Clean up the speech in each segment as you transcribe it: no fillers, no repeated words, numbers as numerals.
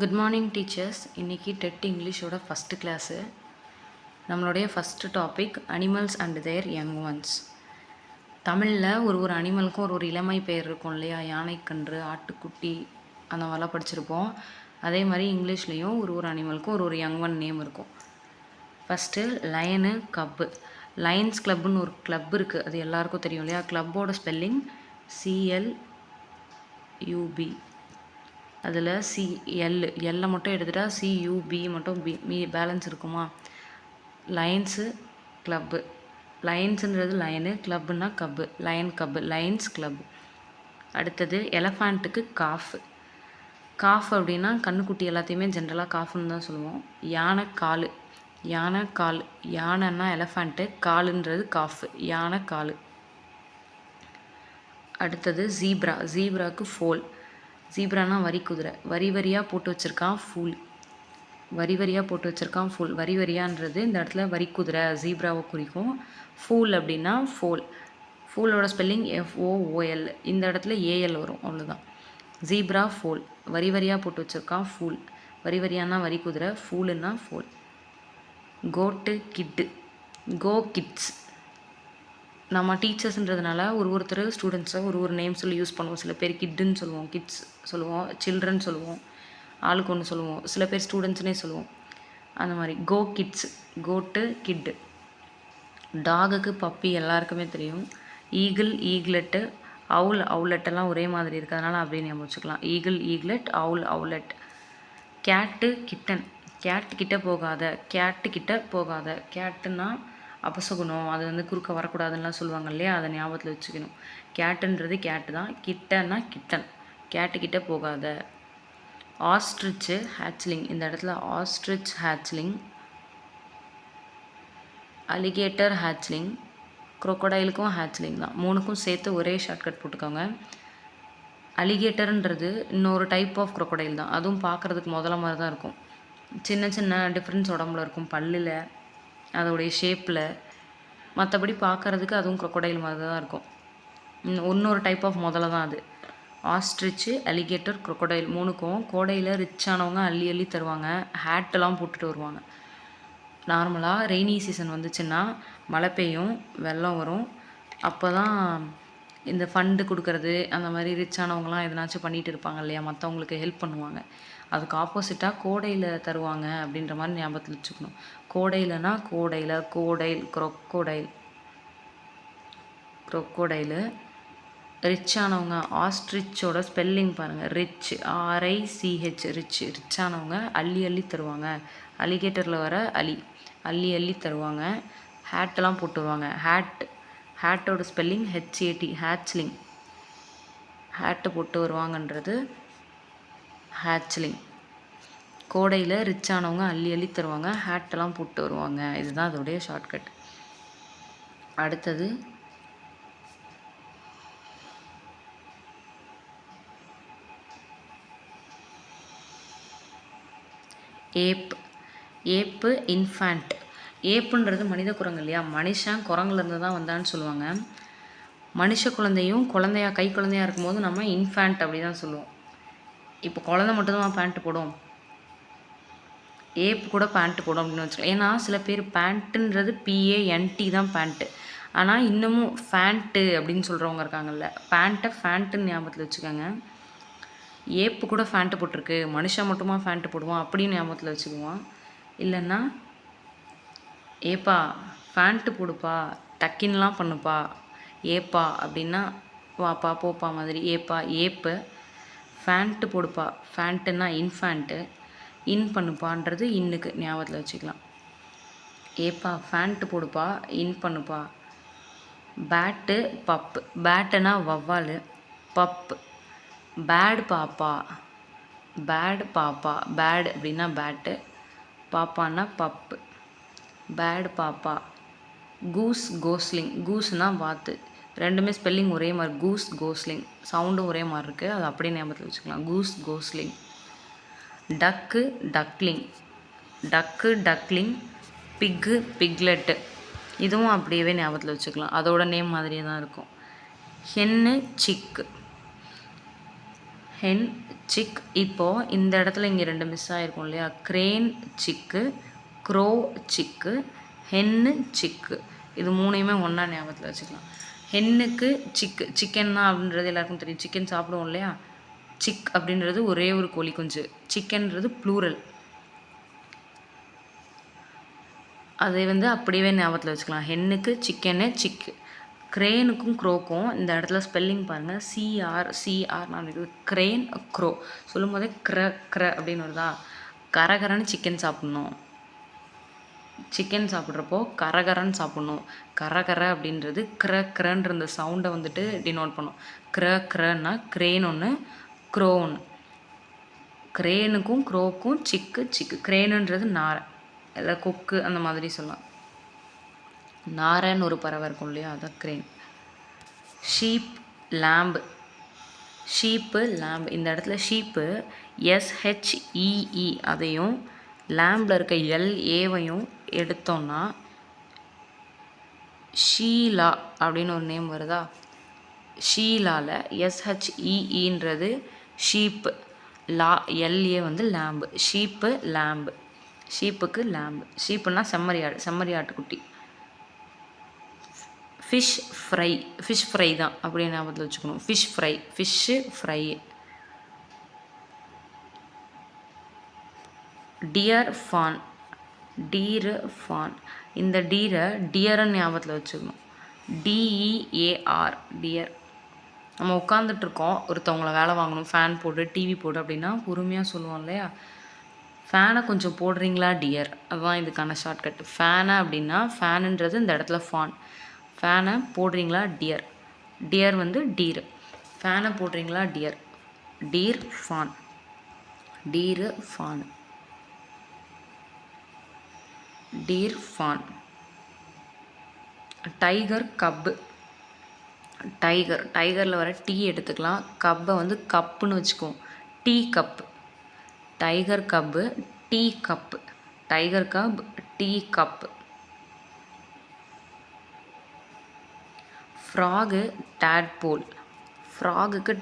Good morning teachers. இன்றைக்கி TET இங்கிலீஷோட first class. நம்மளுடைய first topic animals and their young ones. தமிழில் ஒரு அனிமலுக்கும் ஒரு இளமை பெயர் இருக்கும் இல்லையா? யானைக்கன்று, ஆட்டுக்குட்டி, அந்த மாதிரிலாம் படிச்சிருப்போம். அதே மாதிரி இங்கிலீஷ்லேயும் ஒரு அனிமலுக்கும் ஒரு யங் ஒன் நேம் இருக்கும். First lion, cub. லயன்ஸ் கிளப்புன்னு ஒரு கிளப் இருக்குது, அது எல்லாருக்கும் தெரியும் இல்லையா? கிளப்போட ஸ்பெல்லிங் CLUB. அதில் எல்லை மட்டும் எடுத்துகிட்டா CUB மட்டும் பேலன்ஸ் இருக்குமா? Lions club. லயன்ஸுன்றது லயனு, கிளப்புன்னா cub. Lion cub, lions club. அடுத்தது எலஃபேண்ட்டுக்கு காஃப். காஃப் அப்படின்னா கண்ணுக்குட்டி எல்லாத்தையுமே ஜென்ரலாக காஃப்னு தான் சொல்லுவோம். யானை கால். யானை கால். யானைன்னா எலஃபேண்ட்டு, காலுன்றது காஃப். யானை கால். அடுத்தது ஜீப்ரா. ஜீப்ராவுக்கு ஃபோல். ஜீப்ரானா வரி குதிரை. வரி வரியாக போட்டு வச்சுருக்கான் ஃபூல். வரி வரியாக போட்டு வச்சுருக்கான் ஃபூல். வரி வரியான்றது இந்த இடத்துல வரி குதிரை ஜீப்ராவை குறிக்கும். ஃபூல் அப்படின்னா ஃபோல். ஃபூலோட ஸ்பெல்லிங் FOOL. இந்த இடத்துல AL வரும், அவ்வளோதான். ஜீப்ரா ஃபோல். வரி வரியாக போட்டு வச்சுருக்கான் ஃபூல். வரி வரியானா வரி குதிரை, ஃபூலுன்னா ஃபோல். கோட்டு கிட்டு. கோ கிட்ஸ். நம்ம டீச்சர்ஸ்ன்றதுனால ஒருத்தர் ஸ்டூடெண்ட்ஸை ஒரு நேம் சொல்லி யூஸ் பண்ணுவோம். சில பேர் கிட்டுன்னு சொல்லுவோம், கிட்ஸ் சொல்லுவோம், சில்ட்ரன் சொல்லுவோம், ஆளுக்கு ஒன்று சொல்லுவோம். சில பேர் ஸ்டூடெண்ட்ஸ்னே சொல்லுவோம். அந்த மாதிரி கோ கிட்ஸ், கோட்டு கிட்டு. டாகுக்கு பப்பி எல்லாருக்குமே தெரியும். ஈகிள், ஈக்லெட்டு, அவுல், அவுலெட்டெல்லாம் ஒரே மாதிரி இருக்கிறதுனால அப்படியே ஞாபகம் வச்சுக்கலாம். ஈகிள், ஈக்லெட், அவுல், அவுலெட். கேட்டு, கிட்டன். கேட்டு கிட்ட போகாத, கேட்டு கிட்ட போகாத. கேட்டுன்னா அபசகுணம், அது குறுக்க வரக்கூடாதுன்னெலாம் சொல்லுவாங்க இல்லையா? அதை ஞாபகத்தில் வச்சுக்கணும். கேட்டுன்றது கேட்டு தான், கிட்டன்னா கிட்டன். கேட்டுக்கிட்ட போகாத. Ostrich, hatchling. இந்த இடத்துல ஆஸ்ட்ரிச் ஹேச்லிங், அலிகேட்டர் ஹேச்லிங், குரோக்கோடைலுக்கும் ஹேச்லிங் தான். மூணுக்கும் சேர்த்து ஒரே ஷார்ட்கட் போட்டுக்கோங்க. அலிகேட்டர்ன்றது இன்னொரு டைப் ஆஃப் குரோக்கோடைல் தான். அதுவும் பார்க்குறதுக்கு முதல்ல மாதிரி தான் இருக்கும். சின்ன சின்ன டிஃப்ரென்ஸ் உடம்புல இருக்கும், பல்லில், அதோடைய ஷேப்பில். மற்றபடி பார்க்குறதுக்கு அதுவும் குரோக்கோடைல் மாதிரி தான் இருக்கும். இன்னொரு டைப் ஆஃப் முதல்ல தான் அது. ஆஸ்ட்ரிச்சு, அலிகேட்டர், குரோக்கோடைல் மூணுக்கும் கோடையில் ரிச்சானவங்க அள்ளி அள்ளி தருவாங்க. ஹேட்டெல்லாம் போட்டுட்டு வருவாங்க. நார்மலாக ரெய்னி சீசன் வந்துச்சுன்னா மழை பெய்யும், வெள்ளம் வரும். அப்போ தான் இந்த ஃபண்டு கொடுக்கறது, அந்த மாதிரி ரிச்சானவங்களாம் எதனாச்சும் பண்ணிகிட்டு இருப்பாங்க இல்லையா? மற்றவங்களுக்கு ஹெல்ப் பண்ணுவாங்க. அதுக்கு ஆப்போசிட்டாக கோடையில் தருவாங்க அப்படின்ற மாதிரி ஞாபகத்தில் வச்சுக்கணும். கோடையிலனா கோடையில், கோடைல், குரோக்கோடைல், குரோக்கோடைலு. ரிச்சானவங்க, ஆஸ்ட்ரிச்சோட ஸ்பெல்லிங் பாருங்கள், ரிச், RICH, ரிச். ரிச்சானவங்க அள்ளி அள்ளி தருவாங்க. அலிகேட்டரில் வர அலி, அள்ளி அள்ளி தருவாங்க. ஹேட்டெல்லாம் போட்டு வருவாங்க. ஹேட்டோட ஸ்பெல்லிங் HAT, ஹேச்லிங். ஹேட்டு போட்டு வருவாங்கன்றது ஹேச்லிங். கோடையில் ரிச்சானவங்க அள்ளி அள்ளி தருவாங்க, ஹேட்டெல்லாம் போட்டு வருவாங்க. இதுதான் அதோடைய ஷார்ட்கட். அடுத்தது ஏப். Ape infant. ஏப்புன்றது மனித குரங்கு இல்லையா? மனுஷன் குரங்குலேருந்து தான் வந்தான்னு சொல்லுவாங்க. மனுஷ குழந்தையும் கை குழந்தையாக இருக்கும்போது நம்ம இன்ஃபேண்ட் அப்படி தான் சொல்லுவோம். இப்போ குழந்தை மட்டும்தான் பேண்ட்டு போடும், ஏப்பு கூட பேண்ட்டு போடும் அப்படின்னு வச்சுக்கலாம். ஏன்னா சில பேர் பேண்ட்டுன்றது PANT தான் பேண்ட்டு. ஆனால் இன்னமும் ஃபேண்ட்டு அப்படின்னு சொல்கிறவங்க இருக்காங்கல்ல. பேண்ட்டை ஃபேண்ட்டுன்னு ஞாபகத்தில் வச்சுக்கோங்க. ஏப்பு கூட ஃபேண்ட்டு போட்டிருக்கு, மனுஷன் மட்டுமா ஃபேண்ட்டு போடுவான் அப்படின்னு ஞாபகத்தில் வச்சுக்குவான். இல்லைன்னா ஏப்பா ஃபேண்ட்டு போடுப்பா, டக்கின்லாம் பண்ணுப்பா, ஏப்பா அப்படின்னா வாப்பா போப்பா மாதிரி. ஏப்பா ஏப்பு. ஃபேண்ட்டு போடுப்பா, ஃபேண்ட்டுன்னா இன்ஃபேண்ட்டு, இன் பண்ணுப்பான்றது இன்னுக்கு ஞாபகத்தில் வச்சுக்கலாம். ஏப்பா ஃபேண்ட்டு போடுப்பா, இன் பண்ணுப்பா. Bat, pup. பேட்டுனா வவ்வால், பப்பு பேட் பாப்பா. பேட் பாப்பா. பேட் அப்படின்னா பேட்டு, பாப்பான்னா பப்பு. பேட் பாப்பா. Goose, gosling. கூஸ்னா வாத்து. ரெண்டுமே ஸ்பெல்லிங் ஒரே மாதிரி, கூஸ், கோஸ்லிங். சவுண்டும் ஒரே மாதிரி இருக்குது, அது அப்படியே ஞாபகத்தில் வச்சுக்கலாம். Goose, Gosling. டக்கு, டக்லிங். டக்கு, டக்லிங். பிக்கு, பிக்லெட்டு. இதுவும் அப்படியே ஞாபகத்தில் வச்சுக்கலாம், அதோட நேம் மாதிரியே தான் இருக்கும். Hen, chick. Hen, chick. இப்போது இந்த இடத்துல இங்கே 2 மிஸ் ஆகிருக்கும் இல்லையா? க்ரேன் சிக்கு, க்ரோ சிக்கு, ஹென்னு சிக்கு. இது 3யுமே ஒன்றா ஞாபகத்தில் வச்சுக்கலாம். ஹென்னுக்கு சிக்கு, சிக்கன் தான் அப்படின்றது எல்லாருக்கும் தெரியும். சிக்கன் சாப்பிடுவோம் இல்லையா? சிக் அப்படின்றது ஒரே ஒரு கோழி குஞ்சு. சிக்கன்றது ப்ளூரல். அதை அப்படியே ஞாபகத்தில் வச்சுக்கலாம். ஹென்னுக்கு சிக்கனு சிக்கு. க்ரேனுக்கும் க்ரோக்கும் இந்த இடத்துல ஸ்பெல்லிங் பாருங்கள். சிஆர் நான் இது க்ரேன் க்ரோ சொல்லும் போதே க்ர அப்படின்னு வருதா? கரகரன்னு சிக்கன் சாப்பிட்ணும். சிக்கன் சாப்பிட்றப்போ கரகரன்னு சாப்பிட்ணும். கரகர அப்படின்றது க்ரன்ற இந்த சவுண்டை டினோட் பண்ணும். க்ரன்னா க்ரேன் ஒன்று, க்ரோ ஒன்று. க்ரேனுக்கும் க்ரோக்கும் சிக்கு. க்ரேனுன்றது நாரை, இல்லை கொக்கு அந்த மாதிரி சொல்லலாம். நாரைன்னு ஒரு பறவை இருக்கும் இல்லையா? அதான் crane. Sheep, lamp. Sheep, lamp. இந்த இடத்துல ஷீப்பு SHEE அதையும் லேம்பில் இருக்க LAவையும் எடுத்தோம்னா ஷீலா அப்படின்னு ஒரு நேம் வருதா? ஷீலாவில் SHEEன்றது sheep, LA lamb. Sheep, lamb. ஷீப்புக்கு லேம்பு. ஷீப்புன்னா செம்மறி ஆட்டுக்குட்டி. ஃபிஷ் ஃப்ரை தான் அப்படியே ஞாபகத்தில் வச்சுக்கணும். Fish fry. Deer, fawn. இந்த டீரை டியர்ன்னு ஞாபகத்தில் வச்சுக்கணும். DEAR, dear. நம்ம உட்காந்துட்ருக்கோம், ஒருத்தவங்கள வேலை வாங்கணும், ஃபேன் போடு, டிவி போடு அப்படின்னா பொறுமையாக சொல்லுவோம் இல்லையா? ஃபேனை கொஞ்சம் போடுறீங்களா டியர்? அதுதான் இதுக்கான ஷார்ட்கட். ஃபேனை அப்படின்னா ஃபேனுன்றது இந்த இடத்துல ஃபான். ஃபேனை போடுறீங்களா டியர். Dear deer. ஃபேனை போடுறீங்களா dear. Fawn. Deer fawn. Tiger, cub. டைகரில் வர டீ எடுத்துக்கலாம். கப்பை கப்புன்னு வச்சுக்குவோம். Tea cup. Tiger cub, tea cup. Tiger cub, tea cup. Frog, tadpole. ஃப்ராகுக்கு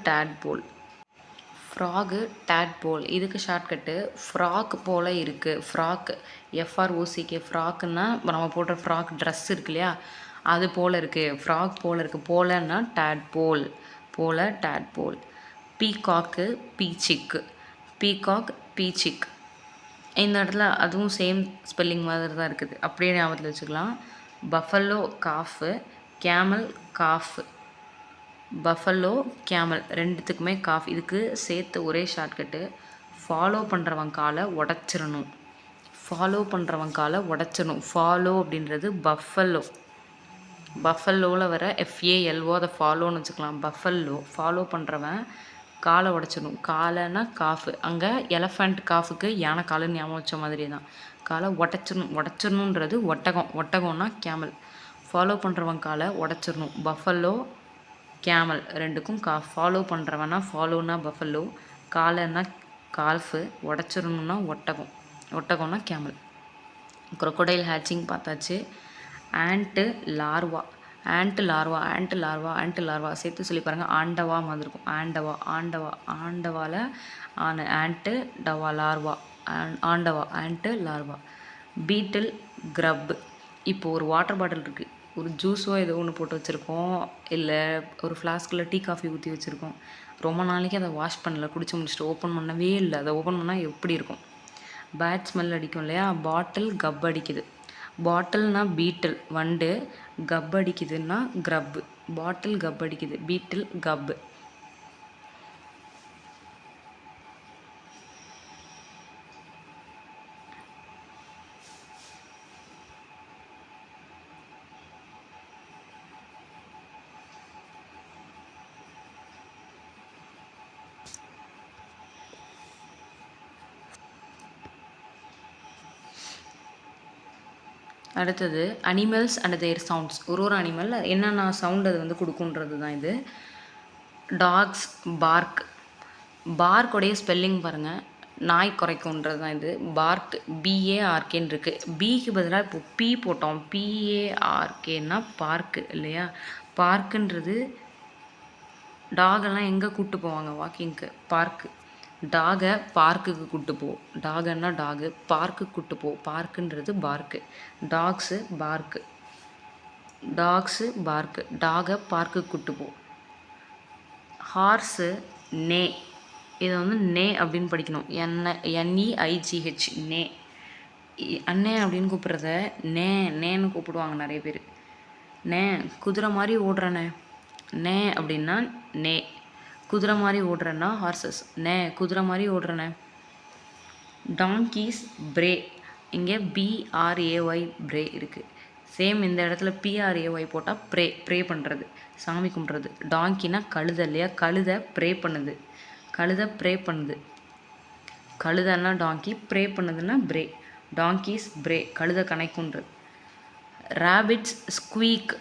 டேட்போல். இதுக்கு ஷார்ட்கட்டு ஃப்ராக் போல் இருக்குது. Frock, FROCK. ஃப்ராக்குன்னா நம்ம போடுற ஃப்ராக் ட்ரெஸ் இருக்கு இல்லையா? அது போல் இருக்குது. ஃப்ராக் போல் இருக்குது. போலன்னா டேட்போல். டேட்போல். பீகாக்கு, பீச்சிக். இந்த இடத்துல அதுவும் சேம் ஸ்பெல்லிங் மாதிரி தான் இருக்குது. அப்படியே ஞாபகத்தில் வச்சுக்கலாம். பஃபல்லோ, காஃபு. கேமல், காஃபு. பஃபல்லோ, கேமல் ரெண்டுத்துக்குமே காஃப். இதுக்கு சேர்த்து ஒரே ஷார்ட்கட்டு, ஃபாலோ பண்ணுறவன் காலை உடச்சிடணும். ஃபாலோ அப்படின்றது பஃபல்லோவில் வர FALO, அதை ஃபாலோன்னு வச்சுக்கலாம். பஃபல்லோ, ஃபாலோ பண்ணுறவன் காலை உடச்சிடணும். காலைன்னா காஃபு. அங்கே எலஃபண்ட் காஃபுக்கு யானை காலுன்னு ஞாபகம் வச்ச மாதிரி தான். காலை உடச்சிடணுன்றது ஒட்டகம்னா கேமல். ஃபாலோ பண்ணுறவன் காலை உடச்சிடணும். பஃபல்லோ, கேமல் ரெண்டுக்கும் ஃபாலோ பண்ணுறவனா ஃபாலோனா பஃபல்லோ, காலைன்னா கால்ஃபு, உடச்சிடணுன்னா ஒட்டகம்னா கேமல். க்ரொக்கடைல் ஹேச்சிங் பார்த்தாச்சு. Ant, larva. சேர்த்து சொல்லி பாருங்கள். ஆண்டவா மாதிரி இருக்கும். ஆண்டவாவில் ஆண்ட்டு, டவா, லார்வா. ஆண்டவா, ஆண்ட்டு, லார்வா. Beetle, grub. இப்போது ஒரு வாட்டர் பாட்டில் இருக்குது, ஒரு ஜூஸோ ஏதோ ஒன்று போட்டு வச்சுருக்கோம், இல்லை ஒரு ஃப்ளாஸ்கில் டீ காஃபி ஊற்றி வச்சுருக்கோம். ரொம்ப நாளைக்கு அதை வாஷ் பண்ணல, குடிச்சு முடிச்சுட்டு ஓப்பன் பண்ணவே இல்லை. அதை ஓப்பன் பண்ணால் எப்படி இருக்கும்? பேட் ஸ்மெல் அடிக்கும் இல்லையா? பாட்டில் கப் அடிக்குது. பாட்டில்னா பீட்டில் வண்டு, கப் அடிக்குதுன்னா கிரப்பு. பாட்டில் கப் அடிக்குது, பீட்டில் கப்பு. அடுத்தது அனிமல்ஸ் அண்ட் தேர் சவுண்ட்ஸ். ஒரு அனிமல் என்னென்ன சவுண்ட் அது கொடுக்குன்றது தான் இது. டாக்ஸ், பார்க்குடைய ஸ்பெல்லிங் பாருங்கள். நாய் குறைக்கும்ன்றது தான் இது. பார்க், BARKன்னு இருக்குது. பிக்கு பதிலாக இப்போ பி போட்டோம். PARKன்னா பார்க்கு இல்லையா? பார்க்குன்றது டாகெல்லாம் எங்கே கூப்பிட்டு போவாங்க வாக்கிங்க்கு? பார்க்கு. டாகை பார்க்குக்கு கூப்பிட்டு போ. டாகன்னா டாகு, பார்க்குக்கு கூப்பிட்டு போ. பார்க்குன்றது park. Dogs park. Dogs park. டாகை பார்க்குக்கு கூப்பிட்டு போ. ஹார்ஸு நே. இதை வந்து நே அப்படின்னு படிக்கணும். NEIGH நே. அண்ணே அப்படின்னு கூப்பிட்றத நேன்னு கூப்பிடுவாங்க நிறைய பேர். நே குதிரை மாதிரி ஓடுறனே. நே அப்படின்னா நே. குதிரை மாதிரி ஓடுறேன்னா ஹார்சஸ். நே குதிரை மாதிரி ஓடுறனே. டாங்கீஸ் பிரே. இங்கே BRAY பிரே இருக்குது. சேம் இந்த இடத்துல PRAY போட்டால் ப்ரே பண்ணுறது, சாமி கும்பிட்றது. டாங்கினா கழுதை இல்லையா? கழுதை ப்ரே பண்ணுது. கழுதை ப்ரே பண்ணுது. கழுதைன்னா டாங்கி, ப்ரே பண்ணுதுன்னா பிரே. டாங்கீஸ் பிரே. கழுதை கணைக்குன்றது. ரேபிட்ஸ் ஸ்குவீக்.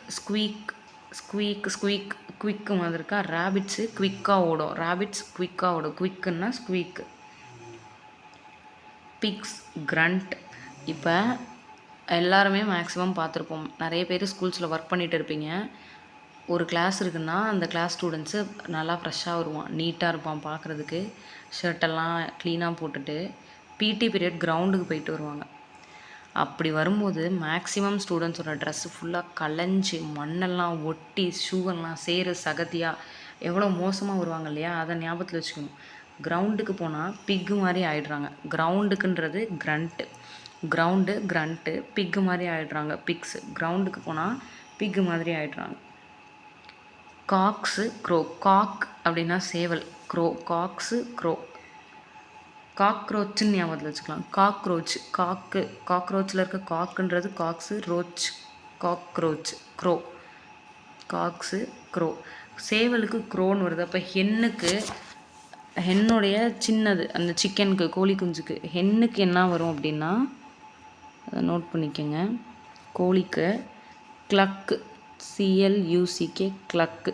குவிக்கு மாதிரி இருக்கா. ரேபிட்ஸு குவிக்காக ஓடும். ரேபிட்ஸ் குவிக்காக ஓடும். குவிக்குன்னா ஸ்குவீக்கு. Pigs grunt. இப்போ எல்லாருமே மேக்ஸிமம் பார்த்துருப்போம். நிறைய பேர் ஸ்கூல்ஸில் ஒர்க் பண்ணிகிட்டு இருப்பீங்க. ஒரு கிளாஸ் இருக்குன்னா அந்த கிளாஸ் ஸ்டூடெண்ட்ஸு நல்லா ஃப்ரெஷ்ஷாக வருவான், நீட்டாக இருப்பான் பார்க்குறதுக்கு. ஷர்ட்டெல்லாம் க்ளீனாக போட்டுட்டு PT பீரியட் கிரவுண்டுக்கு போயிட்டு வருவாங்க. அப்படி வரும்போது மேக்ஸிமம் ஸ்டூடெண்ட்ஸோட ட்ரெஸ்ஸு ஃபுல்லாக கலைஞ்சி மண்ணெல்லாம் ஒட்டி ஷூவெல்லாம் சேறு சகதியாக எவ்வளோ மோசமாக வருவாங்க இல்லையா? அதை ஞாபகத்தில் வச்சுக்கணும். கிரவுண்டுக்கு போனால் பிக்கு மாதிரி ஆயிடுறாங்க. கிரவுண்டுக்குன்றது கிரண்ட்டு. கிரண்ட்டு பிக்கு மாதிரி ஆயிடுறாங்க. பிக்ஸு கிரவுண்டுக்கு போனால் பிக்கு மாதிரி ஆயிடுறாங்க. காக்ஸு க்ரோ. காக் அப்படின்னா சேவல். Grow காக்ஸு grow. காக்ரோச்சுன்னு ஞாபகத்தில் வச்சுக்கலாம். காக்ரோச். காக்ரோச்சில் இருக்க காக்குன்றது காக்ஸு, ரோச் காக்ரோச். க்ரோ. காக்ஸு க்ரோ. சேவலுக்கு க்ரோன்னு வருது. அப்போ ஹென்னுடைய சின்னது, அந்த சிக்கனுக்கு, கோழி குஞ்சுக்கு ஹென்னுக்கு என்ன வரும் அப்படின்னா, அதை நோட் பண்ணிக்கோங்க. கோழிக்கு கிளக்கு. CLUCK clerk.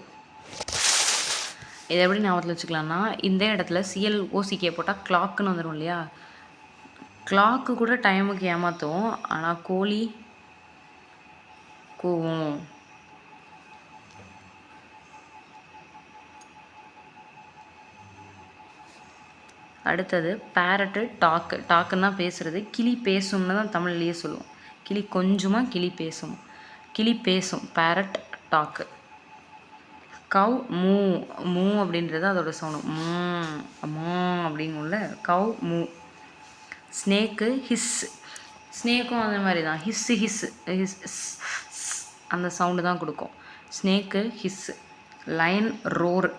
இதை எப்படி ஞாபகத்தில் வச்சுக்கலாம்னா, இந்த இடத்துல CLOCK போட்டால் கிளாக்குன்னு வந்துடும் இல்லையா? கிளாக்கு கூட டைமுக்கு ஏமாற்றும், ஆனால் கோழி கூவும். அடுத்தது பேரட்டு டாக்கு. டாக்குன்னா பேசுகிறது. கிளி பேசும்னு தான் தமிழ்லேயே சொல்லுவோம். கிளி கொஞ்சமாக கிளி பேசும். கிளி பேசும். Farad dog. கவ் மூ. மூ அப்படின்றது அதோட சவுண்டு. மூ அப்படிங்குள்ள கவ் மூ. Snake his. ஸ்னேக்கும் அந்த மாதிரி தான். ஹிஸ் அந்த சவுண்டு தான் கொடுக்கும். Snake hiss. Lion roar.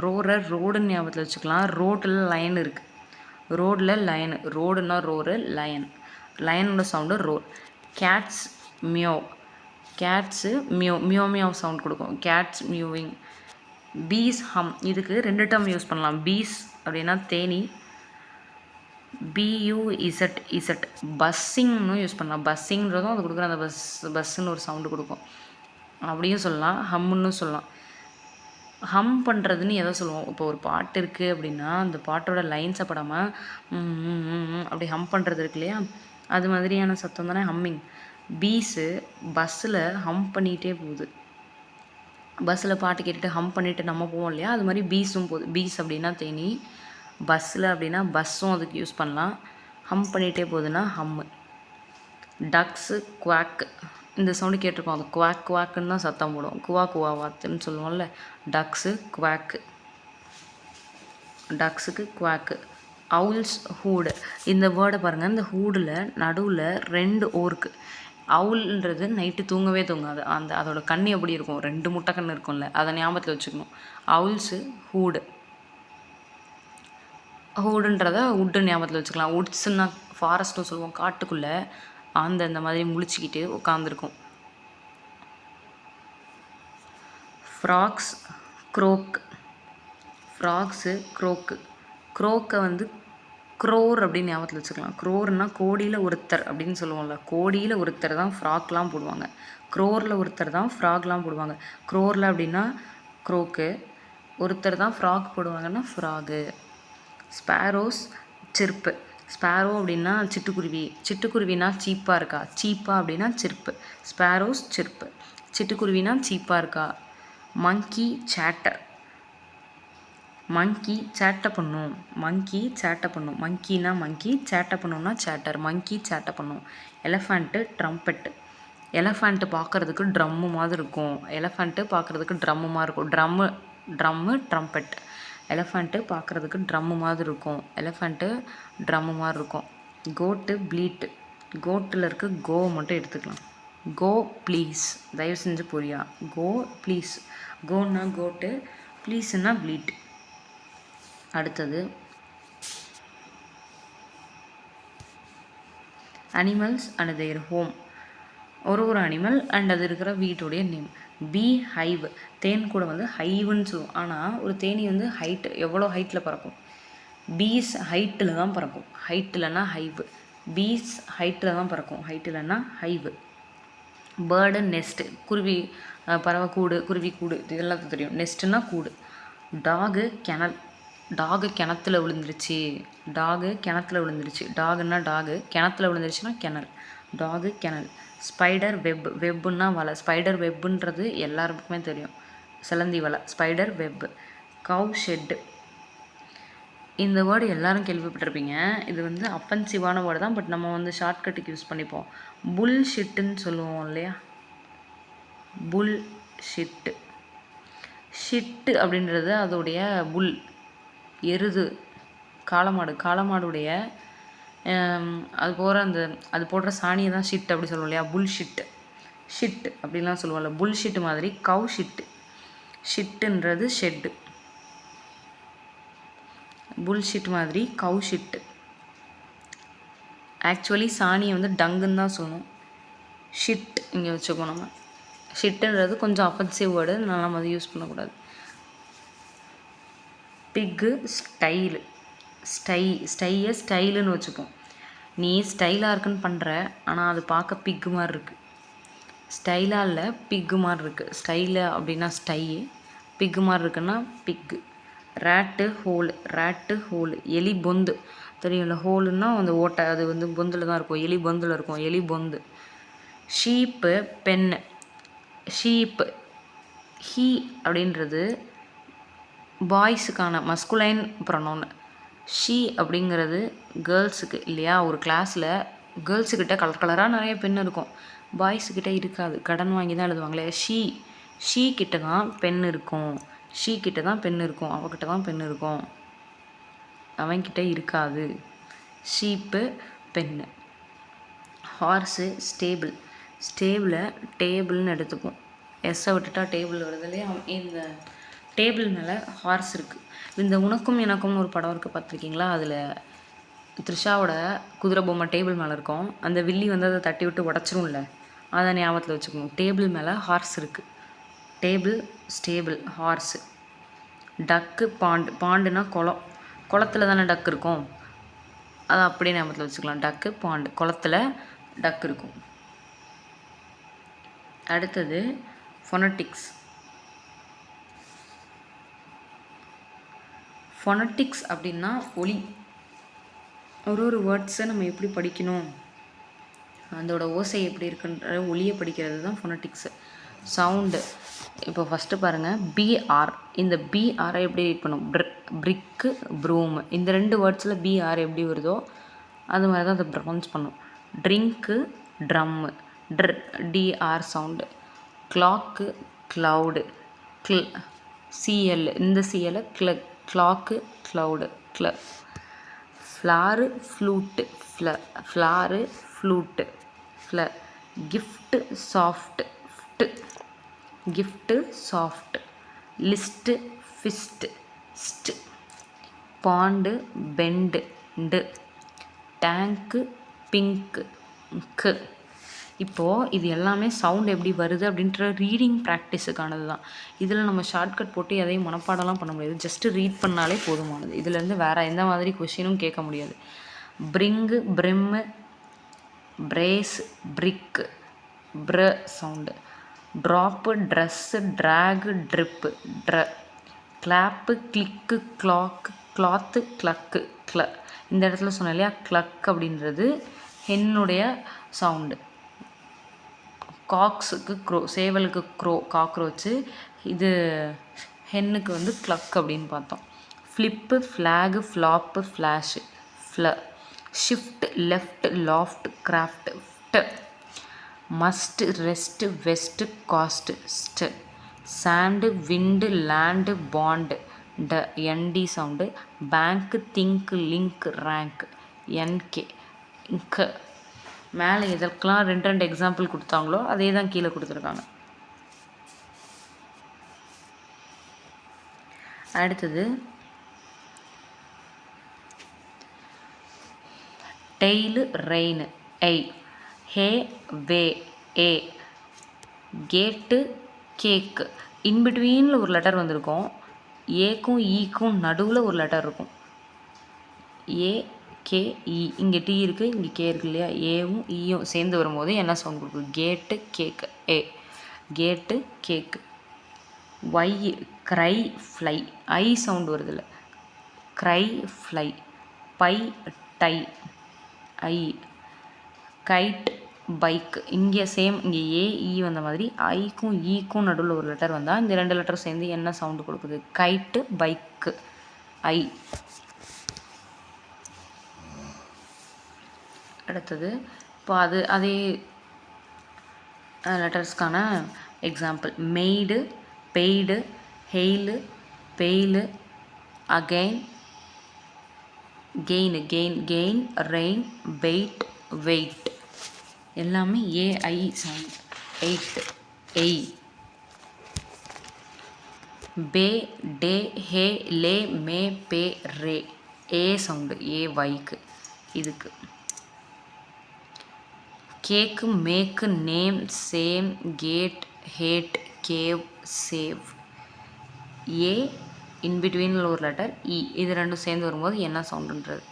ரோடுன்னு ஞாபகத்தில் வச்சுக்கலாம். ரோட்டில் லைன் இருக்குது. ரோடில் லைனு. ரோடுன்னா ரோரு, லைனோட sound roar. Cats meow. Cats meow sound கொடுக்கும். Cats mewing. Bees hum. இதுக்கு 2 டேர்ம் யூஸ் பண்ணலாம். பீஸ் அப்படின்னா தேனி. BUZZ. பஸ்ஸிங்னு யூஸ் பண்ணலாம். பஸ்ஸிங்கிறதும் அது கொடுக்குற அந்த பஸ்ஸுன்னு ஒரு சவுண்டு கொடுக்கும். அப்படியும் சொல்லலாம். ஹம்முன்னு சொல்லலாம். ஹம் பண்ணுறதுன்னு எதை சொல்லுவோம்? இப்போ ஒரு பாட்டு இருக்குது அப்படின்னா அந்த பாட்டோட லைன்ஸை படாமல் அப்படி ஹம் பண்ணுறது இருக்கு இல்லையா? அது மாதிரியான சத்தம் தானே ஹம்மிங். பீஸு பஸ்ஸில் ஹம் பண்ணிகிட்டே போகுது. பஸ்ஸில் பாட்டு கேட்டுட்டு ஹம் பண்ணிவிட்டு நம்ம போவோம் இல்லையா? அது மாதிரி பீஸும் போகுது. பீஸ் அப்படின்னா தேனி. பஸ்ஸில் அப்படின்னா பஸ்ஸும் அதுக்கு யூஸ் பண்ணலாம். ஹம் பண்ணிகிட்டே போகுதுன்னா ஹம்மு. Ducks quack. இந்த சவுண்டு கேட்டிருக்கோம். அது குவாக்குன்னு தான் சத்தம் போடும். குவா வாத்துன்னு சொல்லுவோம்ல. Ducks quack. டக்ஸுக்கு குவாக்கு. Owls hoot. இந்த வேர்டை பாருங்கள். இந்த ஹூடில் நடுவில் 2 ஓருக்கு. அவுல்ன்றது நைட்டு தூங்கவே தூங்காது. அதோட கண் எப்படி இருக்கும்? 2 முட்டை கண் இருக்கும்ல, அதை ஞாபகத்தில் வச்சுக்கணும். அவுல்ஸு ஹூடு. ஹூடுன்றதை உட்டு ஞாபகத்தில் வச்சுக்கலாம். உட்ஸுன்னா ஃபாரஸ்ட்டும் சொல்லுவோம். காட்டுக்குள்ளே இந்த மாதிரி முழிச்சிக்கிட்டு உட்காந்துருக்கும். ஃப்ராக்ஸ் க்ரோக். ஃப்ராக்ஸு க்ரோக்கு. க்ரோக்கை வந்து க்ரோர் அப்படின்னு ஞாபகத்தில் வச்சுக்கலாம். க்ரோர்னா கோடியில் ஒருத்தர் அப்படின்னு சொல்லுவோம்ல. கோடியில் ஒருத்தர் தான் ஃப்ராக்லாம் போடுவாங்க. க்ரோரில் ஒருத்தர் தான் ஃப்ராக்லாம் போடுவாங்க. க்ரோரில் அப்படின்னா க்ரோக்கு. ஒருத்தர் தான் ஃப்ராக் போடுவாங்கன்னா ஃப்ராகு. ஸ்பேரோஸ் சிற்பு. ஸ்பேரோ அப்படின்னா சிட்டுக்குருவி. சிட்டுக்குருவினா சீப்பாக இருக்கா? சீப்பா அப்படின்னா சிற்பு. ஸ்பேரோஸ் சிற்பு. சிட்டுக்குருவினா சீப்பாக இருக்கா? மங்கி சேட்டர். மங்கி சேட்டை பண்ணும். மங்கி சேட்டை பண்ணும். மங்கினா மங்கி, சேட்டை பண்ணுன்னா சேட்டர். மங்கி சேட்டை பண்ணும். Elephant trumpet. எலஃபண்ட்டு பார்க்குறதுக்கு ட்ரம்மு மாதிரி இருக்கும். எலஃபண்ட்டு பார்க்குறதுக்கு ட்ரம்மு மாதிரி இருக்கும். Drum trumpet. எலஃபண்ட்டு பார்க்குறதுக்கு ட்ரம்மு மாதிரி இருக்கும். எலஃபண்ட்டு ட்ரம்மு மாதிரி இருக்கும். Goat bleat. கோட்டில் இருக்க கோவை மட்டும் எடுத்துக்கலாம். Go please. தயவு செஞ்சு புரியா. Go please. கோன்னா கோட்டு, ப்ளீஸ்னா ப்ளீட். அடுத்தது அனிமல்ஸ் அண்ட் தேர் ஹோம். ஒரு அனிமல் அண்ட் அது இருக்கிற வீட்டுடைய நேம். பீ ஹைவ். தேன் கூட வந்து ஹைவுன்னு சொல்லுவோம். ஆனால் ஒரு தேனி வந்து ஹைட்டு எவ்வளோ ஹைட்டில் பறக்கும்? பீஸ் ஹைட்டில் தான் பறக்கும். ஹைட்டில்னா ஹைவு. பீஸ் ஹைட்டில் தான் பறக்கும். ஹைட்டில்னா ஹைவு. Bird next. குருவி பறவை கூடு, குருவி கூடு, இது எல்லாத்துக்கும் தெரியும். நெஸ்ட்டுன்னா கூடு. டாகு கிணல். டாகு கிணத்துல விழுந்துருச்சு. டாகு கிணத்துல விழுந்துருச்சு. டாகுன்னா டாகு, கிணத்துல விழுந்துருச்சுன்னா kennel. Dog kennel. Spider web. வெப்புன்னா வலை. ஸ்பைடர் வெப்புன்றது எல்லாருக்குமே தெரியும். சிலந்தி வலை. Spider web. Cow shed. இந்த வேர்டு எல்லாரும் கேள்விப்பட்டிருப்பீங்க. இது வந்து அஃபென்சிவான வேர்டு தான், பட் நம்ம வந்து ஷார்ட்கட்டுக்கு யூஸ் பண்ணிப்போம். புல் ஷிட்டுன்னு சொல்லுவோம் இல்லையா. புல் ஷிட்டு. ஷிட்டு அப்படின்றது அதோடைய புல், எருது, காளமாடு. காளமாடுடைய அது போகிற அது போடுற சாணியை தான் ஷிட் அப்படி சொல்லுவோம் இல்லையா. புல் ஷிட்டு. ஷிட் அப்படின்லாம் சொல்லுவோம்ல. புல் ஷிட்டு மாதிரி கவ் ஷிட்டு. ஷிட்டுன்றது ஷெட்டு. புல் ஷிட் மாதிரி கவ் ஷிட்டு. ஆக்சுவலி சாணியை வந்து டங்குன்னு தான் சொல்லணும். ஷிட் இங்கே வச்சுக்கோ. நம்ம ஷிட்டுன்றது கொஞ்சம் அஃபென்சிவ் வேர்டு, நம்ம அதை யூஸ் பண்ணக்கூடாது. பிக்கு ஸ்டைலு. ஸ்டையை ஸ்டைலுன்னு வச்சுப்போம். நீ ஸ்டைலாக இருக்குன்னு பண்ணுற, ஆனால் அது பார்க்க பிக்கு மாதிரி இருக்குது. ஸ்டைலாக இல்லை, பிக்கு மாதிரி இருக்குது. ஸ்டைலு அப்படின்னா ஸ்டை, பிக்கு மாதிரி இருக்குன்னா பிக்கு. Rate whole. Rate whole. எலி பொந்து தெரியும்ல. ஹோலுன்னா அந்த ஓட்டை, அது வந்து பொந்தில் தான் இருக்கும். எலி பொந்தில் இருக்கும். எலி பொந்து. Sheep pen. ஷீப்பு. ஹீ அப்படின்றது பாய்ஸுக்கான மஸ்குலைன் ப்ரொனவுன். ஷீ அப்படிங்கிறது கேர்ள்ஸுக்கு இல்லையா. ஒரு கிளாஸில் கேர்ள்ஸுக்கிட்ட கலர் கலராக நிறைய பென் இருக்கும், பாய்ஸுக்கிட்ட இருக்காது. கடன் வாங்கி தான் எழுதுவாங்களே. ஷீ கிட்ட தான் பென் இருக்கும். ஷீ கிட்ட தான் பென் இருக்கும். அவகிட்ட தான் பென் இருக்கும், அவன்கிட்ட இருக்காது. Sheep pen. Horse stable. ஸ்டேபிளை டேபிள்னு எடுத்துப்போம். எஸ்ஸை விட்டுட்டா டேபிள் வருது இல்லையா. இந்த டேபிள் மேலே ஹார்ஸ் இருக்குது. இந்த உனக்கும் எனக்கும்னு ஒரு படம் இருக்குது, பார்த்துருக்கீங்களா. அதில் த்ரிஷாவோட குதிரை பொம்மை டேபிள் மேலே இருக்கும். அந்த வில்லி வந்து அதை தட்டி விட்டு உடச்சிரும்ல, அதை ஞாபகத்தில் வச்சுக்கணும். டேபிள் மேலே ஹார்ஸ் இருக்குது. Table stable horse. டக்கு பாண்டு. பாண்டுனா குளம். குளத்துல தானே டக்கு இருக்கும், அதை அப்படியே ஞாபகத்தில் வச்சுக்கலாம். டக்கு பாண்டு. குளத்துல டக்கு இருக்கும். அடுத்தது ஃபொனட்டிக்ஸ். ஃபொனட்டிக்ஸ் அப்படின்னா ஒலி. ஒரு வேர்ட்ஸை நம்ம எப்படி படிக்கணும், அதோட ஓசை எப்படி இருக்குன்ற ஒலியை படிக்கிறது தான் ஃபொனட்டிக்ஸு. சவுண்டு. இப்போ ஃபஸ்ட்டு பாருங்கள், பிஆர். இந்த பிஆரை எப்படி ரீட் பண்ணும்? பிரிக்கு ப்ரூமு. இந்த 2 வேர்ட்ஸில் பிஆர் எப்படி வருதோ அது மாதிரி தான் அதை ப்ரொனவுன்ஸ் பண்ணும். Drink drum. DR sound. Clock cloud. CL. இந்த CL clock cloud. Floor flute. Floor flute. Gift soft. Gift soft. List fist. Bond bend. Tank pink. இப்போது இது எல்லாமே சவுண்ட் எப்படி வருது அப்படின்ற ரீடிங் ப்ராக்டிஸுக்கானது தான். இதில் நம்ம ஷார்ட்கட் போட்டு எதையும் மனப்பாடம்லாம் பண்ண முடியாது. ஜஸ்ட்டு ரீட் பண்ணாலே போதுமானது. இதுலேருந்து வேறு எந்த மாதிரி கொஷினும் கேட்க முடியாது. Bring brim. Brace brick. Sound. Drop dress. Drag drip. Clap click. Cloth cluck. இந்த இடத்துல சொன்னேன் இல்லையா, கிளக் அப்படின்றது ஹென்னுடைய சவுண்டு. காக்ஸுக்கு க்ரோ. சேவலுக்கு க்ரோ காக்ரோச்சு. இது ஹென்னுக்கு வந்து கிளக் அப்படின்னு பார்த்தோம். flip, flag, flop, flash, shift, left, loft, craft, must, rest, west, cost, sand, wind, land, bond, nd sound, bank, think, link, rank, nk, மேலே இதற்கெல்லாம் ரெண்டு எக்ஸாம்பிள் கொடுத்தாங்களோ அதே தான் கீழே கொடுத்துருக்காங்க. அடுத்தது டெய்லு, ரெயின், ஹே, வே, ஏ, கேட்டு, கேக்கு. இன்பிட்வீனில் ஒரு லெட்டர் வந்திருக்கும். ஏக்கும் ஈக்கும் நடுவில் ஒரு லெட்டர் இருக்கும். ஏ, கே, இ. இங்கே டி இருக்குது, இங்கே கே இருக்குது இல்லையா? ஏவும் ஈயும் சேர்ந்து வரும்போது என்ன சவுண்ட் கொடுக்குது? கேட்டு, cake. A, gate, cake. Y, cry, fly. I sound வருதில்ல. Cry, fly. By, tie. I, kite, bike. இங்கே சேம், இங்கே ஏ, இ வந்த மாதிரி ஐக்கும் ஈக்கும் நடுவில் ஒரு லெட்டர் வந்தால் இந்த ரெண்டு லெட்டர் சேர்ந்து என்ன சவுண்டு கொடுக்குது? கைட்டு, பைக்கு. ஐ. அடுத்தது இப்போ அதே லெட்டர்ஸ்க்கான example. Maid, paid, hail, bail, again, gain, gain, rain, paid, wait. எல்லாமே AI sound. Ay, pay, day, hay, lay, may, pay, ray. A sound. A வைக்கு. இதுக்கு cake, make, name, same, gate, hate, cave, save. A இன்பிட்வீனில் ஒரு letter இ. இது ரெண்டும் சேர்ந்து வரும்போது என்ன சவுண்டுன்றது.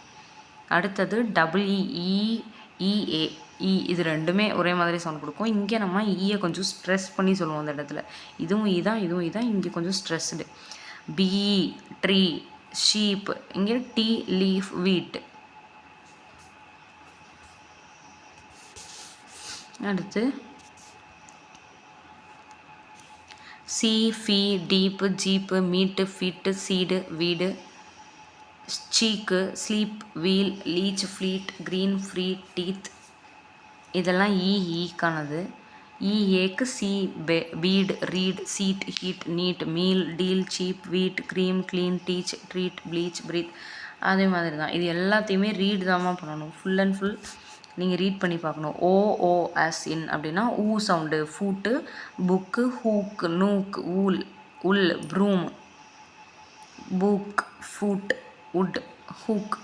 அடுத்தது டபிள்இஇஏ, இ. இது ரெண்டுமே ஒரே மாதிரி சவுண்ட் கொடுக்கும். இங்கே நம்ம ஈயை கொஞ்சம் ஸ்ட்ரெஸ் பண்ணி சொல்லுவோம் அந்த இடத்துல. இதுவும் இதான், இதுவும் இதான். இங்கே கொஞ்சம் ஸ்ட்ரெஸ்டு. Bee, tree, sheep. இங்கே டீ, லீஃப், வீட். அடுத்து see, fee, deep, jeep, meet, feet, seed, weed, seek, sleep, wheel, leech, fleet, green, free, teeth. இதெல்லாம் ஈக்கானது. ஏக்கு sea, beat, read, seat, heat, neat, meal, deal, cheap, wheat, cream, clean, teach, treat, bleach, breathe. அதே மாதிரி தான் இது எல்லாத்தையுமே read தாம்மா பண்ணணும். ஃபுல் அண்ட் ஃபுல் நீங்கள் ரீட் பண்ணி பார்க்கணும். ஓஎஸ் இன் அப்படின்னா ஊ sound. Foot, book, hook, nook, wool, உல், ப்ரூம், பூக், ஃபூட், உட், ஹூக்.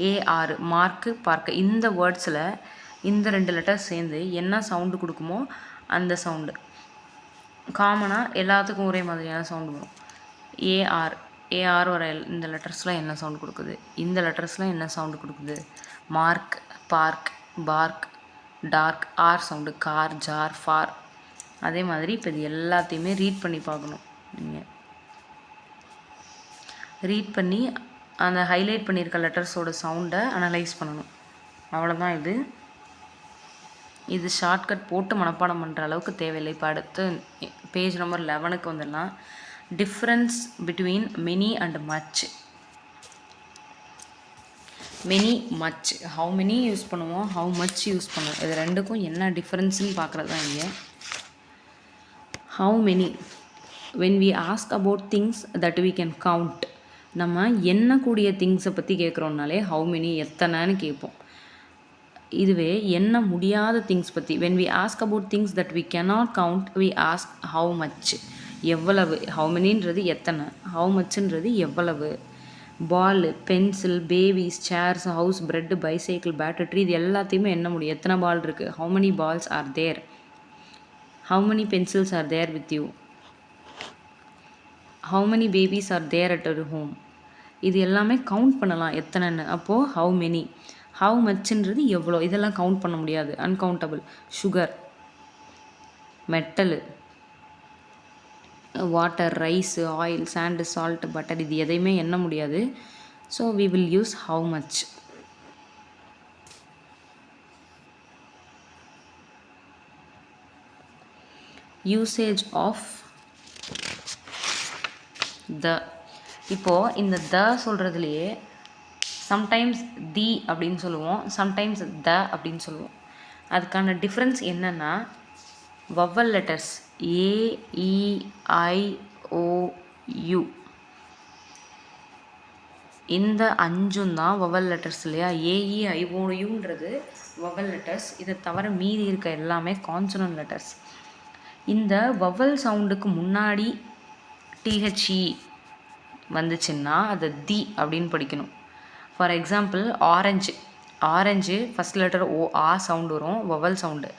ஏஆர், மார்க்கு, பார்க்க. இந்த வேர்ட்ஸில் இந்த ரெண்டு லெட்டர் சேர்ந்து என்ன சவுண்டு கொடுக்குமோ அந்த சவுண்டு காமனாக எல்லாத்துக்கும் ஒரே மாதிரியான சவுண்டு வரும். ஏஆர் வர இந்த லெட்டர்ஸ்லாம் என்ன சவுண்டு கொடுக்குது? இந்த லெட்டர்ஸ்லாம் என்ன சவுண்டு கொடுக்குது? Mark, park, park, dark. R sound. Car, jar, far. அதே மாதிரி இப்போ இது எல்லாத்தையுமே ரீட் பண்ணி பார்க்கணும். நீங்கள் ரீட் பண்ணி அந்த ஹைலைட் பண்ணியிருக்க லெட்டர்ஸோட சவுண்டை அனலைஸ் பண்ணணும். அவ்வளோதான். இது ஷார்ட்கட் போட்டு மனப்பாடம் பண்ணுற அளவுக்கு தேவையில்லை. இப்போ அடுத்து பேஜ் நம்பர் 11க்கு வந்துடலாம். Difference between many and much. Many, much. How many use பண்ணுவோம், ஹவு மச் யூஸ் பண்ணுவோம். இது ரெண்டுக்கும் என்ன டிஃப்ரென்ஸ்னு பார்க்குறது தான் இங்கே. How many, when we ask about things that we can count. நம்ம எண்ணக்கூடிய திங்ஸை பற்றி கேட்குறோம்னாலே ஹவு மெனி, எத்தனைன்னு கேட்போம். இதுவே எண்ண முடியாத திங்ஸ் பற்றி, when we ask about things that we cannot count we ask how much. எவ்வளவு. ஹவு மெனின்றது எத்தனை, ஹவு மச்சுன்றது எவ்வளவு. Ball, pencil, babies, chairs, house, bread, bicycle, battery. இது எல்லாத்தையுமே எண்ண முடியும். எத்தனை பால் இருக்குது, how many balls are there. How many pencils are there with you. How many babies are there at your home. இது எல்லாமே கவுண்ட் பண்ணலாம் எத்தனைன்னு. அப்போது ஹவு மெனி. ஹவு மச்சுன்றது எவ்வளோ. இதெல்லாம் கவுண்ட் பண்ண முடியாது, uncountable. Sugar, metal, water, rice, oil, sand, salt, butter. இது எதையுமே எண்ண முடியாது. So we will use how much. Usage of the. இப்போது இந்த த சொல்கிறதுலையே சம்டைம்ஸ் தி அப்படின்னு சொல்லுவோம், சம்டைம்ஸ் த அப்படின்னு சொல்லுவோம். அதுக்கான டிஃப்ரென்ஸ் என்னென்னா வவல் லெட்டர்ஸ் AEIOU இந்த 5 தான் வவல் லெட்டர்ஸ் இல்லையா. AEIOUன்றது வவல் லெட்டர்ஸ். இதை தவிர மீதி இருக்க எல்லாமே கான்சனன்ட் லெட்டர்ஸ். இந்த வவல் சவுண்டுக்கு முன்னாடி THE வந்துச்சுன்னா அதை தி அப்படின்னு படிக்கணும். For example orange first letter ஆ சவுண்டு வரும், வவல் சவுண்டு.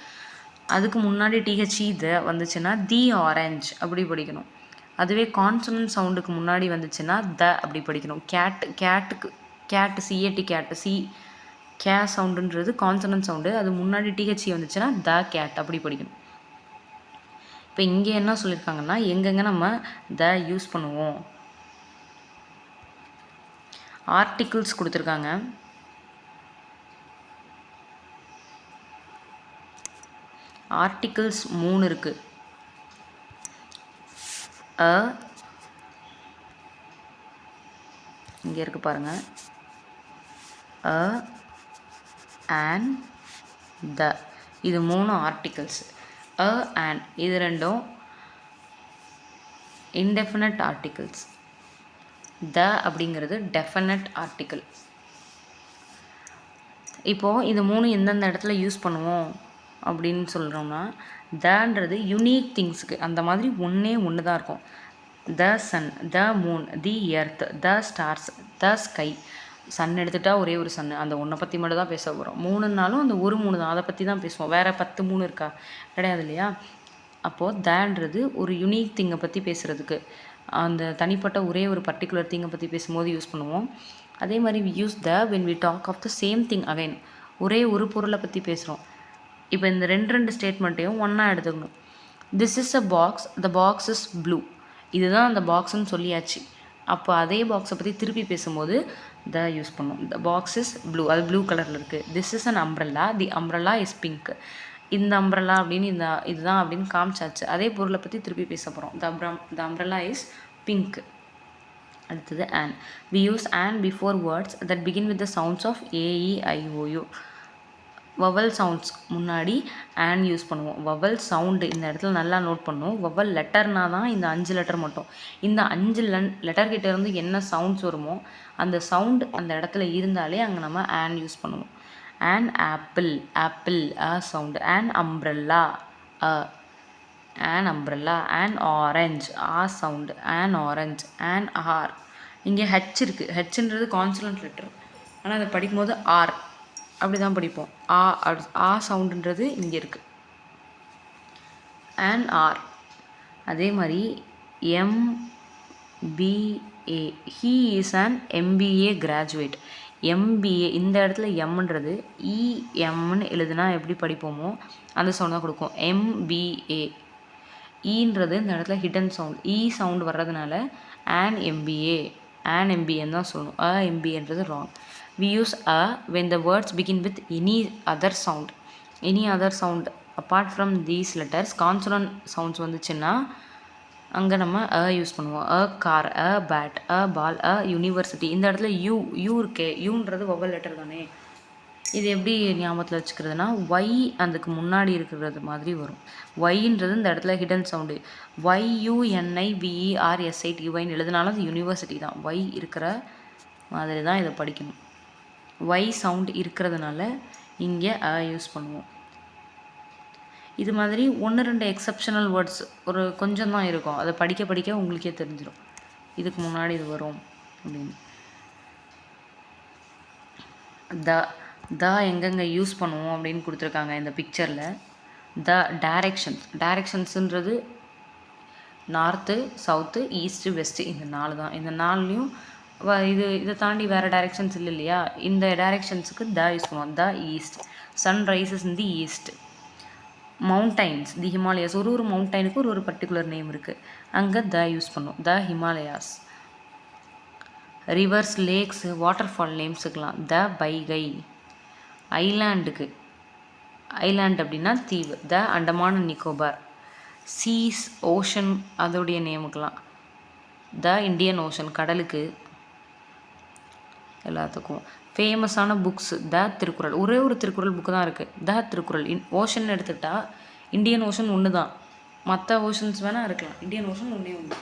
அதுக்கு முன்னாடி THE த வந்துச்சுன்னா தி ஆரஞ்ச் அப்படி படிக்கணும். அதுவே கான்சனன்ட் சவுண்டுக்கு முன்னாடி வந்துச்சுன்னா த அப்படி படிக்கணும். கேட்டு CAT கே சவுண்டுன்றது கான்சனன்ட் சவுண்டு. அது முன்னாடி THE வந்துச்சுன்னா த கேட் அப்படி படிக்கணும். இப்போ இங்கே என்ன சொல்லியிருக்காங்கன்னா எங்கெங்கே நம்ம த யூஸ் பண்ணுவோம். ஆர்டிகிள்ஸ் கொடுத்துருக்காங்க. ஆர்டிகிள்ஸ் 3 இருக்குது. இங்கே இருக்கு பாருங்கள். அண்ட் த இது 3 ஆர்டிகிள்ஸ். அண்ட் இது 2 இன்டெஃபினட் ஆர்டிகிள்ஸ். த அப்படிங்கிறது டெஃபினட் ஆர்டிக்கிள். இப்போது இது 3 எந்தெந்த இடத்துல யூஸ் பண்ணுவோம் அப்படின்னு சொல்கிறோம்னா, தன்றது யுனிக் திங்ஸுக்கு அந்த மாதிரி ஒன்று தான் இருக்கும். The sun, the moon, the earth, the stars, the sky. Sun எடுத்துகிட்டா ஒரே ஒரு சன், அந்த ஒன்றை பற்றி மட்டும் தான் பேச போகிறோம். 3னாலும் அந்த ஒரு 3 தான், அதை பற்றி தான் பேசுவோம். வேறு 10 3 இருக்கா? கிடையாது இல்லையா. அப்போது தன்றது ஒரு யுனிக் திங்கை பற்றி பேசுகிறதுக்கு, அந்த தனிப்பட்ட ஒரே ஒரு பர்டிகுலர் திங்கை பற்றி பேசும்போது யூஸ் பண்ணுவோம். அதே மாதிரி we use the when we talk of the same thing again. ஒரே ஒரு பொருளை பற்றி பேசுகிறோம். இப்போ இந்த 2 ஸ்டேட்மெண்ட்டையும் ஒன்றா எடுத்துக்கணும். This is a box, the box is blue. இதுதான் அந்த பாக்ஸ்ன்னு சொல்லியாச்சு. அப்போ அதே பாக்ஸை பற்றி திருப்பி பேசும்போது த யூஸ் பண்ணும். த பாக்ஸ் இஸ் ப்ளூ, அது ப்ளூ கலரில் இருக்குது. This is an umbrella, the umbrella is pink. இந்த அம்ப்ரெல்லா அப்படின்னு இதுதான் அப்படின்னு காமிச்சாச்சு. அதே பொருளை பற்றி திருப்பி பேச போகிறோம். த அம்ப்ரெல்லா இஸ் பிங்க். அடுத்தது and. We use and before words that begin with the sounds of AEIOU. Vowel sounds முன்னாடி and யூஸ் பண்ணுவோம். வவல் சவுண்டு இந்த இடத்துல நல்லா நோட் பண்ணுவோம். வவல் லெட்டர்னா தான் இந்த 5 லெட்டர் மட்டும். இந்த 5 லெட்டர்கிட்ட இருந்து என்ன சவுண்ட்ஸ் வருமோ அந்த சவுண்டு அந்த இடத்துல இருந்தாலே அங்கே நம்ம and யூஸ் பண்ணுவோம். and ஆப்பிள் அ sound. and umbrella an umbrella. an orange ஆ sound. an orange. an hour. இங்கே ஹெச் இருக்குது. ஹெச்ன்றது கான்சனன்ட் லெட்டர், ஆனால் அதை படிக்கும்போது ஆர் அப்படி தான் படிப்போம். ஆ சவுண்டுன்றது இங்கே இருக்குது. an hour. அதே மாதிரி MBA. he is an MBA graduate. MBA இந்த இடத்துல எம்ன்றது EMன்னு எழுதுனா எப்படி படிப்போமோ அந்த சவுண்ட் தான் கொடுக்கும். MBA. ஈன்றது இந்த இடத்துல ஹிடன் சவுண்ட். சவுண்ட் வர்றதுனால an MBAன்னு தான் சொல்லணும். MBAன்றது wrong. We use when the words begin with any other sound. apart from these letters, consonant sounds வந்துச்சுன்னா அங்கே நம்ம யூஸ் பண்ணுவோம். கார், பேட், பால், யூனிவர்சிட்டி. இந்த இடத்துல யூ இருக்கே, யூன்றது வவல் லெட்டர் தானே. இது எப்படி ஞாபகத்தில் வச்சுக்கிறதுனா ஒய் அதுக்கு முன்னாடி இருக்கிறது மாதிரி வரும். ஒய்ன்றது இந்த இடத்துல ஹிடன் சவுண்டு. YUNIVERSITYன்னு எழுதினாலும் அது யூனிவர்சிட்டி தான். ஒய் இருக்கிற மாதிரி தான் இதை படிக்கணும். ஒய் சவுண்ட் இருக்கிறதுனால இங்கே யூஸ் பண்ணுவோம். இது மாதிரி 1-2 எக்ஸப்ஷனல் வேர்ட்ஸ் ஒரு கொஞ்சம் தான் இருக்கும். அதை படிக்க படிக்க உங்களுக்கே தெரிஞ்சிடும் இதுக்கு முன்னாடி இது வரும் அப்படின்னு. த எங்கெங்கே யூஸ் பண்ணுவோம் அப்படின்னு கொடுத்துருக்காங்க இந்த பிக்சரில். த டைரக்ஷன்ஸுன்றது நார்த்து, சவுத்து, ஈஸ்ட்டு, வெஸ்ட்டு. இந்த 4 தான். இந்த 4லையும் இதை தாண்டி வேறு டைரெக்ஷன்ஸ் இல்லை இல்லையா. இந்த டைரெக்ஷன்ஸுக்கு த யூஸ் பண்ணுவோம். The east. Sun rises in the east. Mountains, the Himalayas. ஒரு மவுண்டைனுக்கு ஒரு பர்டிகுலர் நேம் இருக்குது, அங்கே த யூஸ் பண்ணுவோம். The Himalayas. Rivers, lakes, waterfall நேம்ஸுக்கெலாம் த பைகை. ஐலாண்டுக்கு, ஐலாண்ட் அப்படின்னா தீவு, the Andaman and Nicobar. Seas, ocean அதோடைய நேமுக்கெலாம் த இந்தியன் ஓஷன் கடலுக்கு எல்லாத்துக்கும். ஃபேமஸான புக்ஸ் த திருக்குறள். ஒரே ஒரு திருக்குறள் புக்கு தான் இருக்குது, த திருக்குறள். ஓஷன் எடுத்துக்கிட்டால் இந்தியன் ஓஷன் ஒன்று தான், மற்ற ஓஷன்ஸ் வேணால் இருக்கலாம், இந்தியன் ஓஷன் ஒன்றே ஒன்று.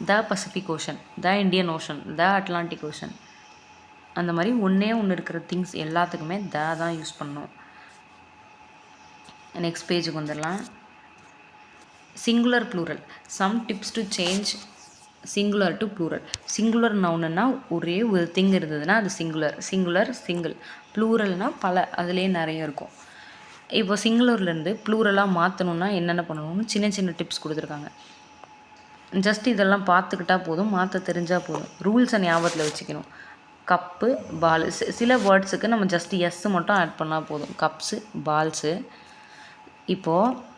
த Pacific ocean, the Indian ocean, the Atlantic ocean, அந்த மாதிரி ஒன்றே ஒன்று இருக்கிற திங்ஸ் எல்லாத்துக்குமே த தான் யூஸ் பண்ணணும். நெக்ஸ்ட் பேஜுக்கு வந்துடலாம். Singular plural. Some tips to change singular to plural. Singular நவுனுன்னா ஒரே ஒரு திங் இருந்ததுன்னா அது சிங்குலர், சிங்கிள். ப்ளூரல்னால் பல, அதுலேயே நிறைய இருக்கும். இப்போ சிங்குலர்லேருந்து ப்ளூரலாக மாற்றணுன்னா என்னென்ன பண்ணணும்னு சின்ன சின்ன டிப்ஸ் கொடுத்துருக்காங்க. ஜஸ்ட் இதெல்லாம் பார்த்துக்கிட்டா போதும், மாற்ற தெரிஞ்சால் போதும். ரூல்ஸை ஞாபகத்தில் வச்சுக்கணும். கப்பு, பால், சில வேர்ட்ஸுக்கு நம்ம ஜஸ்ட் எஸ் மட்டும் ஆட் பண்ணால் போதும். Cups, balls. இப்போது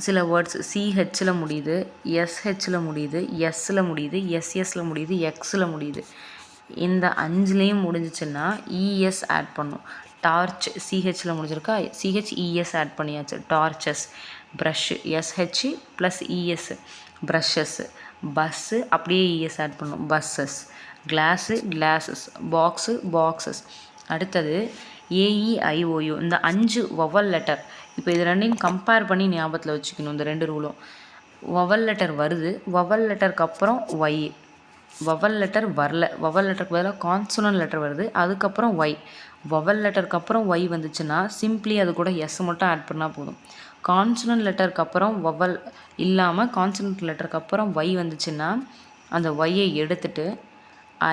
சில வேர்ட்ஸ் சிஹெச்சில் முடியுது, எஸ்ஹெச்சில் முடியுது, எஸ்ஸில் முடியுது, எஸ்எஸில் முடியுது, எக்ஸில் முடியுது. இந்த 5லேயும் முடிஞ்சிச்சுன்னா இஎஸ் ஆட் பண்ணும். டார்ச் சிஹெச்சில் முடிஞ்சிருக்கா, சிஹெச்இஎஸ் ஆட் பண்ணியாச்சு. Torches. Brush S H plus E S, brushes. Bus அப்படியே இஎஸ் ஆட் பண்ணும், buses. Class, classes. Box, boxes. A E I O U ஏஇஐஓயு. இந்த 5 வவல் லெட்டர். இப்போ இது ரெண்டையும் கம்பேர் பண்ணி ஞாபகத்தில் வச்சுக்கணும். இந்த 2 ரூலும். வவல் லெட்டர் வருது, வவல் லெட்டருக்கு அப்புறம் ஒய். வவல் லெட்டர் வரல, வவல் லெட்டருக்கு பதிலாக கான்சனன்ட் லெட்டர் வருது, அதுக்கப்புறம் ஒய். வவல் லெட்டருக்கு அப்புறம் ஒய் வந்துச்சுன்னா சிம்பிளி அது கூட எஸ் மட்டும் ஆட் பண்ணால் போதும். கான்சனன்ட் லெட்டருக்கு அப்புறம் வவல் இல்லாமல் கான்சனன்ட் லெட்டருக்கு அப்புறம் ஒய் வந்துச்சுன்னா அந்த ஒய்யை எடுத்துட்டு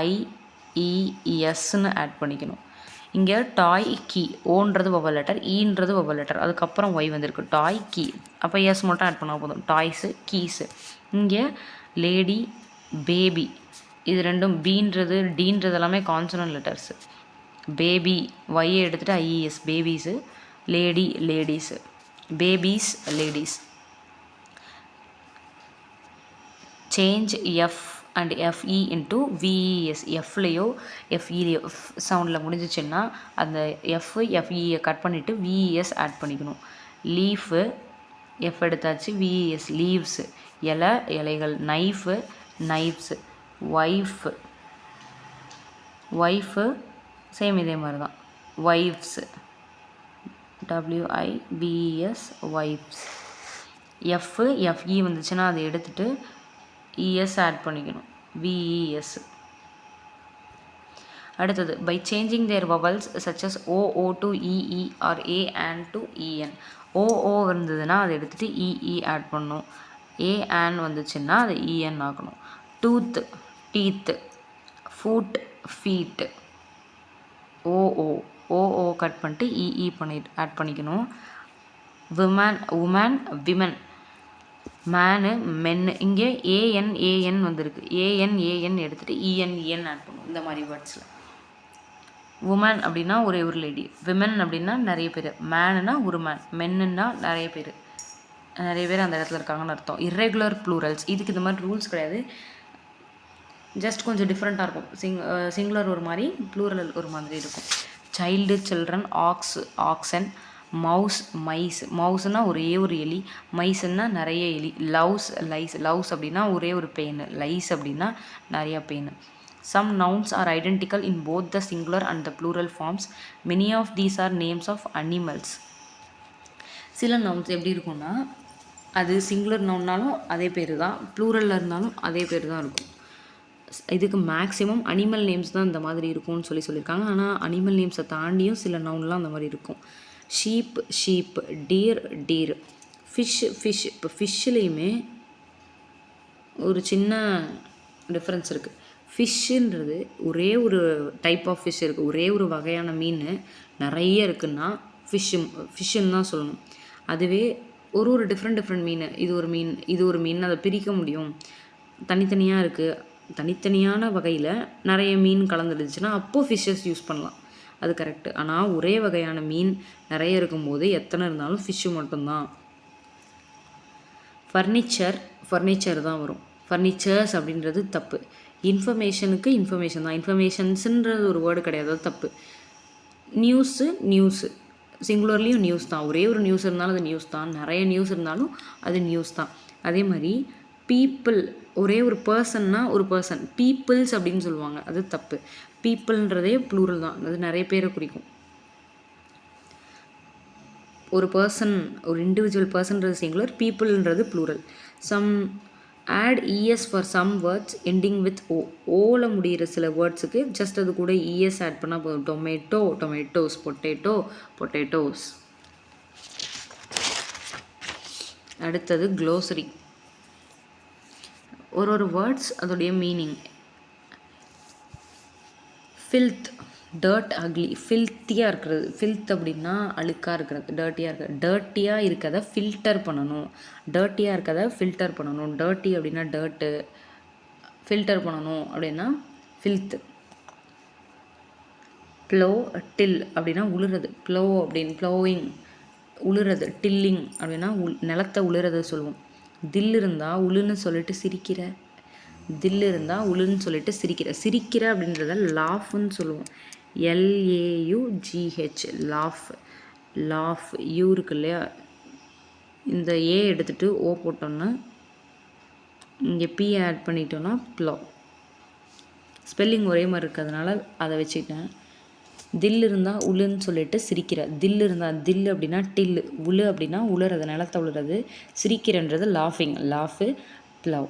ஐஇஎஸ்ன்னு ஆட் பண்ணிக்கணும். இங்கே டாய் கீ, ஓன்றது வவல் லெட்டர், ஈன்றது வவல் லெட்டர், அதுக்கப்புறம் ஒய் வந்திருக்கு. டாய் கீ, அப்போ எஸ் மட்டும் ஆட் பண்ணால் போதும். Toys, keys. இங்கே லேடி, பேபி, இது ரெண்டும் பீன்றது டீன்றது எல்லாமே கான்சனன்ட் லெட்டர்ஸு. பேபி ஒய்யை எடுத்துகிட்டு IES, babies. Lady, ladies. Babies, ladies. Change F and FE into VES. எஃப்லேயோ எஃப்இலையோ சவுண்டில் முடிஞ்சிச்சுன்னா அந்த எஃப்இயை கட் பண்ணிவிட்டு விஇஎஸ் ஆட் பண்ணிக்கணும். லீஃபு, எஃப் எடுத்தாச்சு, விஇஎஸ், லீவ்ஸு. இலை, இலைகள். Knife, knives. Wife, wife same இதே மாதிரி தான். Wives, WIVES, wives. FE FE வந்துச்சுன்னா அதை எடுத்துகிட்டு இஎஸ் ஆட் பண்ணிக்கணும், விஇஎஸ். அடுத்தது by changing their vowels such as OO to EE or A and to EN. OO இருந்ததுன்னா அதை எடுத்துகிட்டு இஇ ஆட் பண்ணணும். ஏ ஆன் வந்துச்சுன்னா அதை இஎன் ஆக்கணும். Tooth, teeth. Foot, feet. OO, OO cut பண்ணிட்டு இஇ ஆட் பண்ணிக்கணும். Women, woman, women. Man, men. இங்கே ஏஎன் ஏஎன் வந்திருக்கு, ஏஎன் ஏஎன் எடுத்துகிட்டு இஎன் ஆட் பண்ணும். இந்த மாதிரி வேர்ட்ஸில் உமன் அப்படின்னா ஒரே ஒரு லேடி, விமன் அப்படின்னா நிறைய பேர், மேனுன்னா ஒரு மேன், மென்னுன்னா நிறைய பேர் அந்த இடத்துல இருக்காங்கன்னு அர்த்தம். இர்ரெகுலர் ப்ளூரல்ஸ், இதுக்கு இந்த மாதிரி ரூல்ஸ் கிடையாது, ஜஸ்ட் கொஞ்சம் டிஃப்ரெண்ட்டாக இருக்கும். சிங்குலர் ஒரு மாதிரி, ப்ளூரல் ஒரு மாதிரி இருக்கும். Child, children. Ox, oxen. Mouse, mice. மவுஸ்னால் ஒரே ஒரு எலி, மைஸ்ன்னா நிறைய எலி. Loves, lies. லவ்ஸ் அப்படின்னா ஒரே ஒரு பெயின், லைஸ் அப்படின்னா நிறையா pain. Some nouns are identical in both the singular and the plural forms. Many of these are names of animals. சில நவுன்ஸ் எப்படி இருக்கும்னா அது சிங்குலர் நவுன்னாலும் அதே பேர் தான், ப்ளூரலில் இருந்தாலும் அதே பேர் தான் இருக்கும். இதுக்கு மேக்ஸிமம் அனிமல் நேம்ஸ் தான் இந்த மாதிரி இருக்கும்னு சொல்லியிருக்காங்க. ஆனால் அனிமல் நேம்ஸை தாண்டியும் சில நவுன்லாம் அந்த மாதிரி இருக்கும். Sheep, sheep. Deer, deer. Fish, fish. இப்போ ஃபிஷ்ஷுலேயுமே ஒரு சின்ன டிஃப்ரென்ஸ் இருக்குது. ஃபிஷ்ஷுன்றது ஒரே ஒரு டைப் ஆஃப் ஃபிஷ் இருக்குது, ஒரே ஒரு வகையான மீன் நிறைய இருக்குன்னா ஃபிஷ்ஷுன்னு தான் சொல்லணும். அதுவே ஒரு டிஃப்ரெண்ட் மீன், இது ஒரு மீன் அதை பிரிக்க முடியும், தனித்தனியாக இருக்குது, தனித்தனியான வகையில் நிறைய மீன் கலந்துடுச்சுன்னா அப்போது ஃபிஷ்ஷஸ் யூஸ் பண்ணலாம், அது கரெக்டு. ஆனால் ஒரே வகையான மீன் நிறைய இருக்கும்போது எத்தனை இருந்தாலும் ஃபிஷ்ஷு மட்டும்தான். ஃபர்னிச்சர் தான் வரும், ஃபர்னிச்சர்ஸ் அப்படின்றது தப்பு. இன்ஃபர்மேஷனுக்கு இன்ஃபர்மேஷன் தான், இன்ஃபர்மேஷன்ஸுன்றது ஒரு வேர்டு கிடையாது, அது தப்பு. நியூஸு சிங்குலர்லேயும் நியூஸ் தான், ஒரே ஒரு நியூஸ் இருந்தாலும் அது நியூஸ் தான், நிறைய நியூஸ் இருந்தாலும் அது நியூஸ் தான். அதே மாதிரி பீப்புள் ஒரே ஒரு பர்சன்னா ஒரு பர்சன், பீப்புள்ஸ் அப்படின்னு சொல்லுவாங்க, அது தப்பு. பீப்புள்ன்றதே ப்ளூரல் தான், அது நிறைய பேரை குறிக்கும். ஒரு பர்சன், ஒரு இண்டிவிஜுவல் பர்சன்றது சிங்குலர், பீப்புள்ன்றது plural. Some add ES for some words ending with O. ஓல முடிகிற சில வேர்ட்ஸுக்கு ஜஸ்ட் அது கூட இஎஸ் ஆட் பண்ணால் போதும். Tomato, tomatoes. Potato, potatoes. அடுத்தது க்ளோசரி. ஒரு வேர்ட்ஸ் அதோடைய மீனிங். Filth, dirt, ugly. ஃபில்த்தியாக இருக்கிறது, ஃபில்த் அப்படின்னா அழுக்காக இருக்கிறது, டர்ட்டியாக இருக்கிறது. டர்ட்டியாக இருக்கிறத ஃபில்டர் பண்ணணும், டர்ட்டியாக இருக்கிறத ஃபில்டர் பண்ணணும். டர்ட்டி அப்படின்னா டர்ட்டு, ஃபில்டர் பண்ணணும் அப்படின்னா ஃபில்த். ப்ளோ, டில் அப்படின்னா உழுறது. ப்ளோ அப்படின்னு ப்ளோவிங் உழுறது. டில்லிங் அப்படின்னா நிலத்தை உழுறது சொல்லுவோம். தில் இருந்தால் உளுன்னு சொல்லிட்டு சிரிக்கிற, தில் இருந்தால் உளுன்னு சொல்லிட்டு சிரிக்கிற. சிரிக்கிற அப்படின்றத லாஃப்னு சொல்லுவோம். LAUGH, laugh. லாஃப் யூ இருக்கு இல்லையா, இந்த ஏ எடுத்துகிட்டு ஓ போட்டோன்னா இங்கே பி ஆட் பண்ணிட்டோன்னா ப்ளோ. ஸ்பெல்லிங் ஒரே மாதிரி இருக்கிறதுனால அதை வச்சுக்கிட்டேன். தில் இருந்தால் உளுன்னு சொல்லிட்டு சிரிக்கிற. தில் இருந்தால், தில் அப்படின்னா டில்லு, உழு அப்படின்னா உழுறது, நிலத்தை உழுறது. சிரிக்கிறன்றது லாஃபிங், லாஃபு, ப்ளவ்.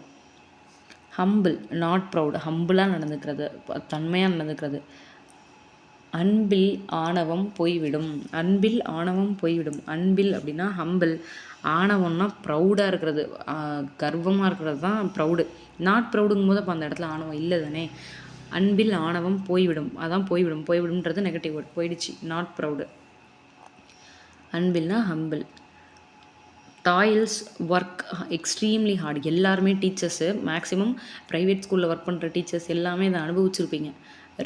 ஹம்பிள், நாட் ப்ரவுட், ஹம்பிளாக நடந்துக்கிறது, தன்மையாக நடந்துக்கிறது. அன்பில் ஆணவம் போய்விடும், அன்பில் ஆணவம் போய்விடும். அன்பில் அப்படின்னா ஹம்பிள், ஆணவம்னா ப்ரௌடாக இருக்கிறது, கர்வமாக இருக்கிறது தான் ப்ரௌடு. நாட் ப்ரௌடுங்கும் போது அப்போ அந்த இடத்துல ஆணவம் இல்லை தானே. அன்பில் ஆணவம் போய்விடும், அதான் போய்விடும். போய்விடும்ன்றது நெகட்டிவ் வேர்ட், போயிடுச்சு. Not proud. அன்பில்னா humble. Toils, work extremely hard. எல்லாருமே டீச்சர்ஸு, மேக்ஸிமம் ப்ரைவேட் ஸ்கூலில் ஒர்க் பண்ணுற டீச்சர்ஸ் எல்லாமே இதை அனுபவிச்சிருப்பீங்க.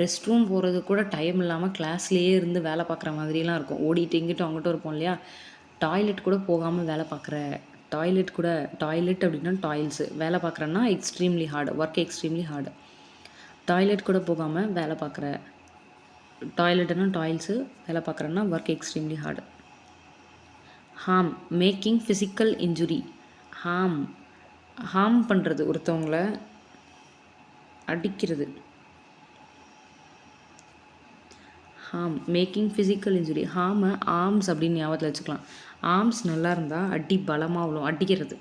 ரெஸ்ட் ரூம் போகிறது கூட டைம் இல்லாமல் கிளாஸ்லேயே இருந்து வேலை பார்க்குற மாதிரிலாம் இருக்கும். ஓடிட்டு இங்கிட்டும் அங்கிட்டும் இருப்போம் இல்லையா. டாய்லெட் கூட போகாமல் வேலை பார்க்குற, டாய்லெட் கூட, டாய்லெட் அப்படின்னா டாயில்ஸு, வேலை பார்க்குறேன்னா extremely hard, work extremely hard. Toilet கூட போகாமல் வேலை பார்க்குற, டாய்லெட்டுன்னா டாயில்ஸு, வேலை பார்க்குறேன்னா work extremely hard. Harm, making physical injury. Harm, harm பண்ணுறது, ஒருத்தவங்கள அடிக்கிறது. Harm, making physical injury. ஹார்மை ஆர்ம்ஸ் அப்படின்னு ஞாபகத்தில் வச்சுக்கலாம். ஆர்ம்ஸ் நல்லா இருந்தால் அடி பலமாக விழும், அடிக்கிறது,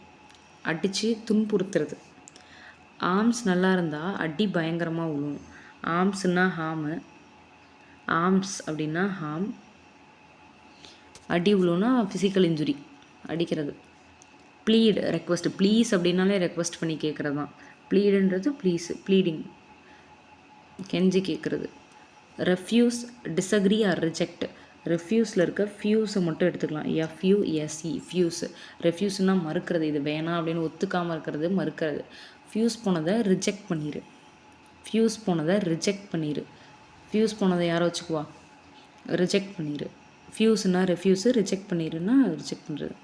அடித்து துன்புறுத்துறது. ஆர்ம்ஸ் நல்லா இருந்தால் அடி பயங்கரமாக விழும். ஆர்ம்ஸ்னா ஹார்மு, ஆர்ம்ஸ் அப்படின்னா ஹார்ம். அடி விழுன்னா ஃபிசிக்கல் இன்ஜுரி, அடிக்கிறது. Bleed, request. ப்ளீஸ் அப்படின்னாலே ரெக்வஸ்ட் பண்ணி கேட்குறது தான். ப்ளீடுன்றது ப்ளீஸு, ப்ளீடிங், கெஞ்சி கேட்குறது. Refuse, disagree or reject. ரெஃப்யூஸில் இருக்க ஃபியூஸை மட்டும் எடுத்துக்கலாம். FUSE, fuse. ரெஃப்யூஸ்னால் மறுக்கிறது, இது வேணாம் அப்படின்னு ஒத்துக்காமல் இருக்கிறது, மறுக்கிறது. ஃபியூஸ் போனதை ரிஜெக்ட் பண்ணிடு, ஃபியூஸ் போனதை ரிஜெக்ட் பண்ணிடு. ஃபியூஸ் போனதை யாரை வச்சுக்குவா, ரிஜெக்ட் பண்ணிடு. ஃபியூஸ்னா ரெஃப்யூஸு, ரிஜெக்ட் பண்ணிடுன்னா ரிஜெக்ட் பண்ணுறது.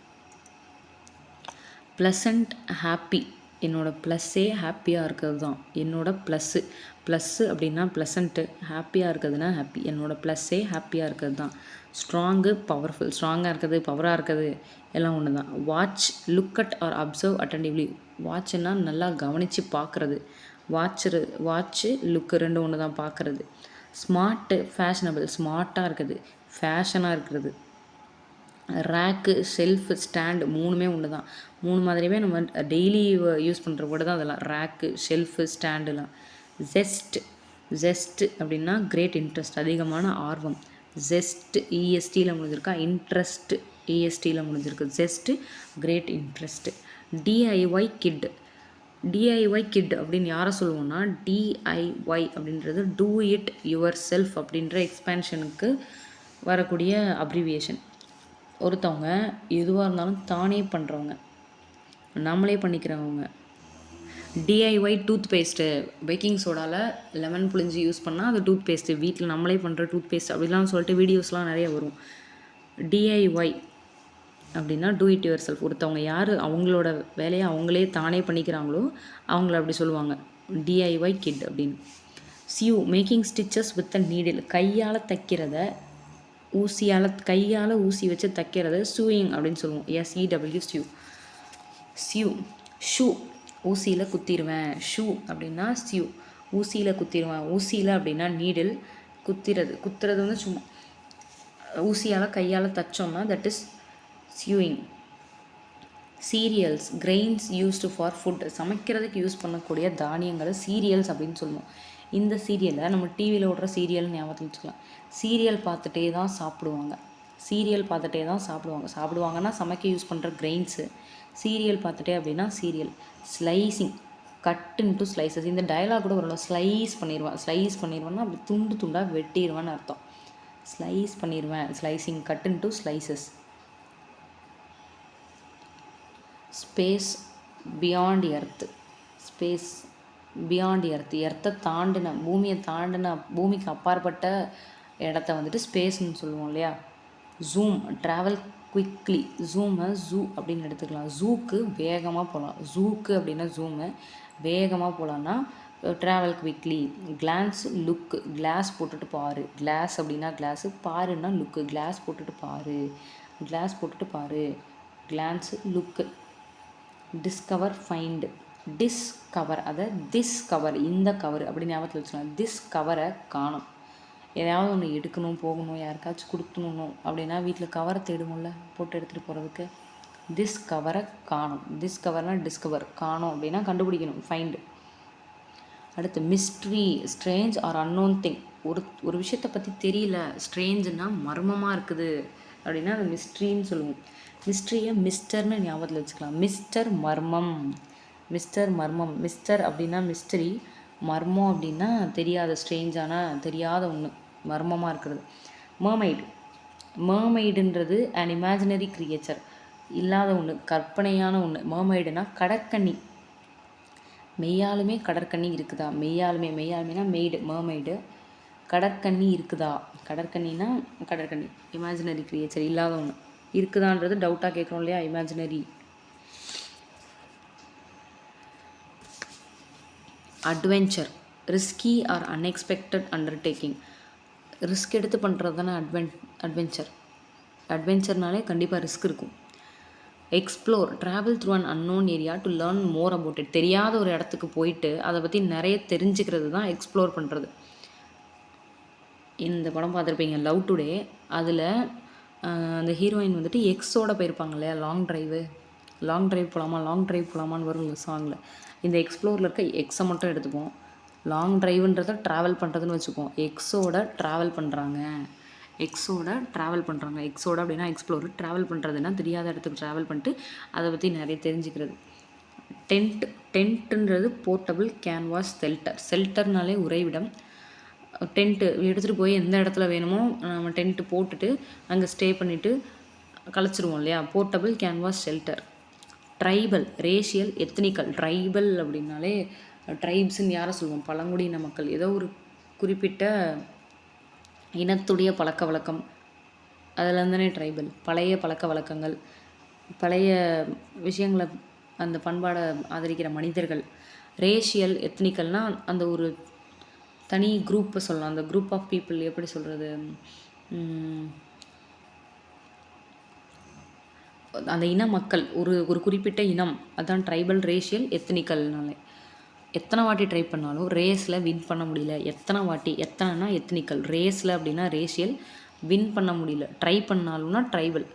Pleasant, happy. என்னோடய ப்ளஸ்ஸே ஹாப்பியாக இருக்கிறது தான் என்னோடய ப்ளஸ்ஸு. ப்ளஸ்ஸு அப்படின்னா ப்ளசண்ட்டு, ஹாப்பியாக இருக்கிறதுனா ஹாப்பி. என்னோடய ப்ளஸ்ஸே ஹாப்பியாக இருக்கிறது தான். Strong, powerful. ஸ்ட்ராங்காக இருக்கிறது, பவராக இருக்கிறது எல்லாம் ஒன்று தான். Watch, look at or observe attentively. வாட்ச்னா நல்லா கவனித்து பார்க்குறது. வாட்ச்சு, லுக்கு ரெண்டும் ஒன்று தான், பார்க்குறது. Smart, fashionable. ஸ்மார்ட்டாக இருக்குது, ஃபேஷனாக இருக்கிறது. ரேக்கு, ஷெல்ஃபு, ஸ்டாண்டு மூணுமே ஒன்று தான். மூணு மாதிரியுமே நம்ம டெய்லி யூஸ் பண்ணுற வேர்டு தான் அதெல்லாம். ரேக்கு, ஷெல்ஃபு, ஸ்டாண்டுலாம். ஜெஸ்ட்டு அப்படின்னா கிரேட் இன்ட்ரெஸ்ட், அதிகமான ஆர்வம். ஜெஸ்ட் ESTயில் முடிஞ்சிருக்கா, இன்ட்ரெஸ்ட் ESTயில் முடிஞ்சிருக்கு. Zest great interest. DIY kit. DIY kit அப்படின்னு யாரை சொல்லுவோம்னா, DIY அப்படின்றது டூ இட் யுவர் செல்ஃப் அப்படின்ற எக்ஸ்பேன்ஷனுக்கு வரக்கூடிய அப்ரிவியேஷன். ஒருத்தவங்க எதுவாக இருந்தாலும் தானே பண்ணுறவங்க, நம்மளே பண்ணிக்கிறவங்க. DIY டூத் பேஸ்ட்டு, பேக்கிங் சோடாவில் லெமன் புழிஞ்சு யூஸ் பண்ணால் அது டூத் பேஸ்ட்டு, வீட்டில் நம்மளே பண்ணுற டூத் பேஸ்ட் அப்படிலாம் சொல்லிட்டு வீடியோஸ்லாம் நிறைய வரும். DIY அப்படின்னா டூ இட் யுவர் செல்ஃப். ஒருத்தவங்க யார் அவங்களோட வேலையை அவங்களே தானே பண்ணிக்கிறாங்களோ அவங்கள அப்படி சொல்லுவாங்க, DIY கிட் அப்படின்னு. See you, making stitches with a needle. கையால் தைக்கிறத கையால் ஊசி வச்சு தைக்கிறது சூயிங் அப்படின்னு சொல்லுவோம். SEW, see you. ஷூ, ஊசியில் குத்திடுவேன். ஷூ அப்படின்னா ஸ்யூ, ஊசியில் குத்திடுவேன். ஊசியில் அப்படின்னா நீடில், குத்துறது வந்து சும்மா ஊசியால் கையால் தைச்சோம்னா that is sewing. Cereals, grains used for food, சமைக்கிறதுக்கு யூஸ் பண்ணக்கூடிய தானியங்களை சீரியல்ஸ் அப்படின்னு சொல்லுவோம். இந்த சீரியலை நம்ம டிவியில் ஓடுற சீரியல் ஞாபகத்தில் வச்சுக்கலாம். சீரியல் பார்த்துட்டே தான் சாப்பிடுவாங்க. சாப்பிடுவாங்கன்னா சமைக்க யூஸ் பண்ணுற கிரெயின்ஸு. சீரியல் பார்த்துட்டே அப்படின்னா serial. Slicing, cut into slices. இந்த டயலாக் கூட வரணும். ஸ்லைஸ் பண்ணிடுவேன்னா அப்படி துண்டு துண்டாக வெட்டிடுவேன்னு அர்த்தம். ஸ்லைஸ் பண்ணிடுவேன். Slicing, cut into slices. Space beyond earth. எர்த்தை தாண்டின, பூமியை தாண்டின, பூமிக்கு அப்பாற்பட்ட இடத்த வந்துட்டு ஸ்பேஸ்ன்னு சொல்லுவோம் இல்லையா. Zoom, travel quickly. ஜூமை ஜூ அப்படின்னு எடுத்துக்கலாம். ஜூக்கு வேகமாக போகலாம். ஜூக்கு அப்படின்னா ஜூமு, வேகமாக போகலான்னா travel quickly. Glance, look, glass போட்டுட்டு பாரு. கிளாஸ் அப்படின்னா கிளாஸு, பாருன்னா லுக்கு. கிளாஸ் போட்டுட்டு பாரு. Glance, look. Discover, find. Discover, அதை திஸ் கவர், இந்த கவர் அப்படின்னு ஞாபகத்தில் வச்சுக்கலாம். திஸ் கவரை காணும். எதையாவது ஒன்று எடுக்கணும், போகணும், யாருக்காச்சும் கொடுக்கணும் அப்படின்னா வீட்டில் கவரை தேடுவோம்ல போட்டு எடுத்துகிட்டு போகிறதுக்கு. திஸ் கவரை காணும். திஸ் கவர்னால் டிஸ்கவர், காணும் அப்படின்னா கண்டுபிடிக்கணும், ஃபைண்டு. அடுத்து mystery, strange or unknown thing. ஒரு விஷயத்தை பற்றி தெரியல, ஸ்ட்ரேஞ்சுன்னா மர்மமாக இருக்குது அப்படின்னா அது மிஸ்ட்ரின்னு சொல்லுவோம். மிஸ்ட்ரியை மிஸ்டர்னு ஞாபகத்தில் வச்சுக்கலாம். மிஸ்டர் மர்மம். மிஸ்டர் அப்படின்னா மிஸ்டரி, மர்மம் அப்படின்னா தெரியாத, ஸ்ட்ரேஞ்சான, தெரியாத ஒன்று, மர்மமாக இருக்கிறது. மர்மெய்டுன்றது அன் இமேஜினரி கிரியேச்சர், இல்லாத ஒன்று, கற்பனையான ஒன்று. மர்மெய்டுனா கடற்கன்னி. மெய்யாலுமே கடற்கன்னி இருக்குதா? மெய்யாலுமேனா மெய்டு, மர்மெய்டு. கடற்கன்னி இருக்குதா? கடற்கன்னினா கடற்கன்னி, இமேஜினரி கிரியேச்சர், இல்லாத ஒன்று. இருக்குதான்றது டவுட்டாக கேட்குறோம் இல்லையா, imaginary. Adventure, risky or unexpected undertaking. Risk எடுத்து பண்ணுறது தானே அட்வென்ச்சர். அட்வென்ச்சர்னாலே கண்டிப்பாக ரிஸ்க் இருக்கும். Explore, travel through an unknown area to learn more about it. தெரியாத ஒரு இடத்துக்கு போயிட்டு அதை பற்றி நிறைய தெரிஞ்சுக்கிறது தான் எக்ஸ்ப்ளோர் பண்ணுறது. இந்த படம் பார்த்துருப்பீங்க, லவ் டுடே. அதில் அந்த ஹீரோயின் வந்துட்டு எக்ஸோடு போயிருப்பாங்க இல்லையா, லாங் ட்ரைவ் போகலாமான்னு வரும் இந்த சாங்கில். இந்த எக்ஸ்ப்ளோரில் இருக்க எக்ஸை மட்டும் எடுத்துப்போம். லாங் ட்ரைவுன்றதை ட்ராவல் பண்ணுறதுன்னு வச்சுப்போம். எக்ஸோட ட்ராவல் பண்ணுறாங்க. எக்ஸோட அப்படின்னா எக்ஸ்ப்ளோர், ட்ராவல் பண்ணுறதுன்னா தெரியாத இடத்துக்கு ட்ராவல் பண்ணிட்டு அதை பற்றி நிறைய தெரிஞ்சுக்கிறது. டென்ட்டுன்றது போர்ட்டபிள் கேன்வாஸ் ஷெல்டர்னாலே உறைவிடம். டென்ட்டு எடுத்துகிட்டு போய் எந்த இடத்துல வேணுமோ நம்ம டென்ட்டு போட்டுட்டு அங்கே ஸ்டே பண்ணிவிட்டு கழிச்சிருவோம் இல்லையா, portable canvas shelter. Tribal, racial, ethnical. Tribal அப்படின்னாலே ட்ரைப்ஸ்ன்னு யாரை சொல்லுவோம், பழங்குடியின மக்கள். ஏதோ ஒரு குறிப்பிட்ட இனத்துடைய பழக்க வழக்கம், அதில் ட்ரைபல். பழைய பழக்க வழக்கங்கள், பழைய விஷயங்களை, அந்த பண்பாடை ஆதரிக்கிற மனிதர்கள். ரேஷியல், எத்னிக்கல்னால் அந்த ஒரு தனி குரூப்பை சொல்லலாம். அந்த குரூப் ஆஃப் பீப்புள் எப்படி சொல்கிறது, அந்த இன மக்கள், ஒரு குறிப்பிட்ட இனம், அதுதான் ட்ரைபல், ரேஷியல், எத்னிக்கல்னாலே. எத்தனை வாட்டி ட்ரை பண்ணாலும் ரேஸில் வின் பண்ண முடியல. எத்தனைனா எத்னிக்கல். ரேஸில் அப்படின்னா ரேஷியல், வின் பண்ண முடியல. ட்ரை பண்ணாலும்னா ட்ரைபல்.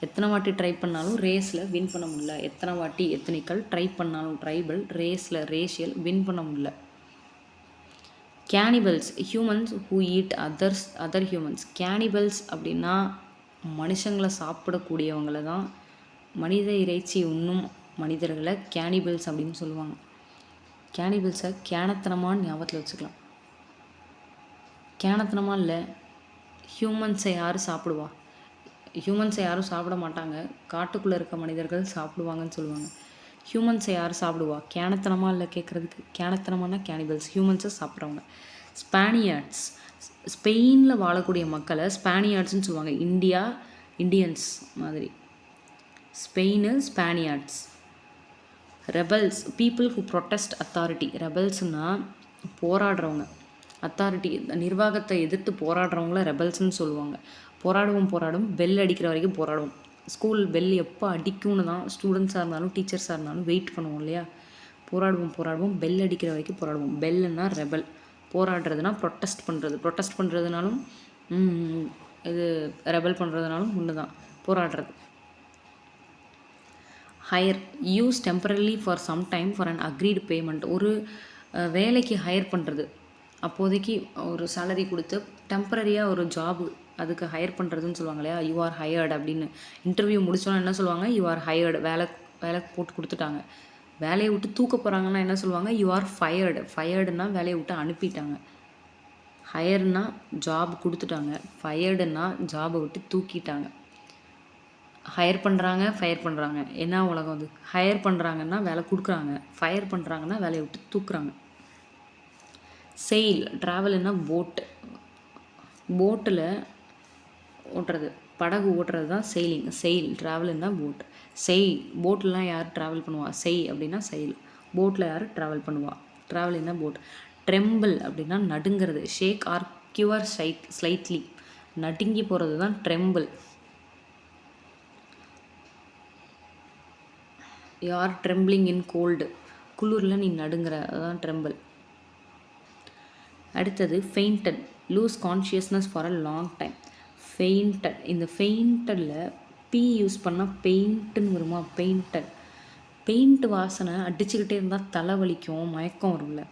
எத்தனை வாட்டி ட்ரை பண்ணாலும் ரேஸில் வின் பண்ண முடியல. எத்தனை வாட்டி எத்னிக்கல், ட்ரை பண்ணாலும் ட்ரைபல், ரேஸில் ரேஷியல், வின் பண்ண முடியல. Cannibals, humans who eat other humans. Cannibals அப்படின்னா மனுஷங்களை சாப்பிடக்கூடியவங்களை தான், மனித இறைச்சி உண்ணும் மனிதர்களை கேனிபல்ஸ் அப்படின்னு சொல்லுவாங்க. கேனிபல்ஸை கேனத்தனமான்னு ஞாபகத்தில் வச்சுக்கலாம். கேனத்தனமாக இல்லை, ஹியூமன்ஸை யாரும் சாப்பிடுவா? ஹியூமன்ஸை யாரும் சாப்பிட மாட்டாங்க, காட்டுக்குள்ளே இருக்க மனிதர்கள் சாப்பிடுவாங்கன்னு சொல்லுவாங்க. ஹியூமன்ஸை யாரும் சாப்பிடுவா? கேனத்தனமாக இல்லை கேட்குறதுக்கு. கேனத்தனமானா கேனிபல்ஸ், ஹியூமன்ஸை சாப்பிட்றவங்க. ஸ்பானியார்ட்ஸ், ஸ்பெயினில் வாழக்கூடிய மக்களை ஸ்பானியார்ட்ஸ்னு சொல்லுவாங்க. இண்டியன்ஸ் மாதிரி. Spain, Spaniards. Rebels, people who protest authority. ரெபல்ஸ்னால் போராடுறவங்க, அத்தாரிட்டி நிர்வாகத்தை எதிர்த்து போராடுறவங்கள ரெபல்ஸ்ன்னு சொல்லுவாங்க. போராடும் பெல் அடிக்கிற வரைக்கும் போராடுவோம். ஸ்கூல் பெல் எப்போ அடிக்கும்னு தான் ஸ்டூடெண்ட்ஸாக இருந்தாலும் டீச்சர்ஸாக இருந்தாலும் வெயிட் பண்ணுவோம் இல்லையா. போராடுவோம் பெல் அடிக்கிற வரைக்கும் போராடுவோம். பெல்லுன்னா ரெபல், போராடுறதுனா ப்ரொட்டஸ்ட் பண்ணுறதுனாலும் இது ரெபல் பண்ணுறதுனாலும் ஒன்று தான், போராடுறது. Hire, use temporarily for some time for an agreed payment. ஒரு வேலைக்கு ஹையர் பண்ணுறது, அப்போதைக்கு ஒரு சேலரி கொடுத்து டெம்பரரியாக ஒரு ஜாபு அதுக்கு ஹையர் பண்ணுறதுன்னு சொல்லுவாங்க இல்லையா, யூ ஆர் ஹையர்டு அப்படின்னு. இன்டர்வியூ முடிச்சோன்னா என்ன சொல்லுவாங்க, யூ ஆர் ஹையர்டு. வேலை போட்டு கொடுத்துட்டாங்க. வேலையை விட்டு தூக்க போகிறாங்கன்னா என்ன சொல்லுவாங்க, யூ ஆர் ஃபயர்டு. ஃபயர்டுன்னா வேலையை விட்டு அனுப்பிட்டாங்க. ஹையர்னா ஜாப் கொடுத்துட்டாங்க, ஃபயர்டுன்னா ஜாபை விட்டு தூக்கிட்டாங்க. ஹையர் பண்ணுறாங்க, ஃபயர் பண்ணுறாங்க, என்ன உலகம் அது? ஹையர் பண்ணுறாங்கன்னா வேலை கொடுக்குறாங்க, ஃபயர் பண்ணுறாங்கன்னா வேலையை விட்டு தூக்குறாங்க. செயில், ட்ராவல்னா போட்டில் ஓட்டுறது, படகு ஓட்டுறது தான் செயிலிங். செயில், ட்ராவல்னா போட். போட்லாம் யார் ட்ராவல் பண்ணுவா? அப்படின்னா செயில். போட்டில் யார் ட்ராவல் பண்ணுவா? ட்ராவல்னா போட். ட்ரெம்பிள் அப்படின்னா நடுங்கிறது. ஷேக் ஆர் கியூர் ஸ்லைட்லி, நடுங்கி போகிறது தான் ட்ரெம்பிள். யார் ட்ரெம்பிளிங் இன் கோல்டு, குளிரில் நீ நடுங்கிற, அதுதான் ட்ரெம்பிள். அடுத்தது fainted, lose consciousness for a long time. Fainted, இந்த ஃபெயிண்டடில் பி யூஸ் பண்ணால் பெயிண்ட்டுன்னு வருமா? பெயிண்ட் வாசனை அடிச்சுக்கிட்டே இருந்தால் தலைவலிக்கும், மயக்கம் வரும்ல.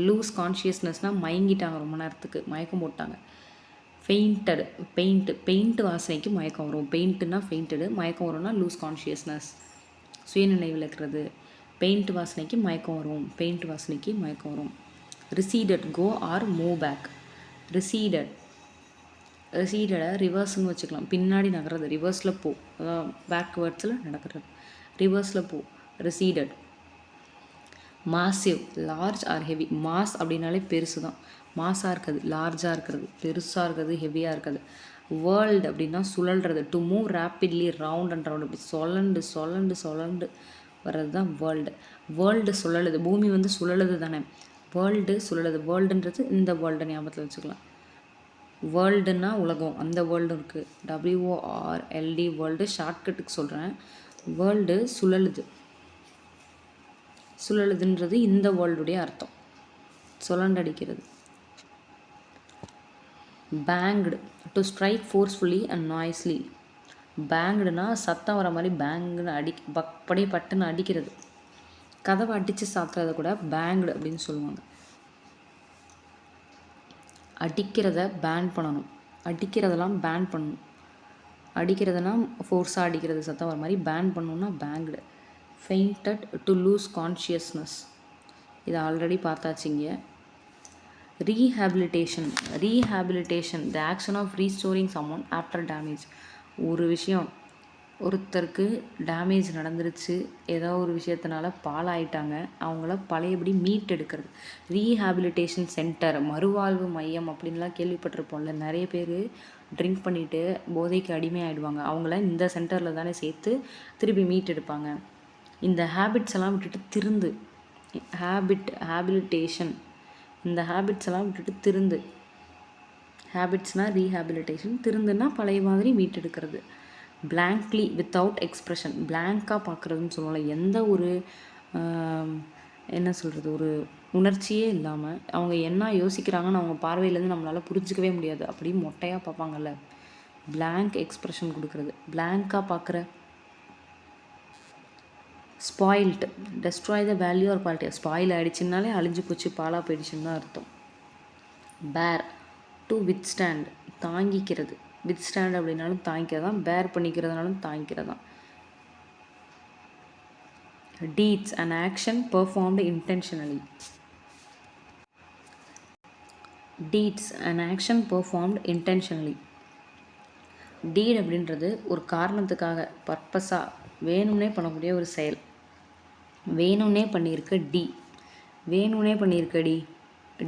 லூஸ் கான்ஷியஸ்னஸ்னால் மயங்கிட்டாங்க, ரொம்ப நேரத்துக்கு மயக்கம் போட்டாங்க. ஃபெயிண்டட், பெயிண்ட் வாசனைக்கு மயக்கம் வரும். பெயிண்ட்டுனா ஃபெயிண்டடு, மயக்கம் வரும்னா லூஸ் கான்ஷியஸ்னஸ், சுயநினைவில் இருக்கிறது. பெயிண்ட் வாசனைக்கு மயக்கம் வரும். ரிசீடட், கோ ஆர் மூவ் பேக். ரிசீடடை ரிவர்ஸ்னு வச்சுக்கலாம், பின்னாடி நகர்றது. ரிவர்ஸில் போ, அதான் பேக்வேர்ட்ஸில் நடக்கிறது. ரிவர்ஸில் போ, receded. Massive, large or heavy. Mass அப்படின்னாலே பெருசு தான், மாஸாக இருக்கிறது, லார்ஜாக இருக்கிறது, பெருசாக இருக்கிறது, ஹெவியாக இருக்கிறது. வேர்ல்டு அப்படின்னா சுழல்றது. To move rapidly round and round, அப்படி சுழண்டு வர்றது தான் வேர்ல்டு சுழலுது. பூமி சுழலுது தானே, வேர்ல்டு சுழலுது. வேர்ல்டுன்றது இந்த வேர்ல்டு ஞாபகத்தில் வச்சுக்கலாம். வேர்ல்டுன்னா உலகம், அந்த வேர்ல்டு இருக்குது. WORLD, வேர்ல்டு ஷார்ட்கட்டுக்கு சொல்கிறேன். வேர்ல்டு சுழலுதுன்றது இந்த வேர்ல்டுடைய அர்த்தம், சுழண்டடிக்கிறது. Banged, to strike forcefully and noisily. பேங்க்டுனா சத்தம் வர மாதிரி பேங்குன்னு பட்டுன்னு அடிக்கிறது. கதவை அடித்து சாத்துறத கூட பேங்க்டு அப்படின்னு சொல்லுவாங்க. அடிக்கிறத பேன் பண்ணணும், அடிக்கிறதெல்லாம் பேன் பண்ணணும். அடிக்கிறதுனா ஃபோர்ஸாக அடிக்கிறது, சத்தம் வர மாதிரி. பேன் பண்ணணுன்னா banged. Fainted, to lose consciousness, இதை ஆல்ரெடி பார்த்தாச்சிங்க. Rehabilitation, the action of restoring someone after damage. ஒரு விஷயம், ஒருத்தருக்கு டேமேஜ் நடந்துருச்சு, ஏதோ ஒரு விஷயத்தினால பாழாயிட்டாங்க, அவங்கள பழையபடி மீட் எடுக்கிறது. ரீஹேபிலிட்டேஷன் சென்டர், மறுவாழ்வு மையம் அப்படின்லாம் கேள்விப்பட்டிருப்போம்ல. நிறைய பேர் ட்ரிங்க் பண்ணிவிட்டு போதைக்கு அடிமையாகிடுவாங்க, அவங்கள இந்த சென்டரில் தானே சேர்த்து திருப்பி மீட் எடுப்பாங்க. இந்த ஹேபிட்ஸ் எல்லாம் விட்டுட்டு திருந்து, ஹேபிலிட்டேஷன், இந்த ஹேபிட்ஸ் எல்லாம் விட்டுட்டு திருந்து. ஹேபிட்ஸ்னால் ரீஹேபிலிட்டேஷன், திருந்துன்னா பழைய மாதிரி மீட் எடுக்கிறது. பிளாங்க்லி, வித்தவுட் எக்ஸ்ப்ரெஷன், பிளாங்காக பார்க்குறதுன்னு சொல்லுவோம்ல. எந்த ஒரு என்ன சொல்கிறது, ஒரு உணர்ச்சியே இல்லாமல் அவங்க என்ன யோசிக்கிறாங்கன்னு அவங்க பார்வையிலேருந்து நம்மளால் புரிஞ்சிக்கவே முடியாது, அப்படி மொட்டையாக பார்ப்பாங்கல்ல, பிளாங்க் எக்ஸ்ப்ரெஷன் கொடுக்குறது. பிளாங்காக பார்க்குற. Spoiled, destroy the value or quality. Spoil ஆகிடுச்சுனாலே அழிஞ்சு போச்சு, பாலாக போயிடுச்சுன்னு தான் அர்த்தம். பேர், டு வித்ஸ்டாண்ட், தாங்கிக்கிறது. வித்ஸ்டாண்ட் அப்படின்னாலும் தாங்கிக்கிறதான், பேர் பண்ணிக்கிறதுனாலும் தாங்கிக்கிறதான். Deeds, an action performed intentionally. Deeds, an action performed intentionally. Deed அப்படின்றது ஒரு காரணத்துக்காக, பர்பஸாக வேணும்னே பண்ணக்கூடிய ஒரு செயல். வேணும்னே பண்ணியிருக்க டி, வேணும்னே பண்ணியிருக்க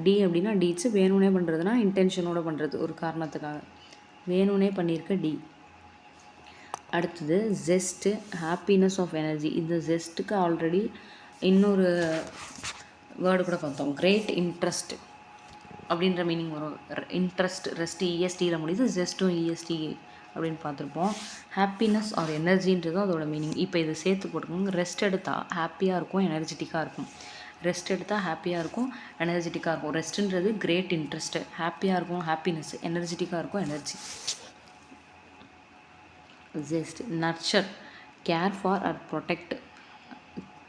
டி அப்படின்னா டீட்ஸ். வேணும்னே பண்ணுறதுனா இன்டென்ஷனோட பண்ணுறது, ஒரு காரணத்துக்காக வேணும்னே பண்ணியிருக்க டி. அடுத்தது ஜெஸ்ட்டு, ஹாப்பினஸ் ஆஃப் எனர்ஜி. இந்த ஜெஸ்ட்டுக்கு ஆல்ரெடி இன்னொரு வேர்டு கூட பார்த்தோம், கிரேட் இன்ட்ரெஸ்ட் அப்படின்ற மீனிங் வரும். இன்ட்ரெஸ்ட், ரெஸ்ட், ESTயில் முடியுது. ஜெஸ்ட்டும் EST அப்படின்னு பார்த்துருப்போம். ஹாப்பினஸ் ஆர் எனர்ஜின்றதும் அதோட மீனிங். இப்போ இதை சேர்த்து போட்டுக்கோங்க. ரெஸ்ட் எடுத்தால் ஹாப்பியாக இருக்கும், எனர்ஜெட்டிக்காக இருக்கும். ரெஸ்ட் எடுத்தால் ஹாப்பியாக இருக்கும், எனர்ஜெட்டிக்காக இருக்கும். ரெஸ்ட்டுன்றது கிரேட் இன்ட்ரெஸ்ட்டு, ஹாப்பியாக இருக்கும் ஹாப்பினஸ், எனர்ஜெட்டிக்காக இருக்கும் energy. Zest nurture care for or protect,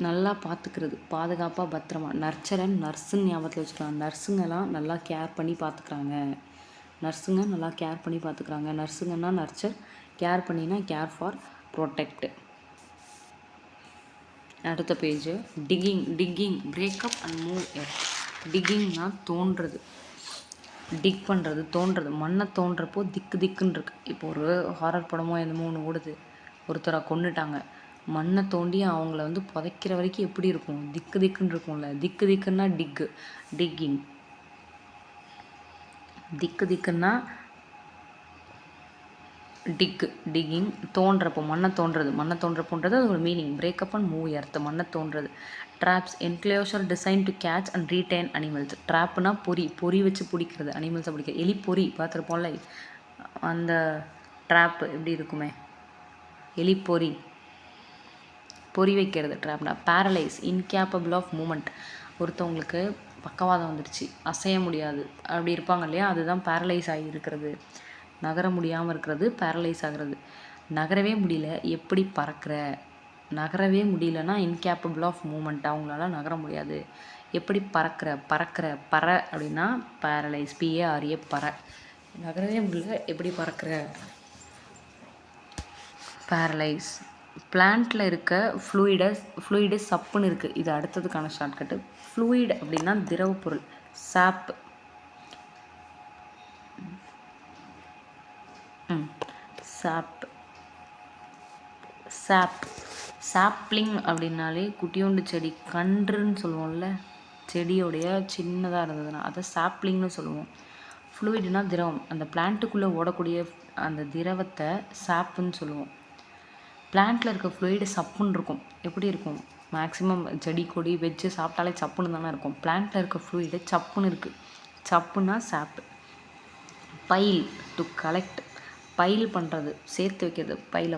நல்லா பார்த்துக்கிறது, பாதுகாப்பாக பத்திரமா. நர்ச்சர் அண்ட் நர்ஸுன்னு ஞாபகத்தில் வச்சுக்கலாம். நர்ஸுங்கெல்லாம் நல்லா கேர் பண்ணி பார்த்துக்குறாங்க. நர்ஸுங்க நல்லா கேர் பண்ணி பார்த்துக்குறாங்க. நர்ஸுங்கன்னா நர்ச்சர், கேர் பண்ணினா கேர் ஃபார் ப்ரொடெக்ட். அடுத்த page digging. Digging break up and move earth. டிக்கிங்னா தோன்றது, டிக் பண்ணுறது, தோன்றது. மண்ணை தோன்றப்போ திக்கு திக்குன்னு இருக்கு. இப்போ ஒரு ஹாரர் படமோ என்னமோ ஒன்று ஓடுது, ஒருத்தரை கொண்டுட்டாங்க, மண்ணை தோண்டி அவங்கள வந்து புதைக்கிற வரைக்கும் எப்படி இருக்கும், திக்கு திக்குன்னு இருக்கும்ல. திக்கு திக்குன்னா டிக்கு, டிக்கிங். திக்கு திக்குன்னா டிக்கு, டிக்கிங். தோன்றப்போ, மண்ணை தோன்றது, மண்ணை தோன்றப்போன்றது அது ஒரு meaning. Break up and move earth, மண்ணை தோன்றது. Traps enclosure design to catch and retain animals. ட்ராப்னா பொறி, பொறி வச்சு பிடிக்கிறது, அனிமல்ஸை பிடிக்கிறது. எலி பொறி பார்த்துருப்போம்ல, அந்த ட்ராப்பு எப்படி இருக்குமே, எலி பொறி, பொறி வைக்கிறது ட்ராப்னா. Paralyse incapable of moment. ஒருத்தவங்களுக்கு பக்கவாதம் வந்துடுச்சு, அசைய முடியாது, அப்படி இருப்பாங்க இல்லையா, அதுதான் பேரலைஸ் ஆகி இருக்கிறது. நகர முடியாமல் இருக்கிறது பேரலைஸ் ஆகிறது. நகரவே முடியல, எப்படி பறக்கிற. நகரவே முடியலன்னா இன்கேப்பபிள் ஆஃப் மூமெண்ட், அவங்களால நகர முடியாது. எப்படி பறக்கிற, பறக்கிற, பற அப்படின்னா பேரலைஸ், PARA, பற. நகரவே முடியல, எப்படி பறக்கிற, பேரலைஸ். பிளான்ட்டில் இருக்க ஃப்ளூயிடு சப்புன்னு இருக்குது. இது அடுத்ததுக்கான ஷார்ட்கட்டு. ஃப்ளூயிட் அப்படின்னா திரவ பொருள். சாப், சாப், சாப். சாப்ளிங் அப்படின்னாலே குட்டியோண்டு செடி, கன்றுன்னு சொல்லுவோம்ல, செடியோடைய சின்னதாக இருந்ததுன்னா அதை சாப்ளிங்னு சொல்லுவோம். ஃப்ளூயிட்னா திரவம், அந்த பிளான்ட்டுக்குள்ளே ஓடக்கூடிய அந்த திரவத்தை சாப்புன்னு சொல்லுவோம். பிளான்ட்டில் இருக்க ஃப்ளூயிடு சப்புன்னு இருக்கும். எப்படி இருக்கும், மேக்ஸிமம் செடி கொடி வச்சு சாப்பிட்டாலே சப்புன்னு தானே இருக்கும். பிளான்ட்டில் இருக்க ஃப்ளூயிடு சப்புன்னு இருக்குது. சப்புன்னா சாப்பு. பைல் டு கலெக்ட், பைல் பண்ணுறது, சேர்த்து வைக்கிறது. பைல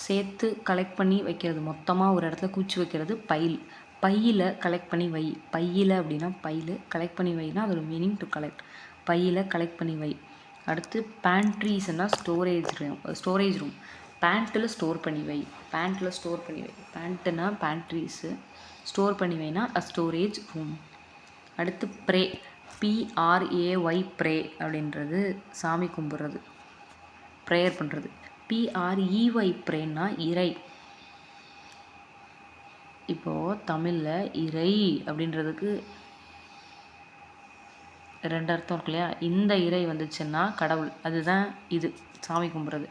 சேர்த்து கலெக்ட் பண்ணி வைக்கிறது, மொத்தமாக ஒரு இடத்துல குச்சி வைக்கிறது பைல். பையில் கலெக்ட் பண்ணி வை. பையில் அப்படின்னா பையில், கலெக்ட் பண்ணி வைனா அதோட மீனிங் டு கலெக்ட். பையில் கலெக்ட் பண்ணி வை. அடுத்து பேண்ட்ரீஸ்னா ஸ்டோரேஜ் ரூம். பேண்ட்டில் ஸ்டோர் பண்ணி வை, பேண்ட்டில் ஸ்டோர் பண்ணி வை. பேண்ட்டுனா பேண்ட்ரீஸு, ஸ்டோர் பண்ணி வைனா ஸ்டோரேஜ் ரூம். அடுத்து ப்ரே, PRAY, ப்ரே அப்படின்றது சாமி கும்பிட்றது, ப்ரேயர் பண்ணுறது. PREY ப்ரேன்னா இறை. இப்போது தமிழில் இறை அப்படின்றதுக்கு 2 அர்த்தம் இருக்கு இல்லையா. இந்த இறை வந்துச்சுன்னா கடவுள், அதுதான் இது சாமி கும்பிட்றது.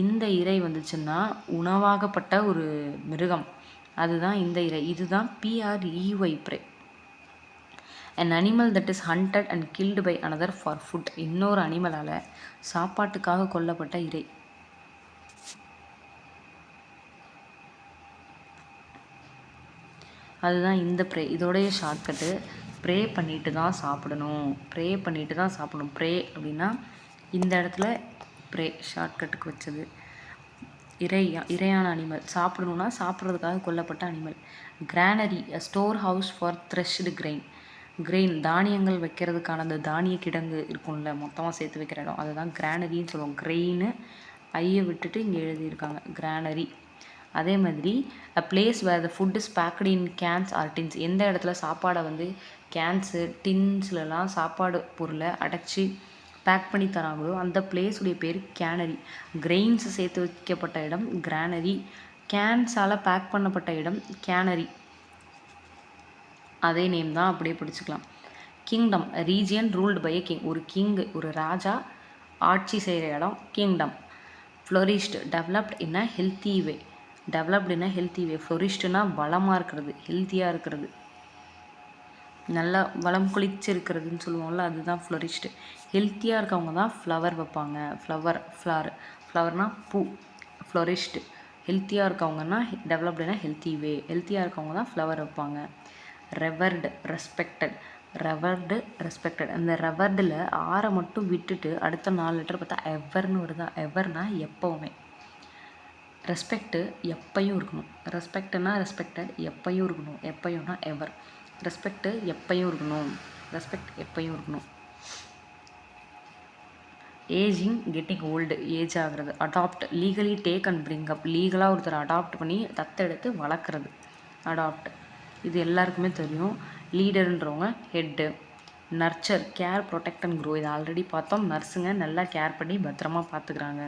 இந்த இறை வந்துச்சுன்னா உணவாகப்பட்ட ஒரு மிருகம், அதுதான் இந்த இறை. இதுதான் PREY pray. an animal that is hunted and killed by another for food. இன்னொரு அனிமலால் சாப்பாட்டுக்காக கொல்லப்பட்ட இறை. அதுதான் இந்த ப்ரே. இதோடைய ஷார்ட்கட்டு ப்ரே பண்ணிட்டு தான் சாப்பிடணும், ப்ரே பண்ணிட்டு தான் சாப்பிடணும். ப்ரே அப்படின்னா இந்த இடத்துல ப்ரே ஷார்ட்கட்டுக்கு வச்சது. இறையான அனிமல், சாப்பிடணுன்னா சாப்பிட்றதுக்காக கொல்லப்பட்ட animal. Granary, store house for threshed grain. Grain தானியங்கள் வைக்கிறதுக்கான அந்த தானிய கிடங்கு இருக்கும்ல, மொத்தமாக சேர்த்து வைக்கிற இடம், அதுதான் கிரானரின்னு சொல்லுவோம். கிரெயின்னு ஐயை விட்டுட்டு இங்கே எழுதியிருக்காங்க, கிரானரி. அதே மாதிரி a place where the food is packed in cans or tins. எந்த இடத்துல சாப்பாடை வந்து கேன்ஸு டின்ஸ்லலாம் சாப்பாடு பொருளை அடைச்சி பேக் பண்ணி தராங்களோ அந்த பிளேஸுடைய பேர் கேனரி. கிரெயின்ஸ் சேர்த்து வைக்கப்பட்ட இடம் கிரானரி, கேன்ஸால் பேக் பண்ணப்பட்ட இடம் கேனரி. அதே நேம் தான், அப்படியே பிடிச்சிக்கலாம். Kingdom, region ruled by a king. ஒரு கிங், ஒரு ராஜா ஆட்சி செய்கிற இடம் kingdom. Flourished, developed in a healthy way. Developed in a healthy way. ஃப்ளோரிஷ்டுனா வளமாக இருக்கிறது, ஹெல்த்தியாக இருக்கிறது, நல்லா வளம் குளிச்சு இருக்கிறதுன்னு சொல்லுவோம்ல, அதுதான் ஃப்ளோரிஷ்டு. ஹெல்த்தியாக இருக்கவங்க தான் ஃப்ளவர் வைப்பாங்க. ஃப்ளவர்னால் பூ. ஃப்ளோரிஷ்டு. ஹெல்த்தியாக இருக்கவங்கன்னா டெவலப்டுனா ஹெல்த்தி வே, ஹெல்த்தியாக இருக்கவங்க தான் ஃப்ளவர் வைப்பாங்க. ரெவர்டு, ரெஸ்பெக்டட். ரெவர்டு, ரெஸ்பெக்டட். அந்த ரெவர்டில் ஆரை மட்டும் விட்டுட்டு அடுத்த 4 லெட்டர் பார்த்தா எவர்னு வருதா? எவர்னா எப்போவுமே. ரெஸ்பெக்ட்டு எப்பையும் இருக்கணும். ரெஸ்பெக்ட்னா ரெஸ்பெக்டட் எப்பையும் இருக்கணும். எப்பையும்னா எவர். ரெஸ்பெக்ட்டு எப்பையும் இருக்கணும். ரெஸ்பெக்ட் எப்பையும் இருக்கணும். ஏஜிங், கெட்டிங் ஓல்டு, ஏஜ் ஆகிறது. Adopt, legally take and bring up, லீகலாக ஒருத்தர் அடாப்ட் பண்ணி தத்தெடுத்து வளர்க்குறது, அடாப்ட். இது எல்லாருக்குமே தெரியும். லீடருன்றவங்க head. Nurture, care, protect and grow, இது ஆல்ரெடி பார்த்தோம். நர்ஸுங்க நல்லா கேர் பண்ணி பத்திரமா பார்த்துக்கிறாங்க.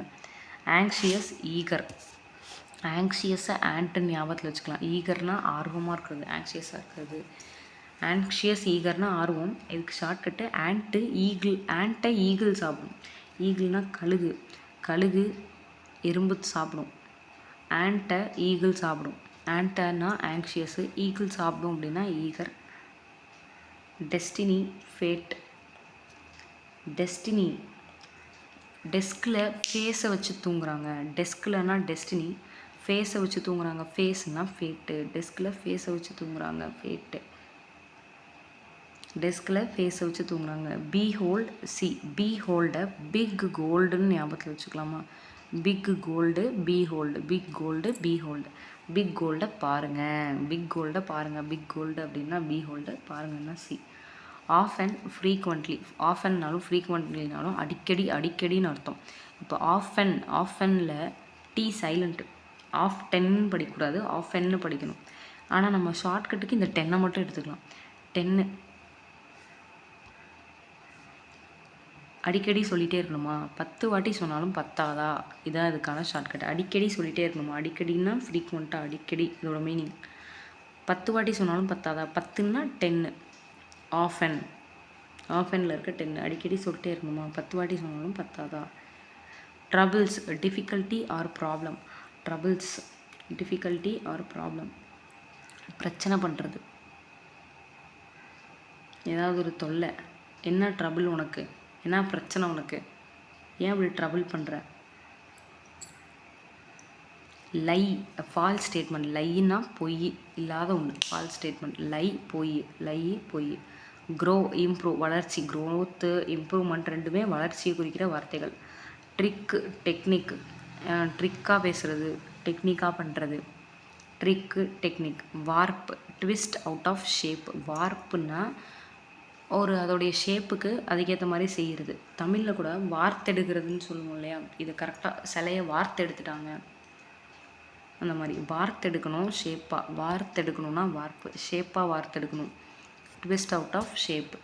Anxious, eager. ஆங்ஷியஸை ஆண்ட்டுன்னு ஞாபகத்தில் வச்சுக்கலாம். ஈகர்னால் ஆர்வமாக இருக்கிறது, ஆங்ஷியஸாக இருக்கிறது. ஆங்ஷியஸ், ஈகர்னால் ஆர்வம். இதுக்கு ஷார்ட்கட்டு ஆண்ட்டு, ஈகிள். ஆண்ட்டை ஈகிள் சாப்பிடும். ஈகிள்னா கழுகு. கழுகு எறும்பு சாப்பிடும். ஆண்ட்டை ஈகிள் சாப்பிடும். ஆண்ட்டனா ஆங்ஷியஸு, ஈகிள் சாப்பிடும் அப்படின்னா ஈகர். Destiny, fate. டெஸ்டினி, டெஸ்கில் ஃபேஸை வச்சு தூங்குறாங்க. டெஸ்கில்னா டெஸ்டினி, ஃபேஸை வச்சு தூங்குறாங்க. ஃபேஸ்னால் ஃபேட்டு. டெஸ்கில் ஃபேஸை வச்சு தூங்குறாங்க, ஃபேட்டு. டெஸ்கில் ஃபேஸை வச்சு தூங்குறாங்க. Behold, see. பி ஹோல்டை பிக் கோல்டுன்னு ஞாபகத்தில் வச்சுக்கலாமா? Big gold, behold. Big gold, behold. Big கோல்டை பாருங்கள். பிக் கோல்டை பாருங்கள். பிக் கோல்டு அப்படின்னா பி ஹோல்டு, பாருங்கன்னா சி. Often, frequently. ஆஃபன்னாலும் ஃப்ரீக்வெண்ட்லினாலும் அடிக்கடி, அடிக்கடின்னு அர்த்தம். இப்போ ஆஃபனில் டி சைலண்ட்டு. ஆஃப் 10ன்னு படிக்கக்கூடாது, ஆஃபன்னு படிக்கணும். ஆனால் நம்ம ஷார்ட்கட்டுக்கு இந்த 10 மட்டும் எடுத்துக்கலாம். 10 அடிக்கடி சொல்லிகிட்டே இருக்கணுமா? 10 வாட்டி சொன்னாலும் பத்தாதா? இதான் இதுக்கான ஷார்ட்கட். அடிக்கடி சொல்லிகிட்டே இருக்கணுமா? அடிக்கடினா ஃப்ரீக்வெண்ட்டாக, அடிக்கடி, இதோட மீனிங். 10 வாட்டி சொன்னாலும் பத்தாதா? 10ன்னா 10. ஆஃபன், ஆஃபனில் இருக்க 10 அடிக்கடி சொல்லிட்டே இருக்கணுமா? 10 வாட்டி சொன்னாலும் பத்தாதா? Troubles, difficulty or problem. Troubles, difficulty or problem, பிரச்சனை பண்ணுறது, ஏதாவது ஒரு தொல்லை. என்ன ட்ரபிள் உனக்கு? என்ன பிரச்சனை உனக்கு? ஏன் இப்படி ட்ரபிள் பண்ணுற? லை, ஃபால்ஸ் ஸ்டேட்மெண்ட். லைன்னா பொய், இல்லாத ஒன்று. False statement. லை பொய், லை பொய். க்ரோ, இம்ப்ரூவ், வளர்ச்சி. க்ரோத்து, இம்ப்ரூவ்மெண்ட் ரெண்டுமே வளர்ச்சியை குறிக்கிற வார்த்தைகள். Trick, technique. ட்ரிக்காக பேசுகிறது, டெக்னிக்காக பண்ணுறது. Trick, technique. Warp, twist out of shape. வார்ப்புன்னா ஒரு அதோடைய ஷேப்புக்கு அதுக்கேற்ற மாதிரி செய்கிறது. தமிழில் கூட வார்த்தெடுக்கிறதுன்னு சொல்லுவோம் இல்லையா? இது கரெக்டாக சிலையை வார்த்தெடுத்துட்டாங்க அந்த மாதிரி. வார்த்தெடுக்கணும் ஷேப்பாக. வார்த்தெடுக்கணும்னா வார்ப்பு, ஷேப்பாக வார்த்தெடுக்கணும். Twist out of shape.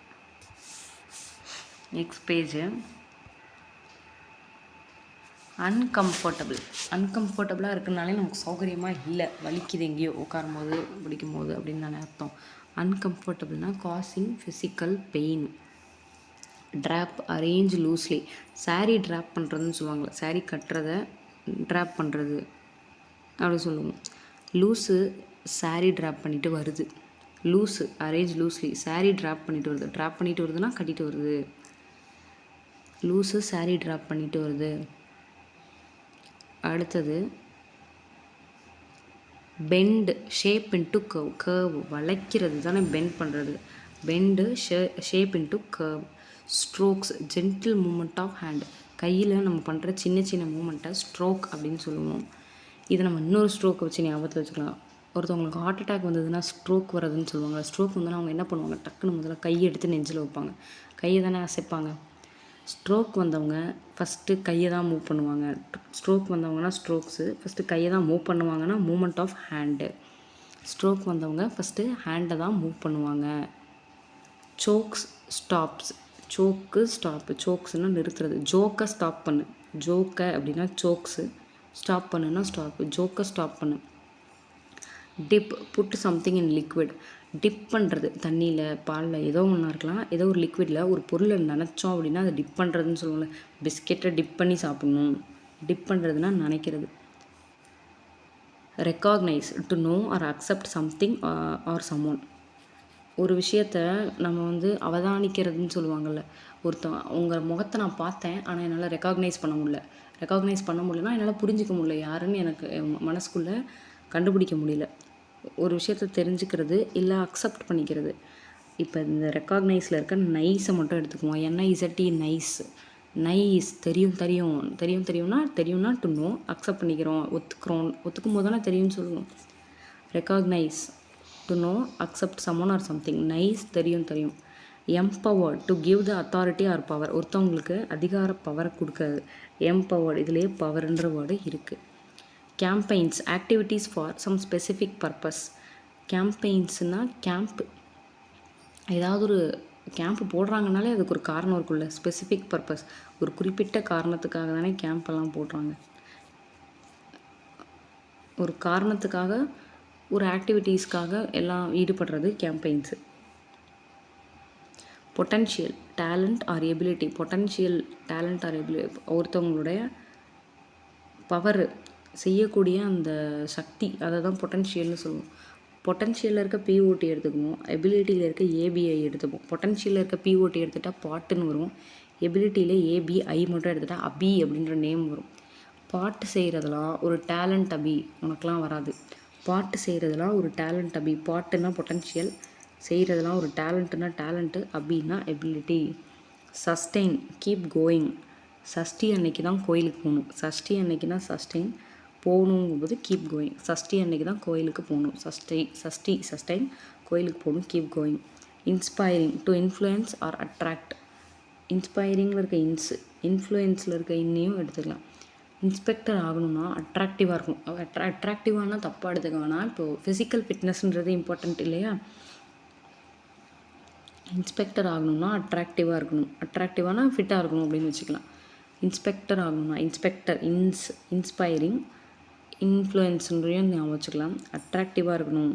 Next page. Uncomfortable. அன்கம்ஃபர்டபுளாக இருக்குனாலே நமக்கு சௌகரியமாக இல்லை, வலிக்குது எங்கேயோ உட்காரும் போது, பிடிக்கும் போது அப்படின்னு தானே அர்த்தம். அன்கம்ஃபர்டபுள்னா causing physical pain. Drape, arrange loosely. Sari drape பண்ணுறதுன்னு சொல்லுவாங்களே, சாரீ கட்டுறதை ட்ராப் பண்ணுறது அப்படி சொல்லுவோம். லூஸு, சாரீ ட்ராப் பண்ணிட்டு வருது. Loose, arrange loosely. Sari drop பண்ணிட்டு வருது. ட்ராப் பண்ணிட்டு வருதுன்னா கட்டிட்டு வருது. லூஸு சாரீ ட்ராப் பண்ணிட்டு வருது. அடுத்தது bend, shape into curve. Curve வளைக்கிறது தானே பெண்ட் பண்ணுறது. Bend, shape into curve. Strokes, gentle moment of hand. கையில் நம்ம பண்ணுற சின்ன சின்ன மூமெண்ட்டை ஸ்ட்ரோக் அப்படின்னு சொல்லுவோம். இதை நம்ம இன்னொரு ஸ்ட்ரோக்கை வச்சு ஞாபகத்தில் வச்சுக்கலாம். ஒருத்தவங்களுக்கு ஹார்ட் அட்டாக் வந்ததுன்னா ஸ்ட்ரோக் வரதுன்னு சொல்லுவாங்க. ஸ்ட்ரோக் வந்தோன்னா அவங்க என்ன பண்ணுவாங்க? டக்குன்னு முதல்ல கையை எடுத்து நெஞ்சில் வைப்பாங்க. கையை தானே அசைப்பாங்க. ஸ்ட்ரோக் வந்தவங்க ஃபஸ்ட்டு கையை தான் மூவ் பண்ணுவாங்க. ஸ்ட்ரோக் வந்தவங்கன்னா ஸ்ட்ரோக்ஸு ஃபஸ்ட்டு கையை தான் மூவ் பண்ணுவாங்கன்னா மூமெண்ட் ஆஃப் ஹேண்டு. ஸ்ட்ரோக் வந்தவங்க ஃபஸ்ட்டு ஹேண்டை தான் மூவ் பண்ணுவாங்க. Chokes, stops. Choke, stop. சோக்ஸ்னா நிறுத்துறது. ஜோக்கை ஸ்டாப் பண்ணு. ஜோக்கை அப்படின்னா சோக்ஸு. ஸ்டாப் பண்ணுன்னா ஸ்டாப்பு. ஜோக்கை ஸ்டாப் பண்ணு. Dip, put something in liquid. Dip பண்ணுறது, தண்ணியில், பாலில், ஏதோ ஒன்றா இருக்கலாம். ஏதோ ஒரு லிக்விடில் ஒரு பொருளை நினச்சோம் அப்படின்னா அதை டிப் பண்ணுறதுன்னு சொல்லுவோம்ல. பிஸ்கெட்டை டிப் பண்ணி சாப்பிட்ணும். டிப் பண்ணுறதுனா நினைக்கிறது. Recognise, to know or accept something or someone. ஒரு விஷயத்த நம்ம அவதானிக்கிறதுன்னு சொல்லுவாங்கள்ல. உங்கள் முகத்தை நான் பார்த்தேன், ஆனால் என்னால் ரெக்காக்னைஸ் பண்ண முடியல. ரெக்காக்னைஸ் பண்ண முடியலன்னா என்னால் புரிஞ்சிக்க முடியல யாருன்னு எனக்கு மனசுக்குள்ளே கண்டுபிடிக்க முடியல. ஒரு விஷயத்தை தெரிஞ்சுக்கிறது இல்லை அக்செப்ட் பண்ணிக்கிறது. இப்போ இந்த ரெக்காக்னைஸில் இருக்க நைஸை மட்டும் எடுத்துக்குவோம். NIZT nice. நைஸ் தெரியும்னா டு நோ, அக்செப்ட் பண்ணிக்கிறோம், ஒத்துக்கும் போது தானே தெரியும்னு சொல்லுவோம். Recognise to know, accept someone or something. Nice தெரியும். Empowered to give the authority or power, ஒருத்தவங்களுக்கு அதிகார பவரை கொடுக்கறது. எம்பவர்ட் இதுலேயே பவர்ன்ற வேர்டு இருக்குது. Campaigns activities for some specific purpose. கேம்பெயின்ஸ்னால் கேம்ப், ஏதாவது ஒரு கேம்ப் போடுறாங்கனாலே அதுக்கு ஒரு காரணம் இருக்குல்ல. ஸ்பெசிஃபிக் பர்பஸ், ஒரு குறிப்பிட்ட காரணத்துக்காக தானே கேம்பெல்லாம் போடுறாங்க. ஒரு காரணத்துக்காக, ஒரு ஆக்டிவிட்டீஸ்க்காக எல்லாம் ஈடுபடுறது campaigns. Potential talent or ability. Potential talent or ability, ஒருத்தவங்களுடைய பவர், செய்யக்கூடிய அந்த சக்தி, அதை தான் பொட்டன்ஷியல்னு சொல்லுவோம். பொட்டன்ஷியலில் இருக்க பிஓடி எடுத்துக்குவோம், எபிலிட்டியில் இருக்க ஏபிஐ எடுத்துப்போம். பொட்டன்ஷியலில் இருக்க பிஓடி எடுத்துகிட்டா பாட்டுன்னு வரும், எபிலிட்டியில் ஏபிஐ மட்டும் எடுத்துகிட்டா அபி அப்படின்ற நேம் வரும். பாட்டு செய்கிறதுலாம் ஒரு டேலண்ட் அபி, உனக்கெலாம் வராது. பாட்டு செய்கிறதுலாம் ஒரு டேலண்ட் அபி. பாட்டுன்னா பொட்டன்ஷியல், செய்கிறதுலாம் ஒரு டேலண்ட்டுனா டேலண்ட்டு, அபின்னா ability. Sustain keep going. Sashti அன்னைக்கு தான் கோயிலுக்கு போகணும். சஷ்டி அன்னைக்கு தான் சஸ்டெயின், போகணுங்கும்போது கீப் கோயிங். சஷ்டி அன்னைக்கு தான் கோயிலுக்கு போகணும். சஸ்டெயின் கோயிலுக்கு போகணும், keep going. Inspiring to influence or attract. இன்ஸ்பைரிங்கில் இருக்க இன்ஃப்ளூயன்ஸில் இருக்க இன்னையும் எடுத்துக்கலாம். இன்ஸ்பெக்டர் ஆகணும்னா அட்ராக்டிவாக இருக்கும். அட்ராக்டிவானா தப்பாக எடுத்துக்க வேணாம். இப்போது ஃபிசிக்கல் ஃபிட்னஸ்ன்றது இம்பார்ட்டண்ட் இல்லையா. இன்ஸ்பெக்டர் ஆகணும்னா அட்ராக்டிவாக இருக்கணும். அட்ராக்டிவானா ஃபிட்டாக இருக்கணும் அப்படின்னு வச்சுக்கலாம். இன்ஸ்பெக்டர் ஆகணும்னா இன்ஸ்பைரிங், இன்ஃப்ளூயன்ஸ்ன்றையும் ஞாபகம் வச்சுக்கலாம். அட்ராக்டிவாக இருக்கணும்.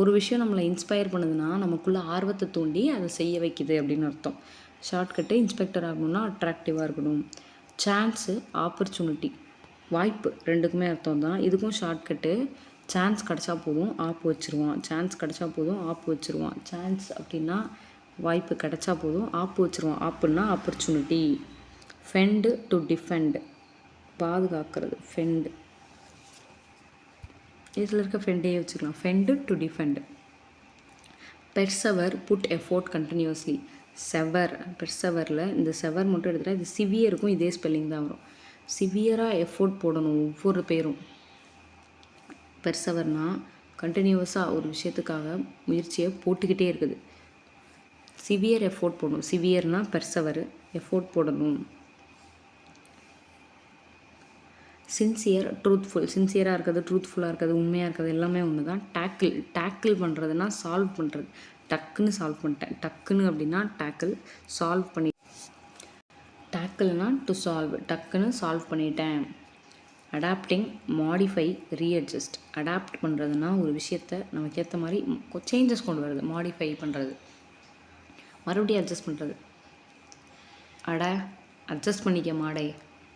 ஒரு விஷயம் நம்மளை இன்ஸ்பயர் பண்ணுதுன்னா நமக்குள்ளே ஆர்வத்தை தூண்டி அதை செய்ய வைக்குது அப்படின்னு அர்த்தம். ஷார்ட்கட்டு இன்ஸ்பெக்டர் ஆகணும்னா அட்ராக்டிவாக இருக்கணும். சான்ஸு ஆப்பர்ச்சுனிட்டி, வாய்ப்பு, ரெண்டுக்குமே அர்த்தம் தான். இதுக்கும் ஷார்ட்கட்டு சான்ஸ் கிடச்சா போதும் ஆப்பு வச்சுருவான். சான்ஸ் அப்படின்னா வாய்ப்பு கிடச்சா போதும் ஆப்பு வச்சுருவான். ஆப்புன்னா ஆப்பர்ச்சுனிட்டி. ஃபெண்டு டு டிஃபெண்ட், பாதுகாக்கிறது. ஃபெண்டு, இதில் இருக்க ஃபெண்டே வச்சுக்கலாம். Fend to defend. Persevere put effort continuously. பெர்சவரில் இந்த செவர் மட்டும் எடுத்துகிட்டா இது சிவியருக்கும் இதே ஸ்பெல்லிங் தான் வரும். சிவியராக எஃபோர்ட் போடணும் ஒவ்வொரு பேரும். பெர்சவர்னால் கண்டினியூஸாக ஒரு விஷயத்துக்காக முயற்சியை போட்டுக்கிட்டே இருக்குது. சிவியர் எஃபோர்ட் போடணும். சிவியர்னால் பெர்சவர், எஃபோர்ட் போடணும். Sincere truthful. சின்சியராக இருக்கிறது, ட்ரூத்ஃபுல்லாக இருக்கிறது, உண்மையாக இருக்கிறது எல்லாமே ஒன்று தான். டேக்கிள் பண்ணுறதுனா சால்வ் பண்ணுறது. டக்குன்னு சால்வ் பண்ணிட்டேன். டக்குன்னு அப்படின்னா டேக்கிள், சால்வ் பண்ணி. டேக்கிள்னா டு சால்வ், டக்குன்னு சால்வ் பண்ணிட்டேன். Adapting, modify, readjust. அடாப்ட் பண்ணுறதுனா ஒரு விஷயத்தை நமக்கு ஏற்ற மாதிரி சேஞ்சஸ் கொண்டு வருது. மாடிஃபை பண்ணுறது, மறுபடியும் அட்ஜஸ்ட் பண்ணுறது. அட்ஜஸ்ட் பண்ணிக்க மாடே,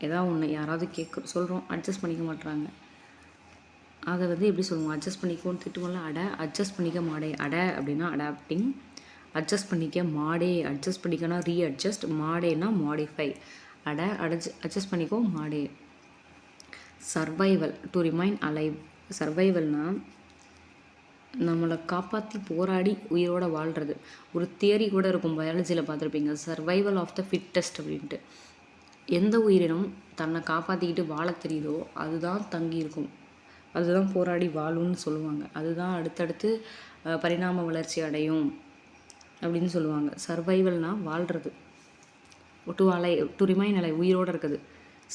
ஏதாவது ஒன்று யாராவது சொல்கிறோம், அட்ஜஸ்ட் பண்ணிக்க மாட்டுறாங்க. அதை எப்படி சொல்லுவோம், அட்ஜஸ்ட் பண்ணிக்கோன்னு திட்டுவோம்ல. அட்ஜஸ்ட் பண்ணிக்க மாடே. அப்படின்னா அடாப்டிங். அட்ஜஸ்ட் பண்ணிக்க மாடே, அட்ஜஸ்ட் பண்ணிக்கனா ரீஅட்ஜஸ்ட், மாடேனா மாடிஃபை. அட்ஜஸ்ட் பண்ணிக்கோ மாடே. Survival to remain alive. சர்வைவல்னால் நம்மளை காப்பாற்றி போராடி உயிரோடு வாழ்கிறது. ஒரு தியரி கூட இருக்கும், பயாலஜியில் பார்த்துருப்பீங்க, சர்வைவல் ஆஃப் த ஃபிட்டஸ்ட் அப்படின்ட்டு. எந்த உயிரினம் தன்னை காப்பாற்றிக்கிட்டு வாழ தெரியுதோ அதுதான் தங்கி இருக்கும், அதுதான் போராடி வாழும்னு சொல்லுவாங்க. அதுதான் அடுத்தடுத்து பரிணாம வளர்ச்சி அடையும் அப்படின்னு சொல்லுவாங்க. சர்வைவல்னால் வாழ்கிறது, டு ரிமைன் அலை, உயிரோடு இருக்குது.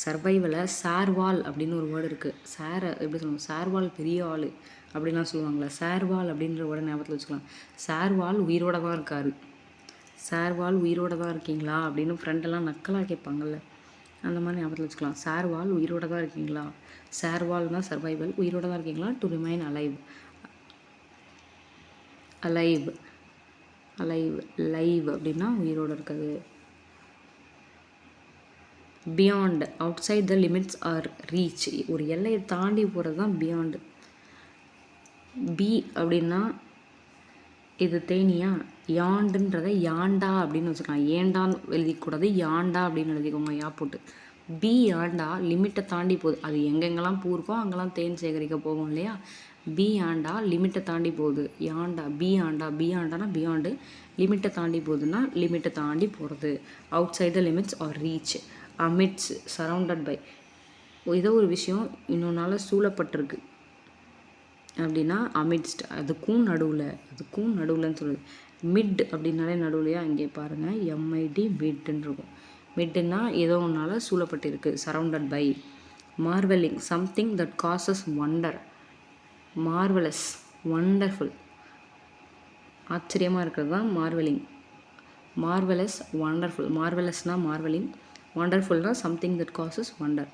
சர்வைவலை சார்வால் அப்படின்னு ஒரு வேர்டு இருக்குது. சாரை எப்படி சொல்லுவாங்க, சார்வால் பெரிய ஆள் அப்படின்லாம் சொல்லுவாங்களே. சார்வால் அப்படின்ற வேர்டை ஞாபகத்தில் வச்சுக்கலாம். சார்வால் உயிரோட தான் இருக்கார். சார்வால் உயிரோட தான் இருக்கீங்களா அப்படின்னு ஃப்ரெண்டெல்லாம் நக்கலாக கேட்பாங்கள்ல, அந்த மாதிரி ஞாபகத்தில் வச்சுக்கலாம். சார்வால் உயிரோட தான் இருக்கீங்களா. சார்வால்னால் சர்வைவல், உயிரோட தான் இருக்கீங்களா. To remain alive. லைவ் அப்படின்னா உயிரோடு இருக்குது. Beyond, outside the limits or reach, ஒரு எல்லையை தாண்டி போகிறது தான் பியாண்டு. பி அப்படின்னா இது தேனியா, யாண்டுன்றதை யாண்டா அப்படின்னு வச்சுக்கலாம். ஏண்டான்னு எழுதிக்கூடாது, யாண்டா அப்படின்னு எழுதிக்கோங்க, யா போட்டு. பி யாண்டா லிமிட்டை தாண்டி போகுது. அது எங்கெங்கெல்லாம் பூ இருக்கோ அங்கெல்லாம் தேன் சேகரிக்க போகும் இல்லையா. பியாண்டா லிமிட்டை தாண்டி போகுது. யாண்டா பியாண்டா பியாண்டானா பியாண்டு, லிமிட்டை தாண்டி போகுதுன்னா லிமிட்டை தாண்டி போகிறது. Outside the limits or reach. Amidst surrounded by. ஏதோ ஒரு விஷயம் இன்னொன்னால சூழப்பட்டிருக்கு அப்படின்னா அமிட்ஸ்ட். அதுக்கும் நடுவில்னு சொல்லுது. மிட் அப்படின்னாலே நடுவுலையா, இங்கே பாருங்கள் எம்ஐடி மிட்ன்னு இருக்கும். மிட்டுன்னா ஏதோ ஒன்றால் சூழப்பட்டிருக்கு, surrounded by. Marvelling something that causes wonder. Marvellous wonderful, ஆச்சரியமாக இருக்கிறது தான் மார்வெலிங். Marvellous wonderful. மார்வலஸ்னால் மார்வெலிங், ஒண்டர்ஃபுல்னால் something that causes wonder.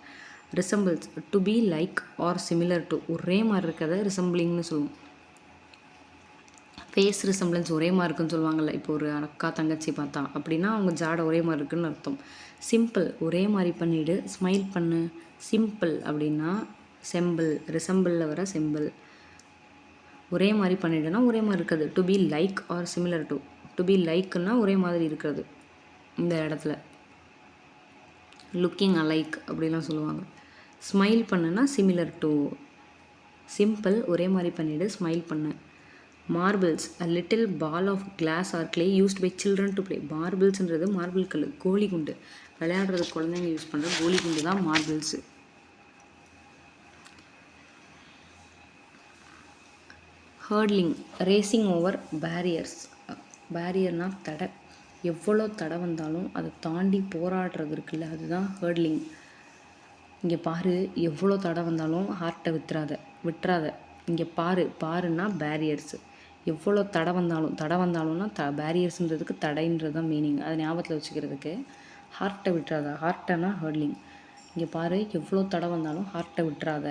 Resembles to be like or similar to. ஒரே மாதிரி இருக்கிறத ரிசம்பிளிங்னு சொல்லுவோம். ஃபேஸ் ரிசம்பிளன்ஸ் ஒரே மாதிரி இருக்குன்னு சொல்லுவாங்கள்ல. இப்போ ஒரு அக்கா தங்கச்சி பார்த்தா அப்படின்னா அவங்க ஜாடை ஒரே மாதிரி இருக்குன்னு அர்த்தம். சிம்பிள் ஒரே மாதிரி பண்ணிவிடு, ஸ்மைல் பண்ணு. சிம்பிள் அப்படின்னா செம்பிள், ரிசம்பிளில் வர செம்பிள். ஒரே மாதிரி பண்ணிவிடுனா ஒரே மாதிரி இருக்கிறது. To be like or similar to. To be லைக்குன்னா ஒரே மாதிரி இருக்கிறது. இந்த இடத்துல லுக்கிங் அலைக் அப்படிலாம் சொல்லுவாங்க. ஸ்மைல் பண்ணுன்னா சிமிலர் டு. சிம்பிள் ஒரே மாதிரி பண்ணிவிடு, ஸ்மைல் பண்ணு. Marbles a little ball of glass or clay used by children to play. மார்பிள்ஸ்ன்றது மார்பிள் கல், கோலி குண்டு. விளையாடுறது குழந்தைங்க யூஸ் பண்ணுற கோலி குண்டு தான் மார்பிள்ஸு. Hurdling racing over barriers. பேரியர்னால் தடை. எவ்வளோ தடை வந்தாலும் அதை தாண்டி போராடுறது இருக்குல்ல, அதுதான் ஹர்ட்லிங். இங்கே பாரு, எவ்வளோ தடை வந்தாலும் ஹார்ட்டை விட்டுறாத. இங்கே பாருன்னா பேரியர்ஸு. எவ்வளோ தடை வந்தாலும்னா பேரியர்ஸுன்றதுக்கு தடைன்றது தான் மீனிங். அதை ஞாபகத்தில் வச்சுக்கிறதுக்கு ஹார்ட்டை விட்டுறாத. ஹார்ட்டனா ஹர்ட்லிங். இங்கே பாரு, எவ்வளோ தடை வந்தாலும் ஹார்ட்டை விட்டுறாத,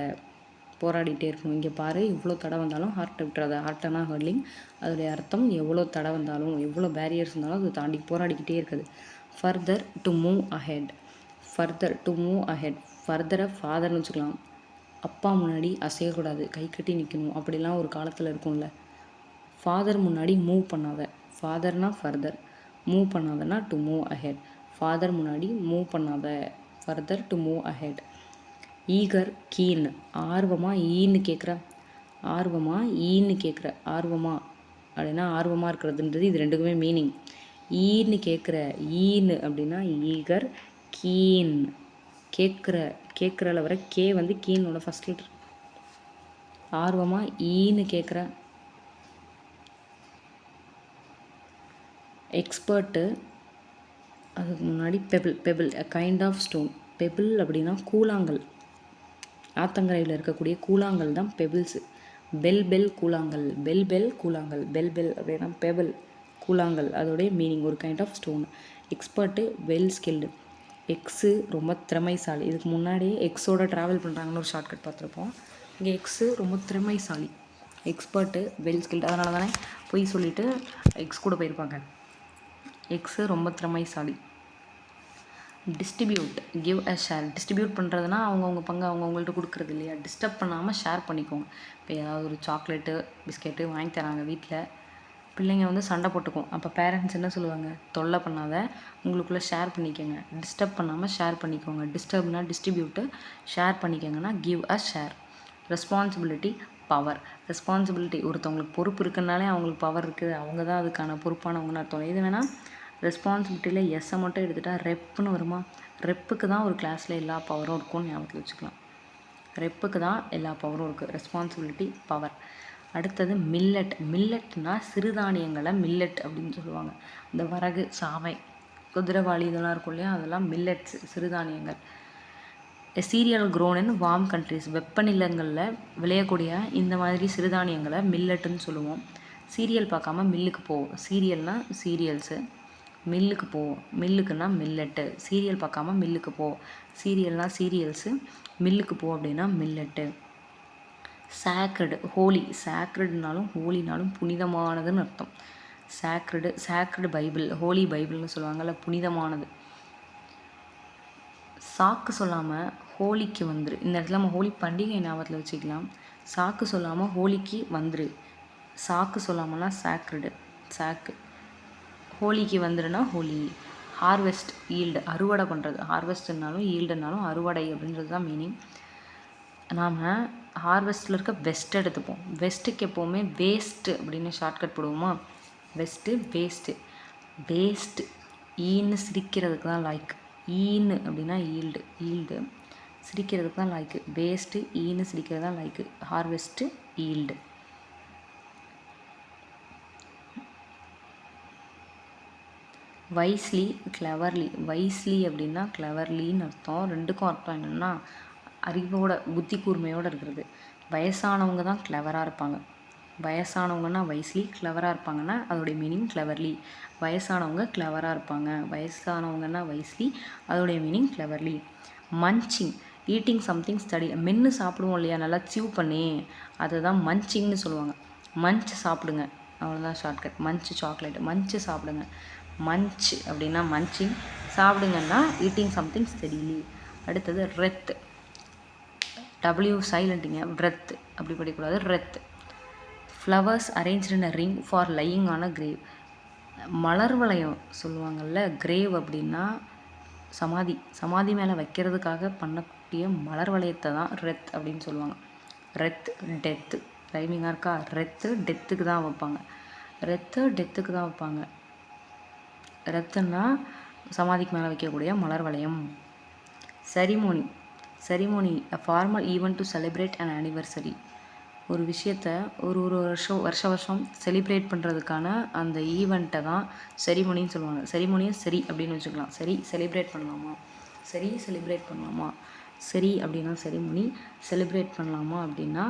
போராடிட்டே இருக்கணும். இங்கே பாரு, இவ்வளோ தடை வந்தாலும் ஹார்ட்டை விட்டுறாத. ஹார்ட்டனா ஹர்ட்லிங். அதோடைய அர்த்தம் எவ்வளோ தடை வந்தாலும், எவ்வளோ பேரியர்ஸ் இருந்தாலும் அதை தாண்டி போராடிக்கிட்டே இருக்குது. Further to move ahead. Further to move ahead. ஃபர்தரை ஃபாதர்னு வச்சுக்கலாம். அப்பா முன்னாடி அசையக்கூடாது, கை கட்டி நிற்கணும், அப்படிலாம் ஒரு காலத்தில் இருக்கும்ல. ஃபாதர் முன்னாடி மூவ் பண்ணாத. ஃபாதர்னா ஃபர்தர், மூவ் பண்ணாதன்னா டு மூவ் அஹெட். ஃபாதர் முன்னாடி மூவ் பண்ணாத. Further to move ahead. Eager keen. ஆர்வமாக ஈன்னு கேட்குற. ஆர்வமா அப்படின்னா ஆர்வமாக இருக்கிறதுன்றது இது ரெண்டுக்குமே மீனிங். ஈன்னு அப்படின்னா ஈகர். கீன் கேட்குறல வர கே வந்து கீனோட ஃபஸ்ட் லெட்டர். ஆர்வமாக ஈன்னு கேட்குற. எக்ஸ்பர்ட்டு, அதுக்கு முன்னாடி pebble a kind of stone. Pebble அப்படின்னா கூழாங்கல். ஆத்தங்கரையில் இருக்கக்கூடிய கூழாங்கல் தான் பெபிள்ஸு. பெல் கூழாங்கல். கூழாங்கல். பெல் அப்படின்னா பெபிள், கூழாங்கல். அதோடைய மீனிங் ஒரு kind of stone. Expert, well skilled. எக்ஸு ரொம்ப திறமைசாலி. இதுக்கு முன்னாடியே எக்ஸோட ட்ராவல் பண்ணுறாங்கன்னு ஒரு ஷார்ட்கட் பார்த்துருப்போம். இங்கே எக்ஸு ரொம்ப திறமைசாலி. Expert, well skilled. அதனால தானே போய் சொல்லிவிட்டு எக்ஸ் கூட போயிருப்பாங்க. எக்ஸு ரொம்ப திறமைசாலி. Distribute, give a share. Distribute பண்ணுறதுனா அவங்கவுங்க பங்கு அவங்கவுங்கள்ட்ட கொடுக்குறது இல்லையா. டிஸ்டர்ப் பண்ணாமல் ஷேர் பண்ணிக்கோங்க. இப்போ ஏதாவது ஒரு சாக்லேட்டு பிஸ்கெட்டு வாங்கி தராங்க வீட்டில், பிள்ளைங்க வந்து சண்டை போட்டுக்கும். அப்போ பேரண்ட்ஸ் என்ன சொல்லுவாங்க, தொல்லை பண்ணாத, உங்களுக்குள்ளே ஷேர் பண்ணிக்கோங்க. டிஸ்டர்ப் பண்ணாமல் ஷேர் பண்ணிக்கோங்க. டிஸ்டர்ப்னா டிஸ்ட்ரிபியூட்டு, ஷேர் பண்ணிக்கோங்கன்னா give a share. Responsibility, power. Responsibility, ஒருத்தவங்களுக்கு பொறுப்பு இருக்குன்னாலே அவங்களுக்கு பவர் இருக்குது, அவங்க தான் அதுக்கான பொறுப்பானவங்கன்னு அர்த்தம். இது வேணால் ரெஸ்பான்சிபிலிட்டியில் எஸ்ஸை மட்டும் எடுத்துகிட்டா ரெப்புன்னு வருமா. ரெப்புக்கு தான் ஒரு கிளாஸில் எல்லா பவரும் இருக்கும்னு ஞாபகத்தில் வச்சுக்கலாம். ரெப்புக்கு தான் எல்லா பவரும் இருக்குது. Responsibility, power. அடுத்தது மில்லட். மில்லட்னா சிறுதானியங்களை மில்லட் அப்படின்னு சொல்லுவாங்க. இந்த வரகு, சாமை, குதிரைவாளி இதெல்லாம் இருக்கும் இல்லையா, அதெல்லாம் மில்லட்ஸ், சிறுதானியங்கள். Cereal grown in warm countries. வெப்பநிலங்களில் விளையக்கூடிய இந்த மாதிரி சிறுதானியங்களை மில்லட்டுன்னு சொல்லுவோம். சீரியல் பார்க்காம மில்லுக்கு போவோம். சீரியல்னால் சீரியல்ஸு, மில்லுக்கு போவோம். மில்லுக்குன்னா மில்லட்டு. சீரியல் பார்க்காம மில்லுக்கு போ. சீரியல்னால் சீரியல்ஸு, மில்லுக்கு போ அப்படின்னா மில்லட்டு. சேக்ரடு, ஹோலி. சேக்ரடுனாலும் ஹோலினாலும் புனிதமானதுன்னு அர்த்தம். சேக்ரடு பைபிள், ஹோலி பைபிள்னு சொல்லுவாங்கள்ல, புனிதமானது. சாக்கு சொல்லாமல் ஹோலிக்கு வந்துரு. இந்த இடத்துல நம்ம ஹோலி பண்டிகை ஞாபகத்தில் வச்சுக்கலாம். சாக்கு சொல்லாமல் ஹோலிக்கு வந்துரு. சாக்கு சொல்லாமல்னா சேக்ரடு, சாக்கு. ஹோலிக்கு வந்துருன்னா ஹோலி. ஹார்வெஸ்ட், ஈல்டு, அறுவடை பண்ணுறது. ஹார்வெஸ்ட்னாலும் ஈல்டுனாலும் அறுவடை அப்படின்றது தான் மீனிங். நாம் ஹார்வெஸ்ட்டில் இருக்க வெஸ்ட் எடுத்துப்போம். வெஸ்ட்டுக்கு எப்போவுமே வேஸ்ட்டு அப்படின்னு ஷார்ட்கட் போடுவோமா? West waste. வேஸ்ட் ஈன்னு சிரிக்கிறதுக்கு தான் லாய்க்கு. ஈன்னு அப்படின்னா ஈல்டு சிரிக்கிறதுக்கு தான் லாய்க்கு. வேஸ்ட்டு ஈன்னு சிரிக்கிறது தான் லாய்க்கு. Harvest yield. Wisely cleverly. Wisely அப்படின்னா கிளவர்லின்னு அர்த்தம். ரெண்டுக்கும் அர்த்தம் என்னென்னா அறிவோட புத்தி கூர்மையோடு இருக்கிறது. வயசானவங்க தான் கிளவராக இருப்பாங்க. வயசானவங்கன்னா வைஸ்லி, கிளவராக இருப்பாங்கன்னா அதோடைய மீனிங் கிளவர்லி. வயசானவங்க கிளவராக இருப்பாங்க. வயசானவங்கன்னா வைஸ்லி, அதோடைய meaning cleverly. Munching eating something steady. மென்று சாப்பிடுவோம் இல்லையா, நல்லா சிவ் பண்ணி, அதை தான் மன்ச்சிங்னு சொல்லுவாங்க. மன்ச் சாப்பிடுங்க, அவ்வளோதான் ஷார்ட்கட். மன்ச் சாக்லேட், மன்ச்சு சாப்பிடுங்க. மன்ச் அப்படின்னா மன்ச்சிங், சாப்பிடுங்கன்னா ஈட்டிங் சம்திங் ஸ்டடிலி. அடுத்தது ரெத். டபிள்யூ சைலண்ட்டுங்க, ரெத் அப்படி படிக்கக்கூடாது, wreath. Flowers arrange in a ring for lying on a grave. மலர் வளையம் சொல்லுவாங்கள்ல, கிரேவ் அப்படின்னா சமாதி. சமாதி மேலே வைக்கிறதுக்காக பண்ணக்கூடிய மலர் வளையத்தை தான் ரெத் அப்படின்னு சொல்லுவாங்க. ரெத் டெத்து ரைமிங்காக இருக்கா? ரெத்து டெத்துக்கு தான் வைப்பாங்க. ரெத்து டெத்துக்கு தான் வைப்பாங்க. ரெத்துன்னா சமாதிக்கு மேலே வைக்கக்கூடிய மலர் வளையம். Ceremony. Ceremony a formal event to celebrate an anniversary. ஒரு விஷயத்தை ஒரு வருஷம் செலிப்ரேட் பண்ணுறதுக்கான அந்த ஈவெண்ட்டை தான் செரிமோனின்னு சொல்லுவாங்க. செரிமோனியை சரி அப்படின்னு வச்சுக்கலாம். சரி செலிப்ரேட் பண்ணலாமா, சரி செலிப்ரேட் பண்ணலாமா, சரி அப்படின்னா செரிமோனி, செலிப்ரேட் பண்ணலாமா அப்படின்னா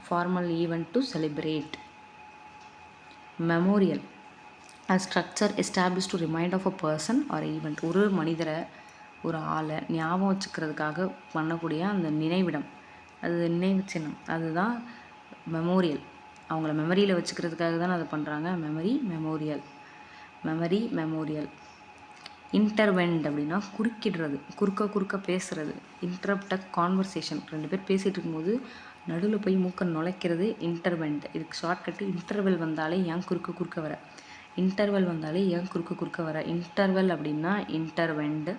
formal event to celebrate. Memorial a structure establish to remind of a person or event. ஒரு மனிதரை, ஒரு ஆளை ஞாபகம் வச்சுக்கிறதுக்காக பண்ணக்கூடிய அந்த நினைவிடம், அது நினைவு சின்னம், அதுதான் மெமோரியல். அவங்கள மெமரியில் வச்சுக்கிறதுக்காக தானே அதை பண்ணுறாங்க. Memory memorial. Memory memorial. Intervene அப்படின்னா குறுக்கிடுறது, குறுக்க பேசுகிறது. Interrupt conversation. 2 பேர் பேசிகிட்டு இருக்கும்போது நடுவில் போய் மூக்க நுழைக்கிறது இன்டர்வெண்ட். இதுக்கு ஷார்ட்கட்டு இன்டர்வெல் வந்தாலே ஏன் குறுக்க வர, இன்டர்வெல் வந்தாலே ஏன் குறுக்க வர. இன்டர்வெல் அப்படின்னா இன்டர்வெண்ட்,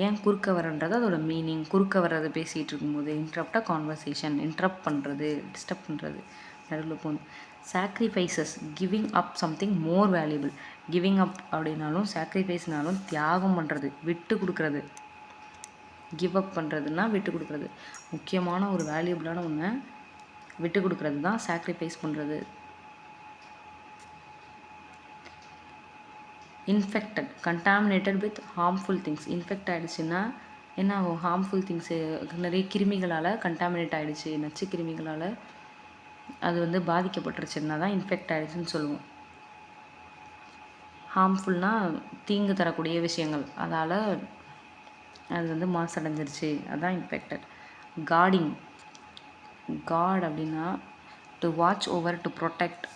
ஏன் குறுக்க வரன்றது அதோட மீனிங். குறுக்க வர்றது பேசிகிட்டு இருக்கும்போது. இன்டரப்டாக கான்வர்சேஷன், இன்டரப்ட் பண்ணுறது, டிஸ்டர்ப் பண்ணுறது, நடுவில் போகணும். Sacrifices giving up something more valuable. Giving up அப்படின்னாலும் சாக்ரிஃபைஸ்னாலும் தியாகம் பண்ணுறது, விட்டு கொடுக்குறது. கிவ் அப் பண்ணுறதுன்னா விட்டு கொடுக்குறது. முக்கியமான ஒரு வேல்யூபிளான ஒன்றை விட்டு கொடுக்குறது தான் சாக்ரிஃபைஸ் பண்ணுறது. Infected contaminated with harmful things. Infect ஆகிடுச்சுன்னா என்ன ஆகும்? ஹார்ம்ஃபுல் திங்ஸு, நிறைய கிருமிகளால் கண்டாமினேட் ஆகிடுச்சு, நச்சு கிருமிகளால் அது பாதிக்கப்பட்டுருச்சுன்னா தான் இன்ஃபெக்ட் ஆகிடுச்சுன்னு சொல்லுவோம். ஹார்ம்ஃபுல்னால் தீங்கு தரக்கூடிய விஷயங்கள், அதால் அது மாசடைஞ்சிருச்சு, அதுதான் இன்ஃபெக்டட். கார்டிங். காட் அப்படின்னா to watch over, to protect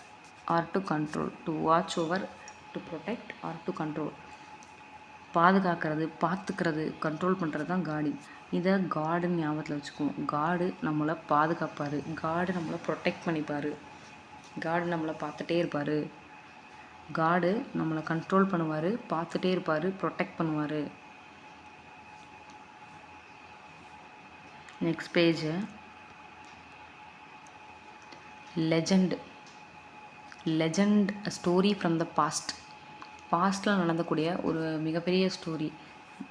or to control. To watch over, to protect or to control. பாதுகாக்கிறது, பார்த்துக்கிறது, கண்ட்ரோல் பண்ணுறது தான் கார்டிங். இதை காடுன்னு ஞாபகத்தில் வச்சுக்குவோம். காடு நம்மளை பாதுகாப்பார், காடு நம்மளை ப்ரொடெக்ட் பண்ணிப்பார், காடு நம்மளை பார்த்துட்டே இருப்பார், காடு நம்மளை கண்ட்ரோல் பண்ணுவார், பார்த்துட்டே இருப்பார், ப்ரொடெக்ட் பண்ணுவார். Next page. Legend. Legend story from the past. பாஸ்ட்டில் நடந்தக்கூடிய ஒரு மிகப்பெரிய ஸ்டோரி,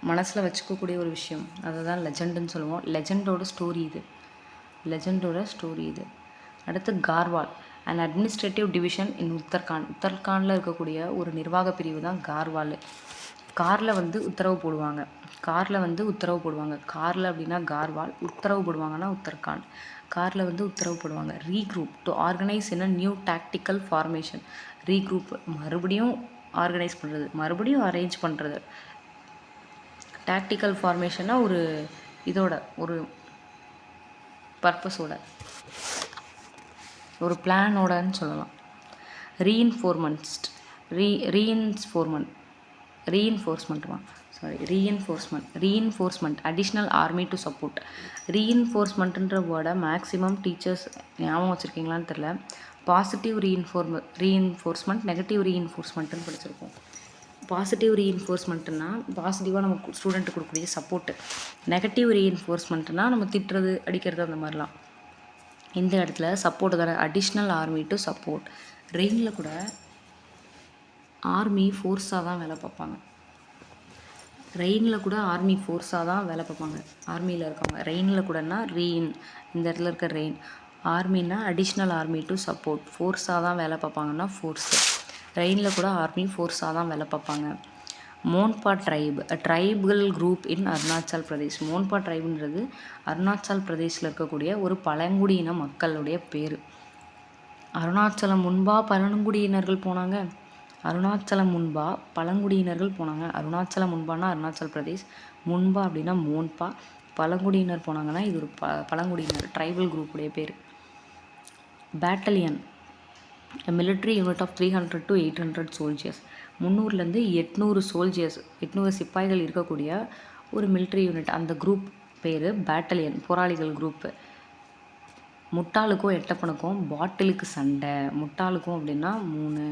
மனசில் வச்சுக்கக்கூடிய ஒரு விஷயம், அதை தான் லெஜண்டுன்னு சொல்லுவோம். லெஜண்டோட ஸ்டோரி இது, லெஜண்டோட ஸ்டோரி இது. அடுத்து கார்வால், அண்ட் அட்மினிஸ்ட்ரேட்டிவ் டிவிஷன் இன் உத்தரகாண்ட். உத்தரகாண்டில் இருக்கக்கூடிய ஒரு நிர்வாக பிரிவு தான் கார்வால். காரில் உத்தரவு போடுவாங்க, உத்தரவு போடுவாங்க. காரில் அப்படின்னா கார்வால், உத்தரவு போடுவாங்கன்னா உத்தரகாண்ட். காரில் உத்தரவு போடுவாங்க. Regroup to organise in a new tactical formation. Regroup மறுபடியும் ஆர்கனைஸ் பண்ணுறது, மறுபடியும் அரேஞ்ச் பண்ணுறது. டாக்டிக்கல் ஃபார்மேஷன்னா ஒரு இதோட, ஒரு பர்பஸோட, ஒரு பிளானோடன்னு சொல்லலாம். Reinforcement additional army to support. ரீஇன்ஃபோர்ஸ்மெண்ட்டுன்ற வேர்டை மேக்ஸிமம் டீச்சர்ஸ் ஞாபகம் வச்சுருக்கீங்களான்னு தெரில. பாசிட்டிவ் ரீஇன்ஃபோர்ஸ்மெண்ட், நெகட்டிவ் ரீஇன்ஃபோர்ஸ்மெண்ட்டுன்னு படிச்சிருக்கோம். பாசிட்டிவ் ரீஎன்ஃபோர்ஸ்மெண்ட்னா பாசிட்டிவாக நம்ம ஸ்டூடெண்ட்டு கொடுக்கக்கூடிய சப்போர்ட்டு. நெகட்டிவ் ரீஎன்ஃபோர்ஸ்மெண்ட்னா நம்ம திட்டுறது அடிக்கிறது அந்த மாதிரிலாம். இந்த இடத்துல சப்போர்ட்டு தானே, அடிஷ்னல் ஆர்மி டு சப்போர்ட். ரெயினில் கூட ஆர்மி ஃபோர்ஸாக தான் வேலை பார்ப்பாங்க. ரெயினில் கூட ஆர்மி ஃபோர்ஸாக தான் வேலை பார்ப்பாங்க. ஆர்மியில் இருக்கவங்க ரெயினில் கூடனா ரெயின், இந்த இடத்துல இருக்க ரெயின். ஆர்மின்னா அடிஷ்னல் ஆர்மி டு சப்போர்ட். ஃபோர்ஸாக தான் வேலை பார்ப்பாங்கன்னா ஃபோர்ஸு. ரெயினில் கூட ஆர்மி ஃபோர்ஸாக தான் வேலை பார்ப்பாங்க. Monpa tribe, tribal group in Arunachal Pradesh. Monpa ட்ரைபுன்றது அருணாச்சல் பிரதேஷில் இருக்கக்கூடிய ஒரு பழங்குடியின மக்களுடைய பேர். அருணாச்சலம் முன்பா பழங்குடியினர்கள் போனாங்க. அருணாச்சலம் முன்பா பழங்குடியினர்கள் போனாங்க. அருணாச்சலம் முன்பானா அருணாச்சல் பிரதேஷ், முன்பா அப்படின்னா மோன்பா, பழங்குடியினர் போனாங்கன்னா இது ஒரு பழங்குடியினர் ட்ரைபல் குரூப்புடைய பேர். Battalion, military unit of 300 to 800 soldiers. 300லேருந்து 800 சோல்ஜர்ஸ், 800 சிப்பாய்கள் இருக்கக்கூடிய ஒரு மிலிட்ரி யூனிட். அந்த குரூப் பேர் பேட்டலியன், போராளிகள் குரூப்பு. முட்டாளுக்கும் எட்டப்பனுக்கும் பாட்டிலுக்கு சண்டை. முட்டாளுக்கும் அப்படின்னா 3,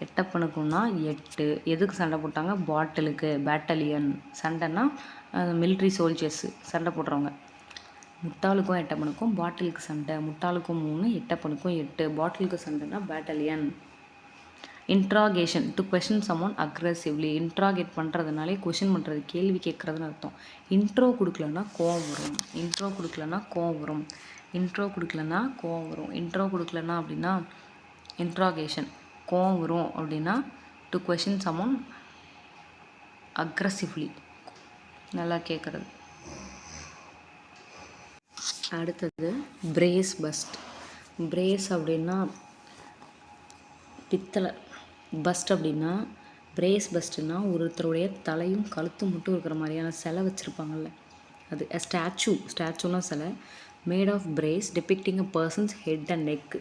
எட்டப்பனுக்கும்னா 8. எதுக்கு சண்டை போட்டாங்க? பாட்டிலுக்கு. பேட்டலியன் சண்டைன்னா மிலிட்ரி சோல்ஜர்ஸு சண்டை போடுறவங்க. முட்டாளுக்கும் எட்டப்பனுக்கும் பாட்டிலுக்கு சண்டை. முட்டாளுக்கும் 3, எட்டப்பனுக்கும் 8. பாட்டிலுக்கு சண்டைனா battalion. Interrogation, to question someone aggressively. Interrogate பண்ணுறதுனாலே கொஷின் பண்ணுறது, கேள்வி கேட்குறதுன்னு அர்த்தம். இன்ட்ரோ கொடுக்கலன்னா கோவம் வரும். இன்ட்ரோ கொடுக்கலன்னா கோவம் வரும். இன்ட்ரோ கொடுக்கலன்னா கோவம் வரும். இன்ட்ரோ கொடுக்கலன்னா அப்படின்னா இன்ட்ராகேஷன், கோவம் வரும் அப்படின்னா டு கொஷின் சம்மோன் அக்ரெசிவ்லி, நல்லா கேட்குறது. அடுத்தது பிரேஸ் பஸ்ட். பிரேஸ் அப்படின்னா பித்தளை, பஸ்ட் அப்படின்னா பிரேஸ் பஸ்ட்டுன்னா ஒருத்தருடைய தலையும் கழுத்தும் மட்டும் இருக்கிற மாதிரியான சிலை வச்சுருப்பாங்கள்ல, அது ஸ்டாச்சு. ஸ்டாச்சுன்னா சிலை. Made of brass depicting a person's head and neck.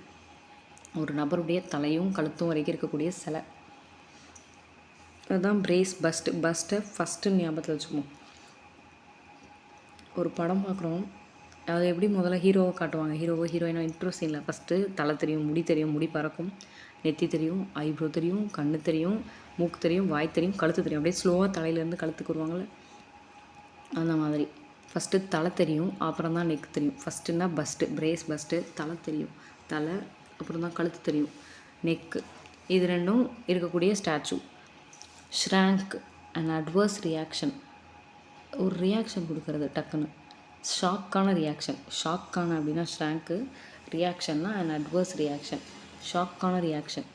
ஒரு நபருடைய தலையும் கழுத்தும் வரைக்கும் இருக்கக்கூடிய சிலை, அதுதான் பிரேஸ் பஸ்ட். பஸ்ட்டை ஃபஸ்ட்டு ஞாபகத்தில் வச்சுக்குவோம். ஒரு படம் பார்க்குறோம், அது எப்படி முதல்ல ஹீரோவை காட்டுவாங்க, ஹீரோயினோ இன்ட்ரோ சீனில் ஃபஸ்ட்டு தலை தெரியும், முடி தெரியும், முடி பறக்கும், நெத்தி தெரியும், ஐப்ரோ தெரியும், கண்ணு தெரியும், மூக்கு தெரியும், வாய் தெரியும், கழுத்து தெரியும். அப்படியே ஸ்லோவாக தலையிலேருந்து கழுத்துக்கு வருவாங்கள்ல, அந்த மாதிரி. ஃபஸ்ட்டு தலை தெரியும், அப்புறம் தான் நெக் தெரியும். ஃபஸ்ட்டுன்னா பஸ்ட்டு, பிரேஸ் பஸ்ட்டு. தலை தெரியும், தலை, அப்புறம் தான் கழுத்து தெரியும், நெக்கு. இது ரெண்டும் இருக்கக்கூடிய statue. Shrank, and adverse reaction, ஒரு ரியாக்ஷன் கொடுக்கறது டக்குன்னு. ஷாக்கான ரியாக்ஷன். ஷாக்கான அப்படின்னா ஷ்ராங்க்கு, ரியாக்ஷன்னா அண்ட் அட்வர்ஸ் ரியாக்ஷன். ஷாக்கான ரியாக்ஷன்,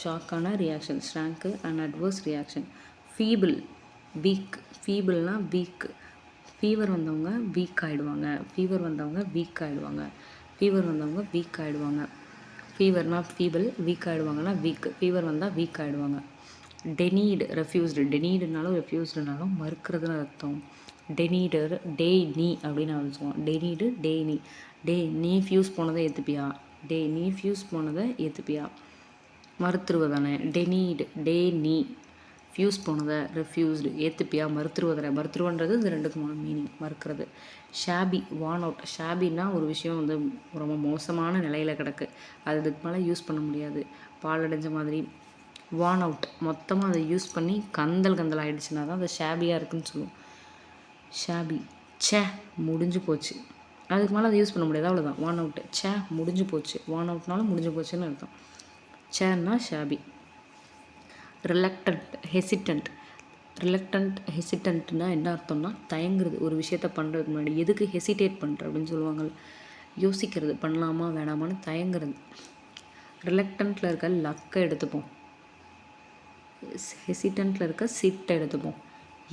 ஷாக்கான reaction shrank and adverse reaction. Feeble, weak. ஃபீபிள்னா வீக். ஃபீவர் வந்தவங்க வீக் ஆகிடுவாங்க. ஃபீவர் வந்தவங்க வீக் ஆகிடுவாங்க. ஃபீவர் வந்தவங்க வீக் ஆகிடுவாங்க. ஃபீவர்னா ஃபீபிள், வீக் ஆகிடுவாங்கன்னா வீக். ஃபீவர் வந்தால் வீக் ஆகிடுவாங்க. Denied, refused. டெனீடுனாலும் ரெஃப்யூஸ்டுனாலும் மறுக்கிறதுன்னு அர்த்தம். டெனீடர், டே நீ அப்படின்னு சொல்லுவோம். டெனீடு, டே நீ. டே நீ ஃபியூஸ் போனதை ஏற்றுப்பியா, டே நீ ஃபியூஸ் போனதை ஏற்றுப்பியா, மறுத்துருவதானே. டெனீடு, டே நீ, ஃபியூஸ் போனதை, ரெஃப்யூஸ்டு, ஏற்றுப்பியா, மறுத்துருவதானே. மறுத்துருவன்றது இந்த ரெண்டுக்குமான மீனிங், மறுக்கிறது. ஷாபி, வான் அவுட். ஷாபின்னா ஒரு விஷயம் வந்து ரொம்ப மோசமான நிலையில் கிடக்கு, அது இதுக்கு மேலே யூஸ் பண்ண முடியாது, பாலடைஞ்ச மாதிரி. வான் அவுட், மொத்தமாக அதை யூஸ் பண்ணி கந்தல் ஆகிடுச்சுன்னா தான் அது ஷாபியாக இருக்குதுன்னு சொல்லுவோம். ஷாபி, சே முடிஞ்சு போச்சு, அதுக்கு மேலே அதை யூஸ் பண்ண முடியாது, அவ்வளோதான். வான் அவுட்டு, சே முடிஞ்சு போச்சு. வான் அவுட்னாலும் முடிஞ்சு போச்சுன்னு அர்த்தம். சேன்னா ஷாபி. Reluctant, hesitant. ரிலக்டன்ட், ஹெசிடென்ட்னா என்ன அர்த்தம்னா தயங்குறது, ஒரு விஷயத்த பண்ணுறதுக்கு முன்னாடி. எதுக்கு ஹெசிடேட் பண்ணுற அப்படின்னு சொல்லுவாங்க, யோசிக்கிறது, பண்ணலாமா வேணாமான்னு தயங்குறது. ரிலக்டன்ட்டில் இருக்க லக்கை எடுத்துப்போம், ஹெசிடென்ட்டில் இருக்க சிட்டை எடுத்துப்போம்.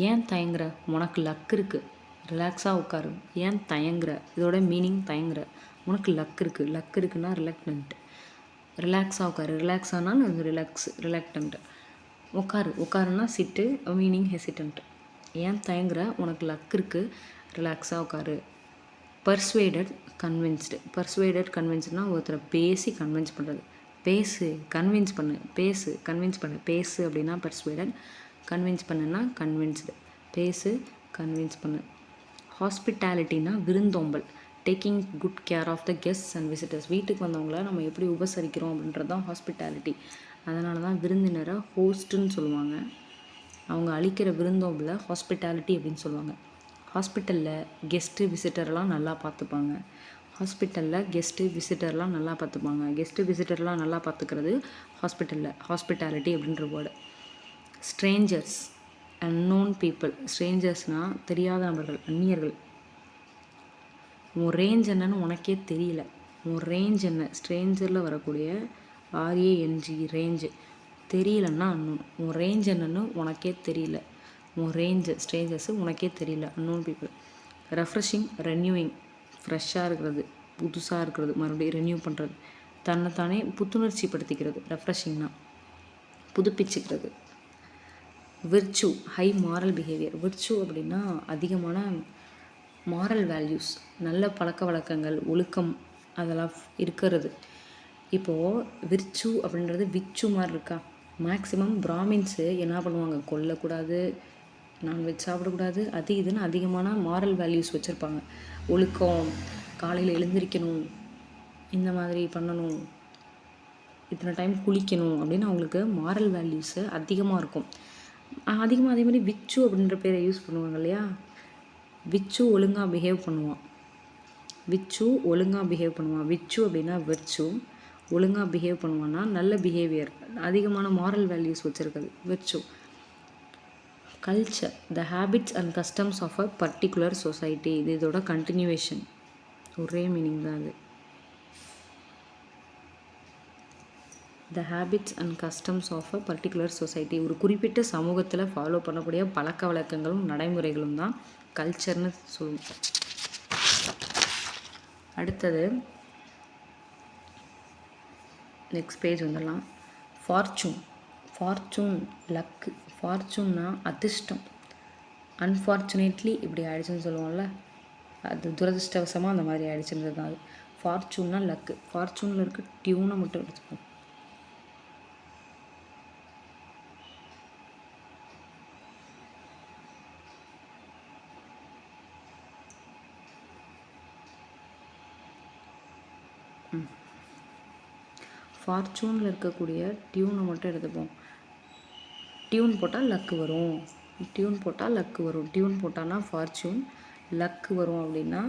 ஏன் தயங்குற, உனக்கு லக் இருக்குது, ரிலாக்ஸாக உட்காரு. ஏன் தயங்குற, இதோட மீனிங் தயங்குற. உனக்கு லக் இருக்குது, லக் இருக்குன்னா ரிலக்டன்ட். ரிலாக்ஸாக உட்காரு, ரிலாக்ஸ் ஆனால் அது ரிலக்டன்ட். உட்காருன்னா சிட்டு, மீனிங் ஹெசிடென்ட். ஏன் தயங்குற, உனக்கு லக் இருக்குது, ரிலாக்ஸாக உட்காரு. பர்ஸ்வேடட், கன்வின்ஸ்டு. பர்ஸ்வேடட், கன்வின்ஸ்டுனா ஒருத்தரை பேசி கன்வின்ஸ் பண்ணுறது. பேசு, கன்வின்ஸ் பண்ணு, பேசு, கன்வின்ஸ் பண்ணு. பேசு அப்படின்னா பர்ஸ்வேடட், கன்வின்ஸ் பண்ணுன்னா கன்வின்ஸ்டு. பேசு, கன்வின்ஸ் பண்ணு. ஹாஸ்பிட்டாலிட்டினா விருந்தோம்பல். Taking good care of the guests and visitors. வீட்டுக்கு வந்தவங்கள நம்ம எப்படி உபசரிக்கிறோம் அப்படின்றது தான் ஹாஸ்பிட்டாலிட்டி. அதனால தான் விருந்தினரை ஹோஸ்ட்டுன்னு சொல்லுவாங்க. அவங்க அளிக்கிற விருந்தோம்பலை ஹாஸ்பிட்டாலிட்டி அப்படின்னு சொல்லுவாங்க. ஹாஸ்பிட்டலில் கெஸ்ட்டு விசிட்டர்லாம் நல்லா பார்த்துப்பாங்க. கெஸ்ட்டு விசிட்டர்லாம் நல்லா பார்த்துக்கிறது ஹாஸ்பிட்டாலிட்டி அப்படின்ற வேர்டு. Strangers, unknown people. ஸ்ட்ரேஞ்சர்ஸ்னால் தெரியாத நபர்கள், அந்நியர்கள். உன் ரேஞ்ச் என்னன்னு உனக்கே தெரியல. உன் ரேஞ்ச் என்ன? ஸ்ட்ரேஞ்சரில் வரக்கூடிய RANG ரேஞ்சு தெரியலன்னா அன்னோன். உன் ரேஞ்ச் என்னன்னு உனக்கே தெரியல. உன் ரேஞ்சு ஸ்ட்ரேஞ்சர்ஸு உனக்கே தெரியல, அன்னோன் பீப்புள். ரெஃப்ரெஷிங், ரெனியூவிங், ஃப்ரெஷ்ஷாக இருக்கிறது, புதுசாக இருக்கிறது, மறுபடியும் ரெனியூ பண்ணுறது, தன்னைத்தானே புத்துணர்ச்சி படுத்திக்கிறது. ரெஃப்ரெஷிங்னா புதுப்பிச்சுக்கிறது. Virtue, high moral behaviour. Virtue அப்படின்னா அதிகமான மாரல் வேல்யூஸ், நல்ல பழக்க வழக்கங்கள், ஒழுக்கம் அதெல்லாம் இருக்கிறது. இப்போது விர்ச்சு அப்படின்றது விச்சு மாதிரி இருக்கா? மேக்ஸிமம் பிராமின்ஸு என்ன பண்ணுவாங்க, கொல்லக்கூடாது, நான்வெஜ் சாப்பிடக்கூடாது, அது இதுன்னு அதிகமான மாரல் வேல்யூஸ் வச்சுருப்பாங்க. ஒழுக்கம், காலையில் எழுந்திரிக்கணும், இந்த மாதிரி பண்ணணும், இத்தனை டைம் குளிக்கணும் அப்படின்னு அவங்களுக்கு மாரல் வேல்யூஸு அதிகமாக இருக்கும். அதே மாதிரி விச்சு அப்படின்ற பேரை யூஸ் பண்ணுவாங்க இல்லையா? விச்சு ஒழுங்காக பிஹேவ் பண்ணுவான். விச்சு அப்படின்னா விர்ச்சு. ஒழுங்காக பிஹேவ் பண்ணுவான்னா நல்ல பிஹேவியர், அதிகமான மாரல் வேல்யூஸ் வச்சுருக்குது virtue. Culture, the habits and customs of a particular society. இது இதோட கண்டினியூவேஷன், ஒரே மீனிங் தான் அது. The habits and customs of a particular society. ஒரு குறிப்பிட்ட சமூகத்தில் ஃபாலோ பண்ணக்கூடிய பழக்க வழக்கங்களும் நடைமுறைகளும் தான் கல்ச்சர்னு சொல்லுவோம். அடுத்தது நெக்ஸ்ட் பேஜ் வந்துடலாம். Fortune luck. ஃபார்ச்சூன்னா அதிர்ஷ்டம். அன்ஃபார்ச்சுனேட்லி இப்படி ஆயிடுச்சுன்னு சொல்லுவோம்ல, அது துரதிருஷ்டவசமாக அந்த மாதிரி ஆயிடுச்சுன்றது தான் அது. ஃபார்ச்சூன்னா லக்கு. ஃபார்ச்சூனில் இருக்க டியூனை மட்டும் எடுத்துப்போம். ஃபார்ச்சூனில் இருக்கக்கூடிய டியூனை மட்டும் எடுத்துப்போம். டியூன் போட்டால் லக்கு வரும். டியூன் போட்டான்னா ஃபார்ச்சூன், லக்கு வரும் அப்படின்னா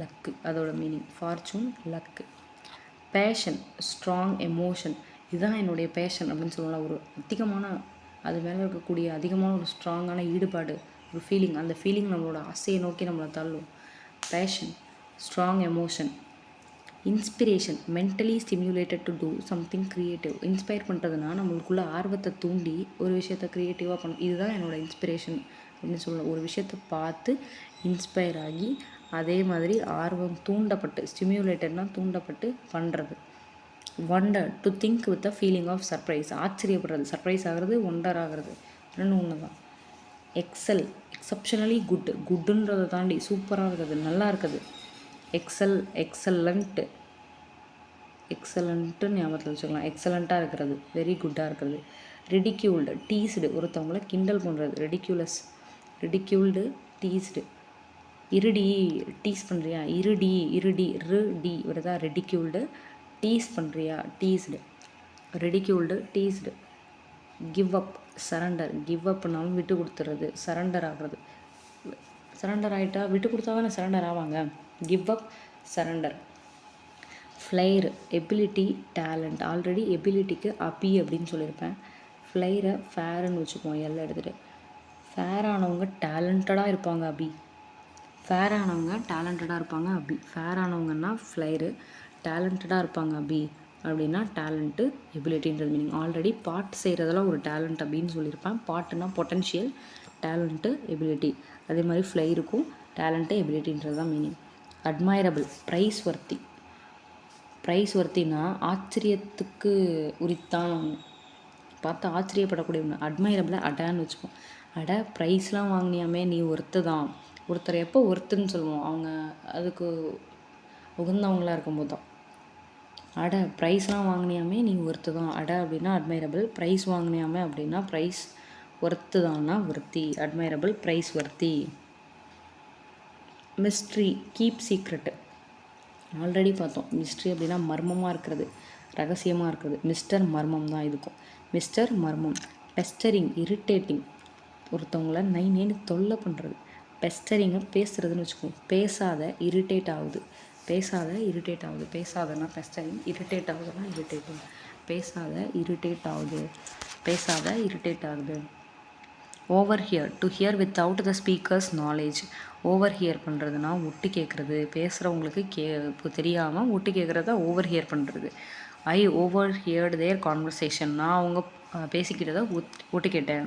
லக்கு, அதோட meaning. Fortune luck. Passion, strong emotion. இதுதான் என்னுடைய பேஷன் அப்படின்னு சொல்லலாம். ஒரு அதிகமான, அது மேலே இருக்கக்கூடிய அதிகமான ஒரு ஸ்ட்ராங்கான ஈடுபாடு, ஒரு ஃபீலிங். அந்த ஃபீலிங் நம்மளோட ஆசையை நோக்கி நம்மளை தள்ளும். Passion, strong emotion. Inspiration, mentally stimulated to do something creative. Inspire பண்ணுறதுனா நம்மளுக்குள்ள ஆர்வத்தை தூண்டி ஒரு விஷயத்தை க்ரியேட்டிவாக பண்ணும். இதுதான் என்னோடய இன்ஸ்பிரேஷன் அப்படின்னு சொல்லலாம். ஒரு விஷயத்தை பார்த்து இன்ஸ்பயர் ஆகி அதே மாதிரி ஆர்வம் தூண்டப்பட்டு, ஸ்டிமுலேட்டட்னா தூண்டப்பட்டு பண்ணுறது. Wonder, to think with a feeling of surprise. ஆச்சரியப்படுறது, சர்ப்ரைஸ் ஆகிறது, ஒண்டர் ஆகிறது, ரெண்டு ஒன்று தான். எக்ஸல், எக்ஸப்ஷனலி குட்டுன்றதை தாண்டி சூப்பராக இருக்குது, நல்லா இருக்குது. எக்ஸலண்ட்டு ஞாபகத்தில் வச்சுக்கலாம். எக்ஸலண்ட்டாக இருக்கிறது, வெரி குட்டாக இருக்கிறது. ரிடிக்யூல்டு, டீஸ்டு, ஒருத்தவங்கள கிண்டல் பண்ணுறது. ரிடிக்யூல்டு, டீஸ்டு. இருடி, டீஸ் பண்ணுறியா, இருடி வருதா, ரிடிக்யூல்டு. டீஸ் பண்ணுறியா, teased. Ridiculed, teased. Give up, surrender. Give அப்னாலும் விட்டு கொடுத்துறது, சரண்டர் ஆகிறது. சரண்டர் ஆகிட்டா, விட்டு கொடுத்தா தானே சரண்டர் ஆவாங்க. Give up, surrender. Flair, ability, talent. Already எபிலிட்டிக்கு அபி அப்படின்னு சொல்லியிருப்பேன். ஃப்ளைரை ஃபேருன்னு வச்சுக்குவோம், எல்லாம் எடுத்துகிட்டு. ஃபேரானவங்க டேலண்டடாக இருப்பாங்க அபி. ஃபேரானவங்கன்னா ஃப்ளைரு, டேலண்டடாக இருப்பாங்க அபி அப்படின்னா டேலண்ட்டு, எபிலிட்டின்றது மீனிங். ஆல்ரெடி பாட்டு செய்கிறதெல்லாம் ஒரு டேலண்ட் அப்படின்னு சொல்லியிருப்பேன். பாட்டுனா பொட்டன்ஷியல், டேலண்ட்டு, எபிலிட்டி. அதே மாதிரி ஃப்ளைருக்கும் டேலண்ட்டு, எபிலிட்டின்றது தான் மீனிங். அட்மைரபிள், ப்ரைஸ் ஒர்த்தினா ஆச்சரியத்துக்கு உரித்தான ஒன்று, பார்த்து ஆச்சரியப்படக்கூடிய ஒன்று. அட்மைரபிளை அடான்னு வச்சுப்போம். ப்ரைஸ்லாம் வாங்கினியாமே, நீ ஒர்த்து தான். ஒருத்தர் எப்போ ஒர்த்துன்னு சொல்லுவோம், அவங்க அதுக்கு உகந்தவங்களாக இருக்கும்போது தான். ப்ரைஸ்லாம் வாங்கினியாமே, நீ ஒர்த்து தான். அப்படின்னா அட்மைரபிள். ப்ரைஸ் வாங்கினியாமே அப்படின்னா ப்ரைஸ் ஒர்த்து தான்னா worthy. Admirable, prize worthy. Mystery, keep secret. Already பார்த்தோம். மிஸ்ட்ரி அப்படின்னா மர்மமாக இருக்கிறது, ரகசியமாக இருக்கிறது. மிஸ்டர் மர்மம் தான் இதுக்கும். மிஸ்டர் மர்மம். பெஸ்டரிங், இரிட்டேட்டிங். ஒருத்தவங்கள நைன்னு தொல்லை பண்ணுறது. பெஸ்டரிங்க பேசுகிறதுன்னு வச்சுக்கோங்க. பேசாத இரிட்டேட் ஆகுது. பேசாதன்னா பெஸ்டரிங், இரிட்டேட் ஆகுதுன்னா இரிட்டேட்டிங். பேசாத இரிட்டேட் ஆகுது. Over here, to hear without the speaker's knowledge. Over here பண்ணுறதுனா ஒட்டு கேட்குறது. பேசுகிறவங்களுக்கு இப்போ தெரியாமல் ஒட்டு கேட்குறத ஓவர் ஹியர் பண்ணுறது. I over heard their conversation. நான் அவங்க பேசிக்கிறத ஒட்டு கேட்டேன்.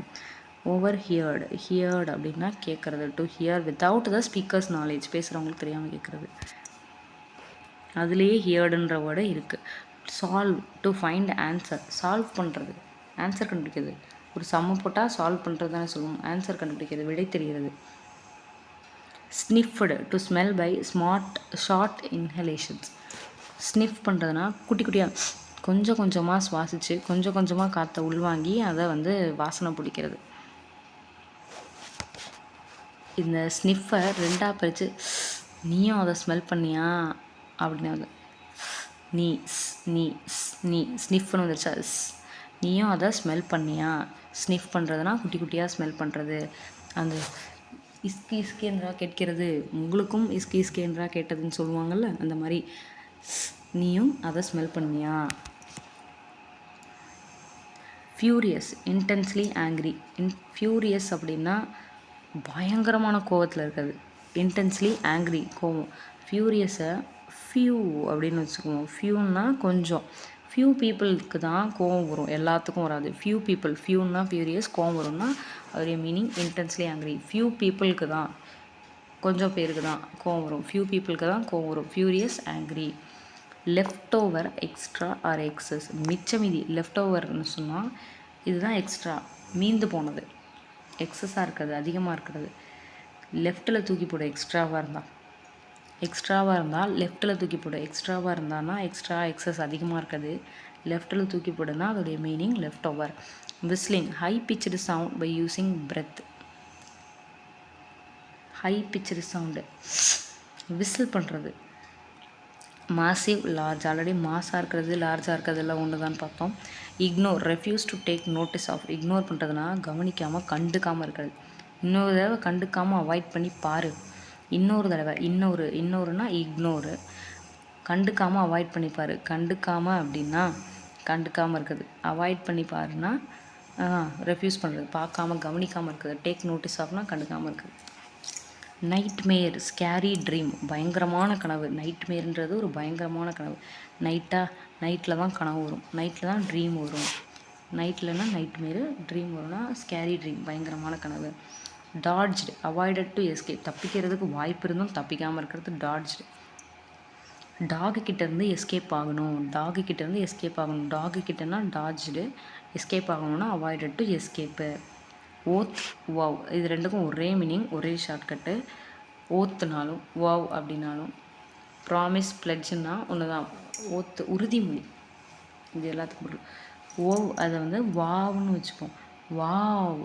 ஓவர் ஹியர்டு அப்படின்னா கேட்குறது. To hear without the speaker's knowledge, பேசுகிறவங்களுக்கு தெரியாமல் கேட்குறது. அதுலேயே ஹியர்டுன்ற வேர்டு இருக்குது. Solve, to find answer. Solve பண்ணுறது, ஆன்சர் கண்டுபிடிக்கிறது. ஒரு சம்மு போட்டால் சால்வ் பண்ணுறது தானே சொல்லுவோம். ஆன்சர் கண்டுபிடிக்கிறது, விடை தெரிகிறது. Sniffed, to smell by short inhalations. Sniff பண்ணுறதுனா குட்டி குட்டியாக கொஞ்சம் கொஞ்சமாக சுவாசித்து கொஞ்சம் கொஞ்சமாக காற்றை உள்வாங்கி அதை வாசனை பிடிக்கிறது. இந்த ஸ்னிஃபை ரெண்டாக பிரித்து நீயும் அதை ஸ்மெல் பண்ணியா அப்படின்னு நீ ஸ்னிஃப்னு வந்துருச்சா. நீயும் அதை ஸ்மெல் பண்ணியா. ஸ்னிஃப் பண்ணுறதுனா குட்டி குட்டியாக ஸ்மெல் பண்ணுறது. அந்த இஸ்கி என்றா கேட்கிறது, உங்களுக்கும் இஸ்கி என்றா கேட்டதுன்னு சொல்லுவாங்கள்ல, அந்த மாதிரி நீயும் அதை ஸ்மெல் பண்ணியா. Furious, intensely angry. ஃபியூரியஸ் அப்படின்னா பயங்கரமான கோவத்தில் இருக்கிறது. இன்டென்ஸ்லி ஆங்க்ரி கோவம். ஃபியூரியஸை ஃபியூ அப்படின்னு வச்சுக்குவோம். ஃபியூன்னா கொஞ்சம். ஃபியூ பீப்புளுக்கு தான் கோவம் வரும், எல்லாத்துக்கும் வராது. ஃபியூன்னா ஃபியூரியஸ், கோவம் வரும்னா அதோடைய மீனிங் இன்டென்ஸ்லி ஆங்க்ரி. ஃபியூ பீப்புளுக்கு தான், கொஞ்சம் பேருக்கு தான் கோவம் வரும். ஃபியூ பீப்புளுக்கு தான் கோவம் வரும். Furious, angry. Left over, extra or excess. மிச்ச மீதி. லெஃப்ட் ஓவர்னு சொன்னால் இதுதான் எக்ஸ்ட்ரா, மீந்து போனது. எக்ஸஸாக இருக்கிறது, அதிகமாக இருக்கிறது. லெஃப்ட்டில் தூக்கி போட எக்ஸ்ட்ராவாக இருந்தால் லெஃப்ட்டில் தூக்கி போட. எக்ஸ்ட்ராவாக இருந்தான்னா எக்ஸ்ட்ரா, எக்ஸஸ் அதிகமாக இருக்குது. லெஃப்ட்டில் தூக்கி போடுனா அதோடைய meaning left over. Whistling, high pitched sound by using breath. High pitched sound whistle பண்ணுறது. Massive, large. ஆல்ரெடி மாஸாக இருக்கிறது லார்ஜாக இருக்கிறது எல்லாம் ஒன்று தான் பார்த்தோம். Ignore, refuse to take notice of. Ignore பண்ணுறதுனா கவனிக்காமல், கண்டுக்காமல் இருக்கிறது. இன்னொரு தடவை கண்டுக்காமல் அவாய்ட் பண்ணி பாரு. இன்னொரு தடவை இன்னொருனா இக்னோரு. கண்டுக்காமல் அவாய்ட் பண்ணிப்பார். கண்டுக்காமல் அப்படின்னா கண்டுக்காமல் இருக்குது. அவாய்ட் பண்ணி பாருன்னா ரெஃப்யூஸ் பண்ணுறது, பார்க்காம கவனிக்காமல் இருக்குது. டேக் நோட்டீஸ் ஆஃப்னா கண்டுக்காமல் இருக்குது. நைட்மேர், ஸ்கேரி ட்ரீம், பயங்கரமான கனவு. நைட்மேர்ன்றது ஒரு பயங்கரமான கனவு. நைட்டில் தான் கனவு வரும், நைட்டில் தான் ட்ரீம் வரும். நைட்லனா நைட்மேரு, ட்ரீம் வரும்னா ஸ்கேரி ட்ரீம், பயங்கரமான கனவு. டாட்ஜ்டு, அவாய்டட் டு எஸ்கேப். தப்பிக்கிறதுக்கு வாய்ப்பு இருந்தும் தப்பிக்காமல் இருக்கிறது டாட்ஜ்டு. டாகு கிட்டேருந்து எஸ்கேப் ஆகணும். டாகு கிட்டேனா டாட்ஜ்டு. எஸ்கேப் ஆகணும்னா avoided to escape. Oath, wow, இது ரெண்டுக்கும் ஒரே மீனிங், ஒரே ஷார்ட்கட்டு. ஓத்துனாலும் வாவ் அப்படின்னாலும். ப்ராமிஸ், பிளட்ஜுன்னா ஒன்று தான். ஓத்து, உறுதிமொழி. இது எல்லாத்துக்கும் பொருள். ஓவ், அதை வாவ்னு வச்சுப்போம். வாவ்,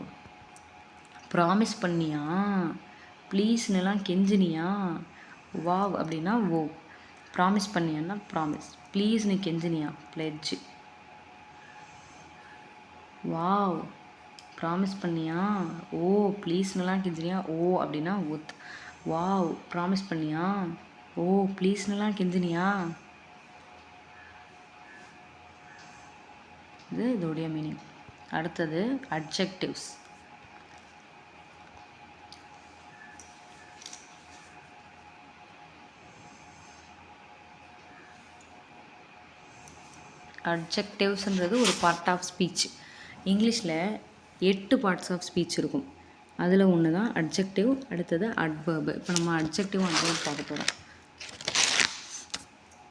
ப்ராமிஸ் பண்ணியா, ப்ளீஸ்னுலாம் கெஞ்சினியா. வாவ் அப்படின்னா ஓ. ப்ராமிஸ் பண்ணியான்னா ப்ராமிஸ். ப்ளீஸ்னு கெஞ்சினியா, பிளட்ஜு. வாவ், ப்ராமிஸ் பண்ணியா. ஓ, ப்ளீஸ்னுலாம் கெஞ்சினியா. ஓ அப்படின்னா ஓத். வாவ், ப்ராமிஸ் பண்ணியா. ஓ, ப்ளீஸ்னுலாம் கெஞ்சினியா. இது இதோடைய மீனிங். அடுத்தது அட்ஜெக்டிவ்ஸ். அட்ஜெக்டிவ்ஸ்ன்றது ஒரு பார்ட் ஆஃப் ஸ்பீச். இங்கிலீஷில் 8 பார்ட்ஸ் ஆஃப் ஸ்பீச் இருக்கும். அதில் ஒன்று தான் அட்ஜெக்டிவ். அடுத்தது அட்வர்ப். இப்போ நம்ம அட்ஜெக்டிவ் அட்வர்ப் பார்க்க போகிறோம்.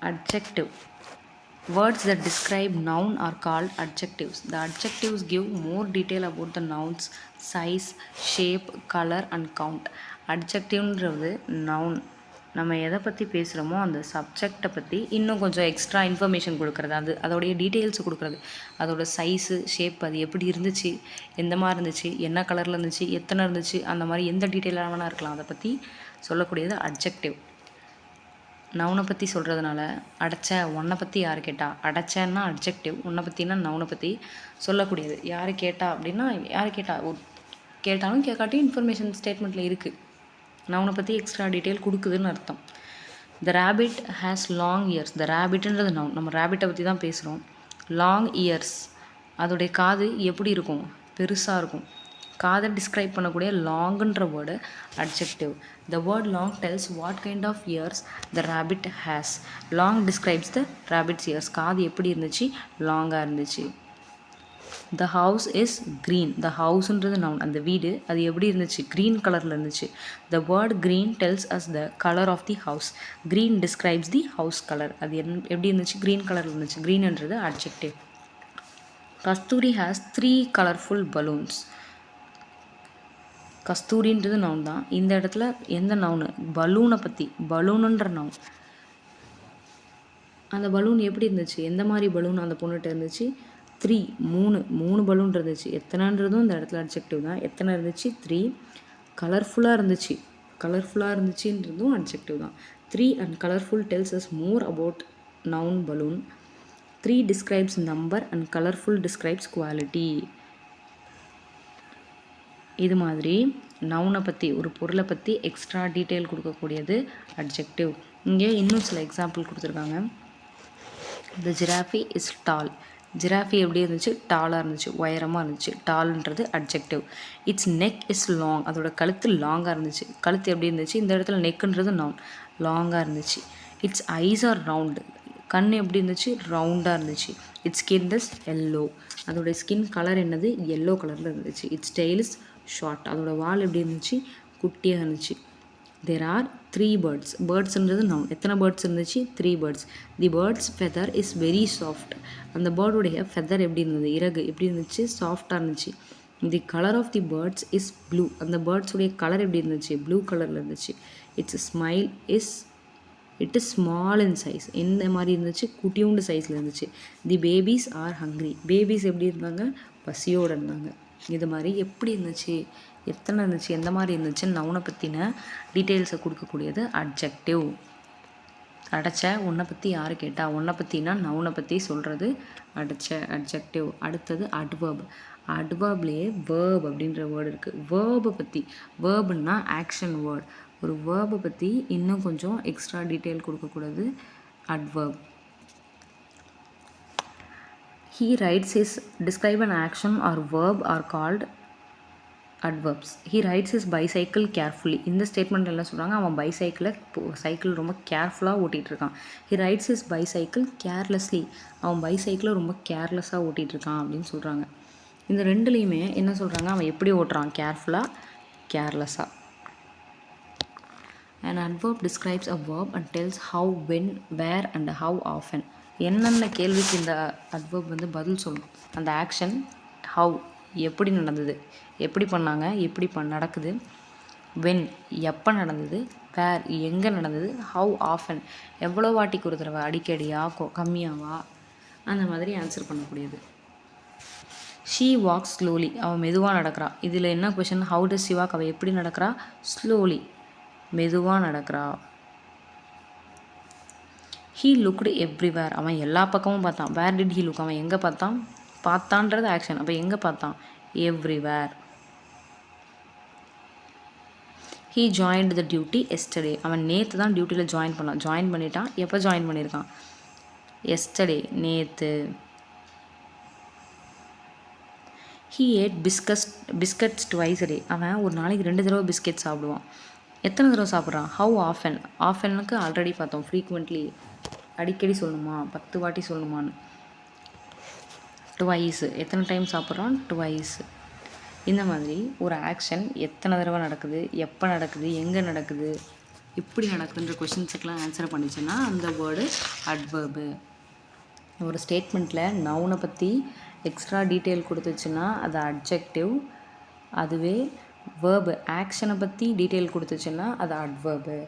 Adjective, words that describe noun are called adjectives. The adjectives give more detail about the nouns size, shape, color and count. அட்ஜெக்டிவ்ன்றது நவுன், நம்ம எதை பற்றி பேசுகிறோமோ அந்த சப்ஜெக்டை பற்றி இன்னும் கொஞ்சம் எக்ஸ்ட்ரா இன்ஃபர்மேஷன் கொடுக்குறது. அதோடைய டீட்டெயில்ஸ் கொடுக்குறது. அதோட சைஸு, ஷேப், அது எப்படி இருந்துச்சு, எந்த மாதிரி இருந்துச்சு, என்ன கலரில் இருந்துச்சு, எத்தனை இருந்துச்சு, அந்த மாதிரி எந்த டீட்டெயிலாக வேணா இருக்கலாம், அதை பற்றி சொல்லக்கூடியது அட்ஜெக்டிவ். நவுனை பற்றி சொல்கிறதுனால அடைச்ச, உன்னை பற்றி யார் கேட்டா. அடைச்சேன்னா அட்ஜெக்டிவ், உன்னை பற்றினா நவுனை பற்றி சொல்லக்கூடியது. யார் கேட்டா அப்படின்னா யார் கேட்டா, கேட்டாலும் கேட்காட்டியும் இன்ஃபர்மேஷன் ஸ்டேட்மெண்ட்டில் இருக்குது. நவுனை பற்றி எக்ஸ்ட்ரா டீட்டெயில் கொடுக்குதுன்னு அர்த்தம். The rabbit has long ears. The ரேபிட்ன்றது நவுன். நம்ம ரேபிட்டை பற்றி தான் பேசுகிறோம். லாங் இயர்ஸ், அதோடைய காது எப்படி இருக்கும்? பெருசாக இருக்கும். காதை டிஸ்கிரைப் பண்ணக்கூடிய லாங்குன்ற word adjective. The word long tells what kind of ears the rabbit has. Long describes the rabbit's ears. காது எப்படி இருந்துச்சு? லாங்காக இருந்துச்சு. The house is green. The ஹவுஸ்ன்றது நவுன். அந்த வீடு அது எப்படி இருந்துச்சு? க்ரீன் கலரில் இருந்துச்சு. The word green tells us the colour of the house. Green describes the house colour. அது எப்படி இருந்துச்சு? க்ரீன் கலரில் இருந்துச்சு. க்ரீன்ன்றது adjective. Kasturi has 3 colourful balloons. கஸ்தூரின்றது noun தான். இந்த இடத்துல எந்த நவுனு? பலூனை பற்றி. பலூனுன்ற நவுன். அந்த பலூன் எப்படி இருந்துச்சு? எந்த மாதிரி பலூன் அந்த பொண்ணுகிட்ட இருந்துச்சு? 3, 3 பலூன் இருந்துச்சு. எத்தனைன்றதும் இந்த இடத்துல அட்ஜெக்டிவ் தான். எத்தனை இருந்துச்சு? 3. கலர்ஃபுல்லாக இருந்துச்சு. கலர்ஃபுல்லாக இருந்துச்சுன்றதும் அட்ஜெக்டிவ் தான். 3 and colorful tells us more about noun balloon. 3 describes number and colorful describes quality. இது மாதிரி நவுனை பற்றி, ஒரு பொருளை பற்றி எக்ஸ்ட்ரா டீட்டெயில் கொடுக்கக்கூடியது அட்ஜெக்டிவ். இங்கே இன்னும் சில எக்ஸாம்பிள் கொடுத்துருக்காங்க. த ஜிராஃபி இஸ் டால். ஜிராஃபி எப்படி இருந்துச்சு? டாலாக இருந்துச்சு, உயரமாக இருந்துச்சு. டால்ன்றது adjective. Its neck is long. அதோட கழுத்து லாங்காக இருந்துச்சு. கழுத்து எப்படி இருந்துச்சு? இந்த இடத்துல நெக்குன்றது நவுன். லாங்காக இருந்துச்சு. Its eyes are round. கண் எப்படி இருந்துச்சு? ரவுண்டாக இருந்துச்சு. Its skin is yellow. அதோடைய ஸ்கின் கலர் என்னது? எல்லோ கலரில் இருந்துச்சு. Its tail is short. அதோட வால் எப்படி இருந்துச்சு? குட்டியாக இருந்துச்சு. There are 3 birds. பேர்ட்ஸ்ன்றது நவுன். எத்தனை பேர்ட்ஸ் இருந்துச்சு? 3 birds. The bird's feather is very soft. அந்த பேர்டுடைய ஃபெதர் எப்படி இருந்தது? இறகு எப்படி இருந்துச்சு? சாஃப்டாக இருந்துச்சு. The colour of the birds is blue. அந்த பேர்ட்ஸுடைய கலர் எப்படி இருந்துச்சு? ப்ளூ கலரில் இருந்துச்சு. It's smile is small in size. எந்த மாதிரி இருந்துச்சு? குட்டியூண்டு சைஸில் இருந்துச்சு. The babies are hungry. Babies எப்படி இருந்தாங்க? பசியோடு இருந்தாங்க. இது மாதிரி எப்படி இருந்துச்சு? எத்தனை இருந்துச்சு? எந்த மாதிரி இருந்துச்சுன்னு நவுனை பற்றின டீட்டெயில்ஸை கொடுக்கக்கூடியது அட்ஜெக்டிவ். அடைச்ச உன்னை பற்றி யார் கேட்டா? உன்னை பற்றினா நவுனை பற்றி சொல்கிறது அடைச்ச அட்ஜெக்டிவ். அடுத்தது அட்வர்ப். அட்வர்ப்லேயே வேர்ப் அப்படின்ற வேர்டு இருக்குது. வேர்பை பற்றி, வேர்புன்னா ஆக்ஷன் வேர்ட். ஒரு வேர்பை பற்றி இன்னும் கொஞ்சம் எக்ஸ்ட்ரா டீட்டெயில் கொடுக்கக்கூடாது adverb. He writes his, describe an action or verb are called adverbs. He rides his bicycle carefully. இந்த ஸ்டேட்மெண்ட் என்ன சொல்கிறாங்க? அவன் சைக்கிள் ரொம்ப கேர்ஃபுல்லாக ஓட்டிகிட்டு இருக்கான். He rides his bicycle carelessly. அவன் பைசைக்கிளை ரொம்ப கேர்லெஸ்ஸாக ஓட்டிகிட்டு இருக்கான் அப்படின்னு சொல்கிறாங்க. இந்த ரெண்டுலேயுமே என்ன சொல்கிறாங்க? அவன் எப்படி ஓட்டுறான்? கேர்ஃபுல்லாக, கேர்லெஸ்ஸாக. An adverb describes a verb and tells how, when, where and how often. என்னென்ன கேள்விக்கு இந்த அட்வர்ப் வந்து பதில் சொல்லும்? அந்த ஆக்ஷன் ஹவ், எப்படி நடந்தது, எப்படி பண்ணாங்க, எப்படி நடக்குது, வென், எப்போ நடந்தது, வேர், எங்கே நடந்தது, ஹவ் ஆஃபன், எவ்வளோ வாட்டிக்கு ஒரு தடவை, அடிக்கடியா, கம்மியாவா, அந்த மாதிரி ஆன்சர் பண்ணக்கூடியது. She walks slowly. அவள் மெதுவாக நடக்கிறா. இதில் என்ன question? How does she walk? அவள் எப்படி நடக்கிறா? ஸ்லோலி, மெதுவாக நடக்கிறா. He looked everywhere. அவன் எல்லா பக்கமும் பார்த்தான். Where did he look? அவன் எங்கே பார்த்தான்? பார்த்தான்றது ஆக்ஷன். அப்போ எங்கே பார்த்தான்? Everywhere. He joined the duty yesterday. அவன் நேற்று தான் டியூட்டியில் ஜாயின் பண்ணான். ஜாயின் பண்ணிட்டான். எப்போ ஜாயின் பண்ணியிருக்கான்? எஸ்டர்டே, நேற்று. ஹீ ஏட் பிஸ்கட்ஸ் ட்வைஸ் டே. அவன் ஒரு நாளைக்கு 2 தடவை பிஸ்கெட் சாப்பிடுவான். எத்தனை தடவை சாப்பிட்றான்? How often. ஆஃபனுக்கு ஆல்ரெடி பார்த்தோம். ஃப்ரீக்வெண்ட்லி, அடிக்கடி சொல்லணுமா? 10 வாட்டி சொல்லணுமான்னு. ட்வைஸ், எத்தனை டைம் சாப்பிட்றான்? ட்வைஸ். இந்த மாதிரி ஒரு ஆக்ஷன் எத்தனை தடவை நடக்குது, எப்போ நடக்குது, எங்கே நடக்குது, இப்படி நடக்குதுன்ற கொஷின்ஸுக்கெலாம் ஆன்சர் பண்ணிச்சுன்னா அந்த வேர்டு அட்வர்பு. ஒரு ஸ்டேட்மெண்ட்டில் நவுனை பற்றி எக்ஸ்ட்ரா டீட்டெயில் கொடுத்துச்சுன்னா அது அட்ஜெக்டிவ். அதுவே வேர்பு ஆக்ஷனை பற்றி டீட்டெயில் கொடுத்துச்சுன்னா அது அட்வர்பு.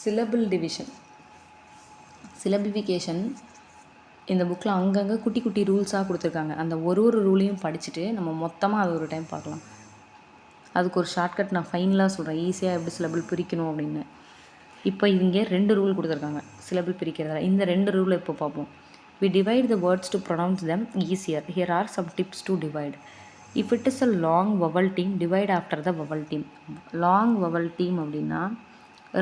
சிலபிள் டிவிஷன், சிலபிஃபிகேஷன் இந்த புக்கில் அங்கங்கே குட்டி குட்டி ரூல்ஸாக கொடுத்துருக்காங்க. அந்த ஒரு ரூலையும் படிச்சுட்டு நம்ம மொத்தமாக அது ஒரு டைம் பார்க்கலாம். அதுக்கு ஒரு ஷார்ட்கட் நான் ஃபைனலாக சொல்கிறேன், ஈஸியாக எப்படி சிலபிள் பிரிக்கணும் அப்படின்னு. இப்போ இங்கே 2 ரூல் கொடுத்துருக்காங்க சிலபிள் பிரிக்கிறதால. இந்த 2 ரூலை இப்போ பார்ப்போம். We divide the words to pronounce them easier. Here are some tips to divide. If it is a long vowel team, divide after the vowel team. Long vowel team அப்படின்னா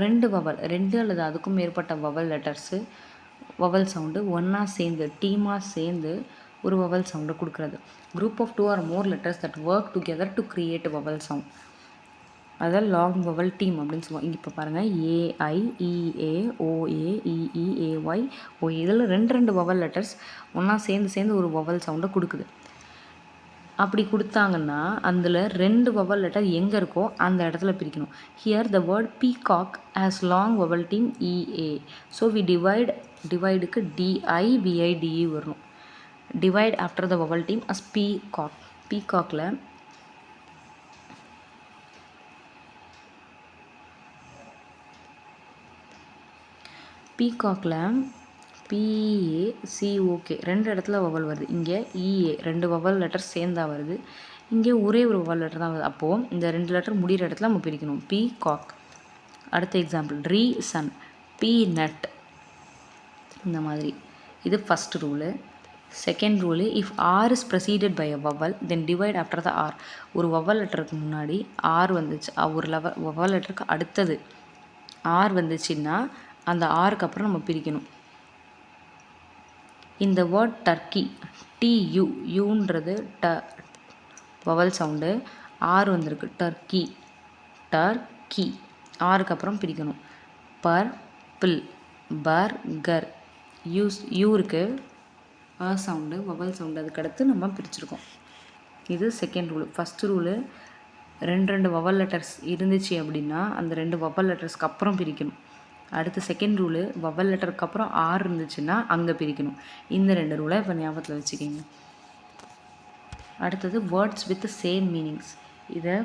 ரெண்டு அல்லது அதுக்கும் மேற்பட்ட வவல் லெட்டர்ஸு வவல் சவுண்டு ஒன்றா சேர்ந்து டீமாக சேர்ந்து ஒரு வவல் சவுண்டை கொடுக்குறது. Group of 2 or more letters that work together to create a vowel sound. அதான் லாங் வவல் டீம் அப்படின்னு சொல்லுவோம். இங்கே இப்போ பாருங்கள், ஏஐஇஏ ஓஏ இஇஏஒய் ஓ, இதில் ரெண்டு வவல் லெட்டர்ஸ் ஒன்றா சேர்ந்து ஒரு வவல் சவுண்டை கொடுக்குது. அப்படி கொடுத்தாங்கன்னா அதில் 2 வவல் லெட்டர் எங்கே இருக்கோ அந்த இடத்துல பிரிக்கணும். Here the word peacock has long vowel team E A. So we டிவைடுக்கு டிஐவிஐடிஇ வரணும். Divide after the vowel team as peacock. பீகாக்கில் பிஏசிஓகே 2 இடத்துல வவல் வருது. இங்கே இஏ 2 வவல் லெட்டர் சேர்ந்தா வருது. இங்கே ஒரே ஒரு வவல் லெட்டர் தான் வருது. அப்போது இந்த 2 லெட்டர் முடிகிற இடத்துல நம்ம பிரிக்கணும். பீகாக். அடுத்த எக்ஸாம்பிள் ரீசன், பீநட், இந்த மாதிரி. இது first rule. Second rule, if R is preceded by a vowel then divide after the R. ஒரு வவல் லெட்டருக்கு முன்னாடி ஆர் வந்துச்சு, ஒரு வவல் லெட்டருக்கு அடுத்தது ஆர் வந்துச்சுன்னா அந்த ஆருக்கு அப்புறம் நம்ம பிரிக்கணும். இந்த வேர்ட் டர்க்கி, டியூ, யூன்றது வவல் சவுண்டு, ஆர் வந்திருக்கு, டர்க்கி ஆருக்கு அப்புறம் பிரிக்கணும். பர்பிள், பர்கர், யூ இருக்கு, சவுண்டு வவல் சவுண்டு, அதுக்கடுத்து நம்ம பிரிச்சிருக்கோம். இது செகண்ட் ரூலு. ஃபஸ்ட்டு ரூலு, ரெண்டு வவல் லெட்டர்ஸ் இருந்துச்சு அப்படின்னா அந்த 2 வவல் லெட்டர்ஸ்க்கு அப்புறம் பிரிக்கணும். அடுத்து செகண்ட் ரூலு, வவல் லெட்டருக்கு அப்புறம் ஆர் இருந்துச்சுன்னா அங்கே பிரிக்கணும். இந்த 2 ரூலை இப்போ ஞாபகத்தில் வச்சுக்கிங்க. அடுத்தது வேர்ட்ஸ் வித் சேம் மீனிங்ஸ். இதை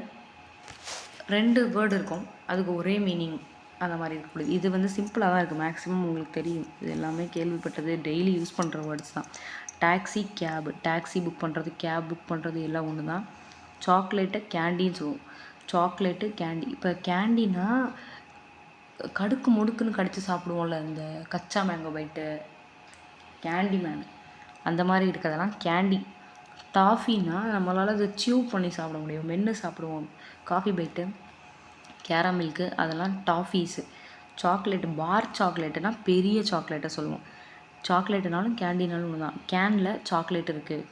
2 வேர்டு இருக்கும், அதுக்கு ஒரே மீனிங் அந்த மாதிரி இருக்கக்கூடாது. இது வந்து சிம்பிளாக தான் இருக்குது, மேக்ஸிமம் உங்களுக்கு தெரியும். இது எல்லாமே கேள்விப்பட்டது, டெய்லி யூஸ் பண்ணுற வேர்ட்ஸ் தான். டாக்ஸி, கேபு, டாக்ஸி புக் பண்ணுறது, கேப் புக் பண்ணுறது எல்லாம் ஒன்று தான். சாக்லேட்டை கேண்டின்னு சொல்லுவோம். Chocolate candy. இப்போ கேண்டினா கடுக்கு முடுக்குன்னு கடித்து சாப்பிடுவோம்ல, இந்த கச்சா மேங்கோ பைட்டு, கேண்டி மேன், அந்த மாதிரி இருக்கிறதெல்லாம் கேண்டி. டாஃபின்னா நம்மளால் அதை சியூ பண்ணி சாப்பிட முடியும், மென்று சாப்பிடுவோம். காஃபி பைட்டு, கேரமில்க்கு, அதெல்லாம் டாஃபீஸு. சாக்லேட்டு, பார் சாக்லேட்டுனா பெரிய சாக்லேட்டை சொல்லுவோம். சாக்லேட்டுனாலும் கேண்டினாலும் ஒன்று தான். கேனில் சாக்லேட் இருக்குது,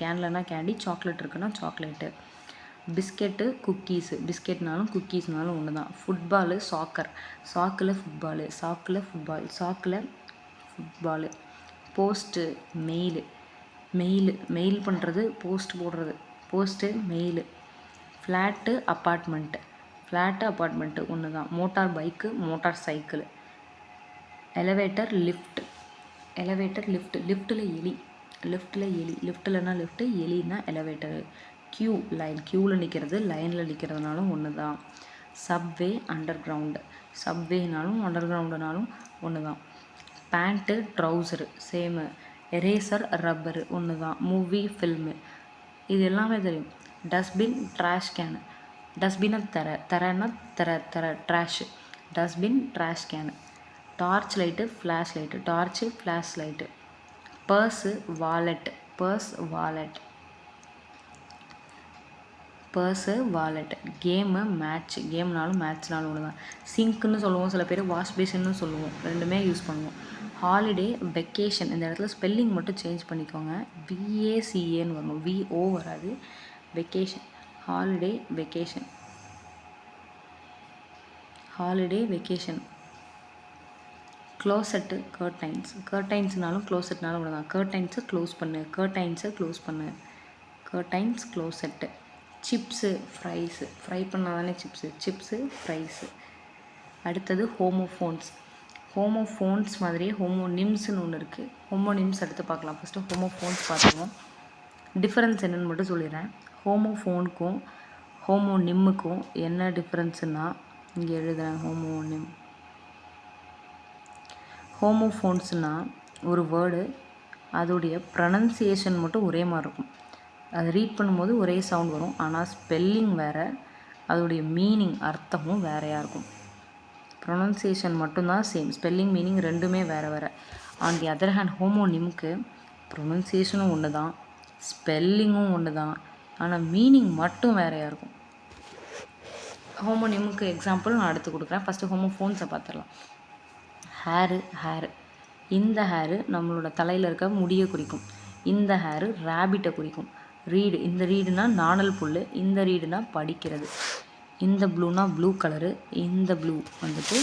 கேன்லனா கேண்டி, சாக்லேட் இருக்குன்னா சாக்லேட்டு. பிஸ்கெட்டு, குக்கீஸு, பிஸ்கெட்னாலும் குக்கீஸ்னாலும் ஒன்று தான். ஃபுட்பாலு, சாக்கர், சாக்கில் ஃபுட்பாலு. போஸ்ட்டு, மெயில் பண்ணுறது, போஸ்ட் போடுறது, போஸ்ட்டு, மெயிலு. ஃப்ளாட்டு, அப்பார்ட்மெண்ட்டு ஒன்று தான். Motorcycle, motorcycle. Elevator, lift, லிஃப்ட்டில் எலி, லிஃப்ட்லனா லிஃப்ட்டு, எலினா எலவேட்டரு. கியூ, லைன், கியூவில் நிற்கிறது, லைனில் நிற்கிறதுனாலும் ஒன்று தான். சப்வே, சப்வேனாலும் அண்டர்கிரவுண்டுனாலும் ஒன்று தான். Pant, trouser same. Eraser, rubber ஒன்று தான். மூவி, ஃபில்மு, இது எல்லாமே தெரியும். Dustbin, trash can. டஸ்ட்பினை தரன்னா trash. Dustbin, trash can. Torch light, flash light, torch, flash light. Purse, wallet, wallet. Game, match, மேட்ச்னாலும் ஒன்று தான். சிங்க்குன்னு சொல்லுவோம், சில பேர் வாஷ் பேஷன்னு சொல்லுவோம், ரெண்டுமே யூஸ் பண்ணுவோம். ஹாலிடே, வெக்கேஷன், இந்த இடத்துல ஸ்பெல்லிங் மட்டும் சேஞ்ச் பண்ணிக்கோங்க, VACAன்னு வரணும், VO வராது. Vacation, holiday, vacation. க்ளோசெட்டு, கர்டைன்ஸ்னாலும் க்ளோசெட்னாலும் ஒன்று தான். கர்டைன்ஸை க்ளோஸ் பண்ணு, கர்டைன்ஸ், க்ளோசெட்டு. சிப்ஸு, ஃப்ரை பண்ணால் தானே சிப்ஸு, ஃப்ரைஸு. அடுத்தது ஹோமோஃபோன்ஸ் மாதிரியே ஹோமோனிம்ஸ்னு ஒன்று இருக்குது. ஹோமோனிம்ஸ் அடுத்து பார்க்கலாம். ஃபஸ்ட்டு ஹோமோஃபோன்ஸ் பார்த்துருவோம். டிஃப்ரென்ஸ் என்னென்னு மட்டும் சொல்லிடுறேன். ஹோமோஃபோனுக்கும் ஹோமோனிம்முக்கும் என்ன டிஃப்ரென்ஸுன்னா, இங்கே எழுதுகிறேன். ஹோமோஃபோன்ஸ்னால் ஒரு வேர்டு அதோடைய ப்ரனன்சியேஷன் மட்டும் ஒரே மாதிரி இருக்கும். அது ரீட் பண்ணும்போது ஒரே சவுண்ட் வரும், ஆனால் ஸ்பெல்லிங் வேறு, அதோடைய மீனிங் அர்த்தமும் வேறையாக இருக்கும். ப்ரொனன்சியேஷன் மட்டும்தான் சேம், ஸ்பெல்லிங் மீனிங் ரெண்டுமே வேறு. ஆன் தி அதர் ஹேண்ட் ஹோமோனிம்க்கு ப்ரொனன்சியேஷனும் ஒன்று தான், ஸ்பெல்லிங்கும் ஒன்று தான், ஆனால் மீனிங் மட்டும் வேறையாக இருக்கும். ஹோமோனிம்க்கு எக்ஸாம்பிள் நான் எடுத்து கொடுக்குறேன். ஃபஸ்ட்டு ஹோமோஃபோன்ஸை பார்த்துடலாம். ஹேரு. இந்த ஹேரு நம்மளோட தலையில் இருக்க முடியை குறிக்கும். இந்த ஹேரு ரேபிட்டை குறிக்கும். இந்த ரீடுனா நாணல் புல், இந்த ரீடுனா படிக்கிறது. இந்த ப்ளூனா ப்ளூ கலரு, இந்த ப்ளூ வந்துட்டு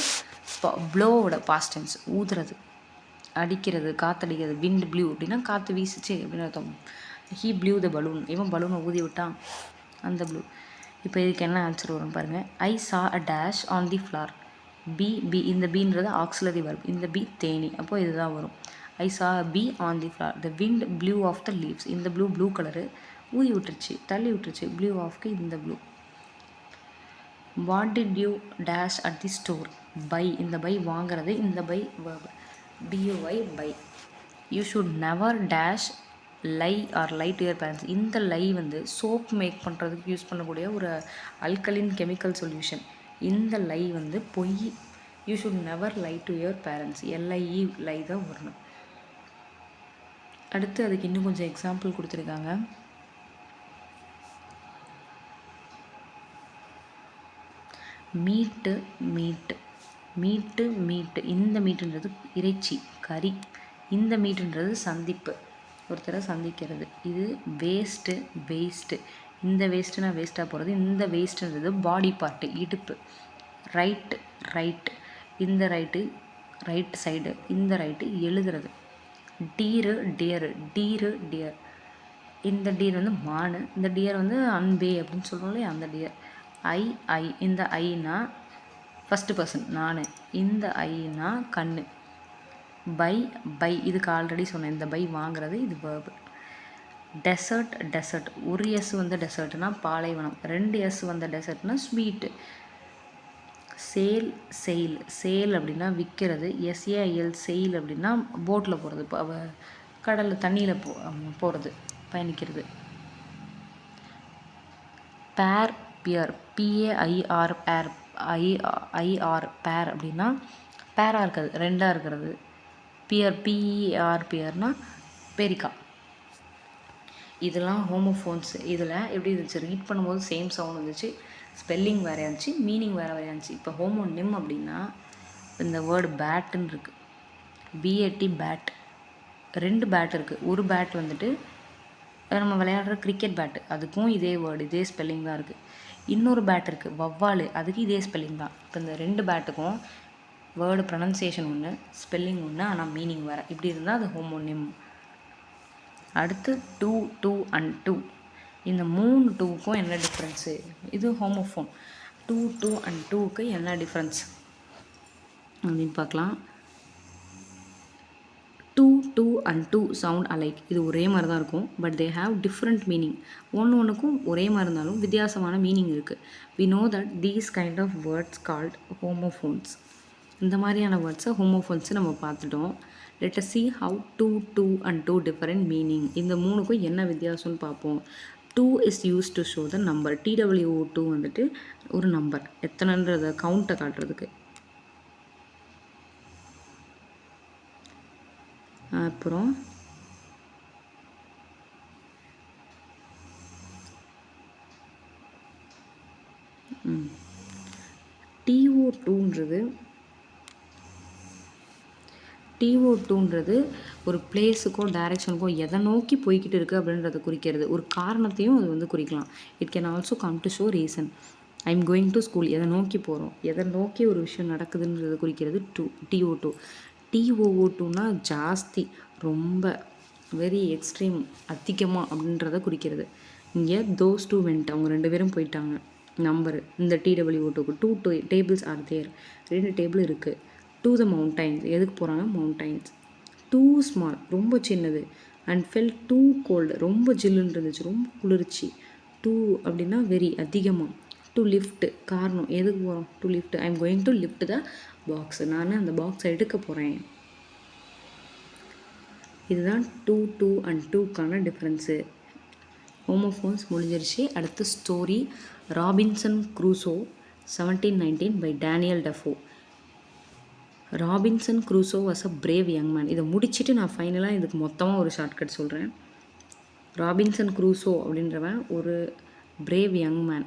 ப்ளோவோட பாஸ்ட் டென்ஸ், ஊதுறது, அடிக்கிறது, காற்றடிக்கிறது. விண்ட் ப்ளூ அப்படின்னா காற்று வீசுச்சு அப்படின்னு அர்த்தம். ஹீ ப்ளூ த பலூன், இவன் பலூனை ஊதி விட்டான், அந்த ப்ளூ. இப்போ இதுக்கு என்ன ஆன்சர் வரும் பாருங்கள். I saw a dash on the floor. Be இந்த பீன்றது ஆக்சிலரி வர்ப், இந்த பி தேனி, அப்போது இதுதான் வரும். I saw a bee on the floor. The wind blew off the leaves. இந்த ப்ளூ கலரு ஊதி விட்டுருச்சு, தள்ளி விட்டுருச்சு. ப்ளூ ஆஃப்க்கு இந்த blew. What did you dash at the store. Buy, இந்த பை வாங்கிறது, இந்த buy verb, BUY buy. You should never dash lie or lie to your parents. இந்த லை வந்து சோப் மேக் பண்ணுறதுக்கு யூஸ் பண்ணக்கூடிய ஒரு அல்கலின் கெமிக்கல் சொல்யூஷன். இந்த lie வந்து பொய். You should never lie to your parents. LIE lie தான் வரணும். அடுத்து அதுக்கு இன்னும் கொஞ்சம் எக்ஸாம்பிள் கொடுத்துருக்காங்க. மீட்டு. இந்த மீட்டுன்றது இறைச்சி, கறி. இந்த மீட்டுன்றது சந்திப்பு, ஒருத்தரை சந்திக்கிறது. இது வேஸ்ட்டு. இந்த வேஸ்ட்டுனா வேஸ்ட்டாக போகிறது. இந்த வேஸ்ட்டுன்றது பாடி பார்ட்டு, இடுப்பு. ரைட். இந்த ரைட் சைடு, இந்த ரைட்டு எழுதுறது. டியர். இந்த டியர் வந்து மானு, இந்த டியர் வந்து அன்பே அப்படின்னு சொல்கிறோம் இல்லையா, அந்த டியர். ஐ, இந்த ஐனா ஃபஸ்ட்டு பர்சன் நான், இந்த ஐனா கண்ணு. பை இதுக்கு ஆல்ரெடி சொன்னேன், இந்த பை வாங்குறது, இது verb. டெசர்ட். ஒரு எஸ் வந்த டெசர்ட்னா பாலைவனம், 2 எஸ் வந்த டெசர்ட்னா ஸ்வீட்டு. சேல் அப்படின்னா விற்கிறது. SAIL செயில் அப்படின்னா போட்டில் போகிறது, இப்போ கடலில் தண்ணியில் போகிறது, பயணிக்கிறது. பேர், PAIR பேர் அப்படின்னா பேராக இருக்கிறது, 2ஆக இருக்கிறது. PER பேரிக்கா. இதெல்லாம் ஹோமோஃபோன்ஸ். இதில் எப்படி இருந்துச்சு, ரீட் பண்ணும்போது சேம் சவுண்ட் இருந்துச்சு, ஸ்பெல்லிங் வேறு இருந்துச்சு, மீனிங் வேறு இருந்துச்சு. இப்போ ஹோமோனிம் அப்படின்னா இந்த வேர்டு பேட்டுன்னு இருக்குது, BAT பேட். 2 பேட் இருக்குது. ஒரு பேட் வந்துட்டு நம்ம விளையாடுற கிரிக்கெட் பேட்டு, அதுக்கும் இதே வேர்டு, இதே ஸ்பெல்லிங் தான் இருக்குது. இன்னொரு பேட் இருக்குது, வவ்வால், அதுக்கு இதே ஸ்பெல்லிங் தான். இப்போ இந்த 2 பேட்டுக்கும் வேர்டு ப்ரொனன்சியேஷன் ஒன்று, ஸ்பெல்லிங் ஒன்று, ஆனால் மீனிங் வேறு. இப்படி இருந்தால் அது ஹோமோனிம். அடுத்து டூ அண்ட் டூ. இந்த 3 டூக்கும் என்ன டிஃப்ரென்ஸு? இது ஹோமோஃபோன். டூ அண்ட் டூக்கு என்ன டிஃப்ரென்ஸ் அப்படின்னு பார்க்கலாம். To and two sound alike. இது ஒரே மாதிரி தான் இருக்கும், but they have different meaning. ஒன்றுக்கும் ஒரே மாதிரி இருந்தாலும் வித்தியாசமான மீனிங் இருக்குது. We know that these kind of words called homophones. இந்த மாதிரியான வேர்ட்ஸை ஹோமோஃபோன்ஸை நம்ம பார்த்துட்டோம். Let us see how to and two different meaning. இந்த 3க்கும் என்ன வித்தியாசம்னு பார்ப்போம். 2 is used to show the number. TWO2 வந்துட்டு ஒரு நம்பர், எத்தனைன்றத கவுண்ட்டை காட்டுறதுக்கு. அப்புறம் TO2ன்றது ஒரு பிளேஸுக்கோ டைரெக்ஷனுக்கோ எதை நோக்கி போய்கிட்டு இருக்குது அப்படின்றத குறிக்கிறது. ஒரு காரணத்தையும் அது வந்து குறிக்கலாம். It can also come to show reason. I'm going to school, எதை நோக்கி போகிறோம், எதை நோக்கி ஒரு விஷயம் நடக்குதுன்றதை குறிக்கிறது TO2. TOO2னா ஜாஸ்தி, ரொம்ப, வெரி எக்ஸ்ட்ரீம், அதிகமாக அப்படின்றத குறிக்கிறது. இங்கே தோஸ் டூ வெண்ட், அவங்க 2 பேரும் போயிட்டாங்க. நம்பரு இந்த TWO2க்கு 2 tables ஆர் தேர், 2 டேபிள் இருக்குது. டு த மவுண்டைன்ஸ், எதுக்கு போகிறாங்க, மவுண்டைன்ஸ். டூ ஸ்மால், ரொம்ப சின்னது. அண்ட் ஃபெல் டூ கோல்டு, ரொம்ப ஜில்லுன்னு இருந்துச்சு, ரொம்ப குளிர்ச்சி. டூ அப்படின்னா வெரி, அதிகமாக. டு லிஃப்ட், காரணம், எதுக்கு போகிறோம், to lift. I am going to lift the box, நான் அந்த பாக்ஸை எடுக்க போகிறேன். இதுதான் டூ அண்ட் டூக்கான டிஃப்ரென்ஸு. ஹோமோஃபோன்ஸ் முடிஞ்சிருச்சு. அடுத்து story. Robinson Crusoe 1719 by Daniel Defoe. Robinson Crusoe was a brave young man. இதை முடிச்சுட்டு நான் ஃபைனலாக இதுக்கு மொத்தமாக ஒரு ஷார்ட்கட் சொல்கிறேன். ராபின்சன் க்ரூசோ அப்படின்றவன் ஒரு பிரேவ் யங் மேன்,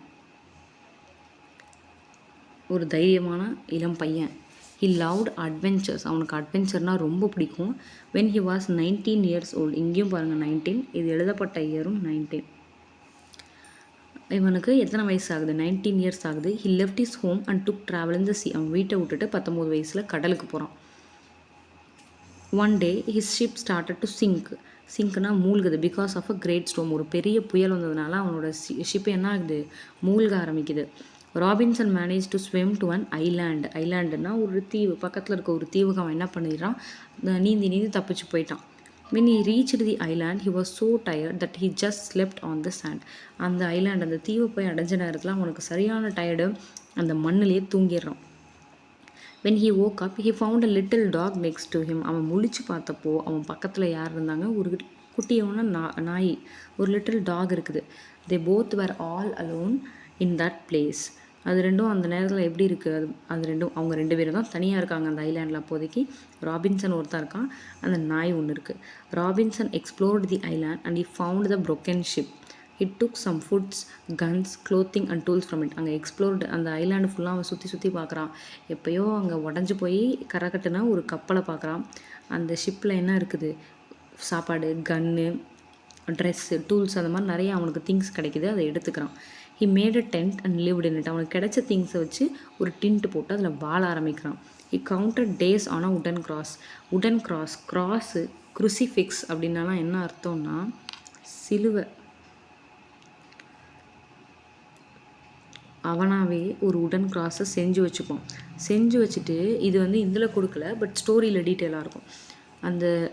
ஒரு தைரியமான இளம் பையன். He loved adventures. அவனுக்கு அட்வென்ச்சர்னால் ரொம்ப பிடிக்கும். When he was 19 years old. இங்கேயும் பாருங்கள் 19, இது எழுதப்பட்ட இயரும் 19. இவனுக்கு எத்தனை வயசு ஆகுது? 19 years ஆகுது. He left is home and took travel in the sea. அவன் வீட்டை விட்டுட்டு 19 வயசில் கடலுக்கு போகிறான். One day his ship started to sink. சிங்க்னா மூழ்குது. Because of a great storm. ஒரு பெரிய புயல் வந்ததுனால அவனோட ஷிப் என்ன ஆகுது? மூழ்க ஆரம்பிக்குது. Robinson manage to swim to an island. ஐலாண்டுனா ஒரு தீவு, பக்கத்தில் இருக்க ஒரு தீவுக்கு அவன் என்ன பண்ணிடுறான்? நீந்தி தப்பிச்சு போயிட்டான். when he reached the island he was so tired that he just slept on the sand. அந்த ஐலாண்ட், அந்த தீவு போய் அடைஞ்ச நேரத்தில் அவனுக்கு சரியான டயர்டு, அந்த மண்ணிலே தூங்கிடுறான். when he woke up he found a little dog next to him. அவன் முழிச்சு பார்த்தப்போ அவன் பக்கத்தில் யார் இருந்தாங்க? ஒரு குட்டியான நாய், ஒரு லிட்டில் டாக் இருக்குது. they both were all alone in that place. அது ரெண்டும் அந்த நேரத்தில் எப்படி இருக்குது? அது ரெண்டும், அவங்க 2 பேரும் தான் தனியாக இருக்காங்க அந்த ஐலாண்டில் அப்போதைக்கு. ராபின்சன் ஒருத்தன் இருக்கான், அந்த நாய் ஒன்று இருக்குது. Robinson explored the island and he found the broken ship. He took some foods, guns, clothing and tools from it. அங்கே எக்ஸ்ப்ளோர்டு, அந்த ஐலாண்டு ஃபுல்லாக அவன் சுற்றி பார்க்குறான். எப்போயோ அங்கே உடஞ்சி போய் கரைக்கட்டுனா ஒரு கப்பலை பார்க்குறான். அந்த ஷிப்பில் என்ன இருக்குது? சாப்பாடு, கன்னு, ட்ரெஸ்ஸு, டூல்ஸ், அந்த மாதிரி நிறைய அவனுக்கு திங்ஸ் கிடைக்கிது. அதை எடுத்துக்கிறான். He made a tent and lived in it. அவனுக்கு கிடைச்ச திங்ஸை வச்சு ஒரு டின்ட் போட்டு அதில் வாழ ஆரம்பிக்கிறான். He counted days on a உடன் கிராஸ். உடன் கிராஸ், கிராஸு, குருசிஃபிக்ஸ் அப்படின்னாலாம் என்ன அர்த்தம்னா சிலுவை. அவனாவே ஒரு உடன் கிராஸை செஞ்சு வச்சுப்பான். செஞ்சு வச்சுட்டு இது வந்து இதில் கொடுக்கல, பட் ஸ்டோரியில் டீட்டெயிலாக இருக்கும்.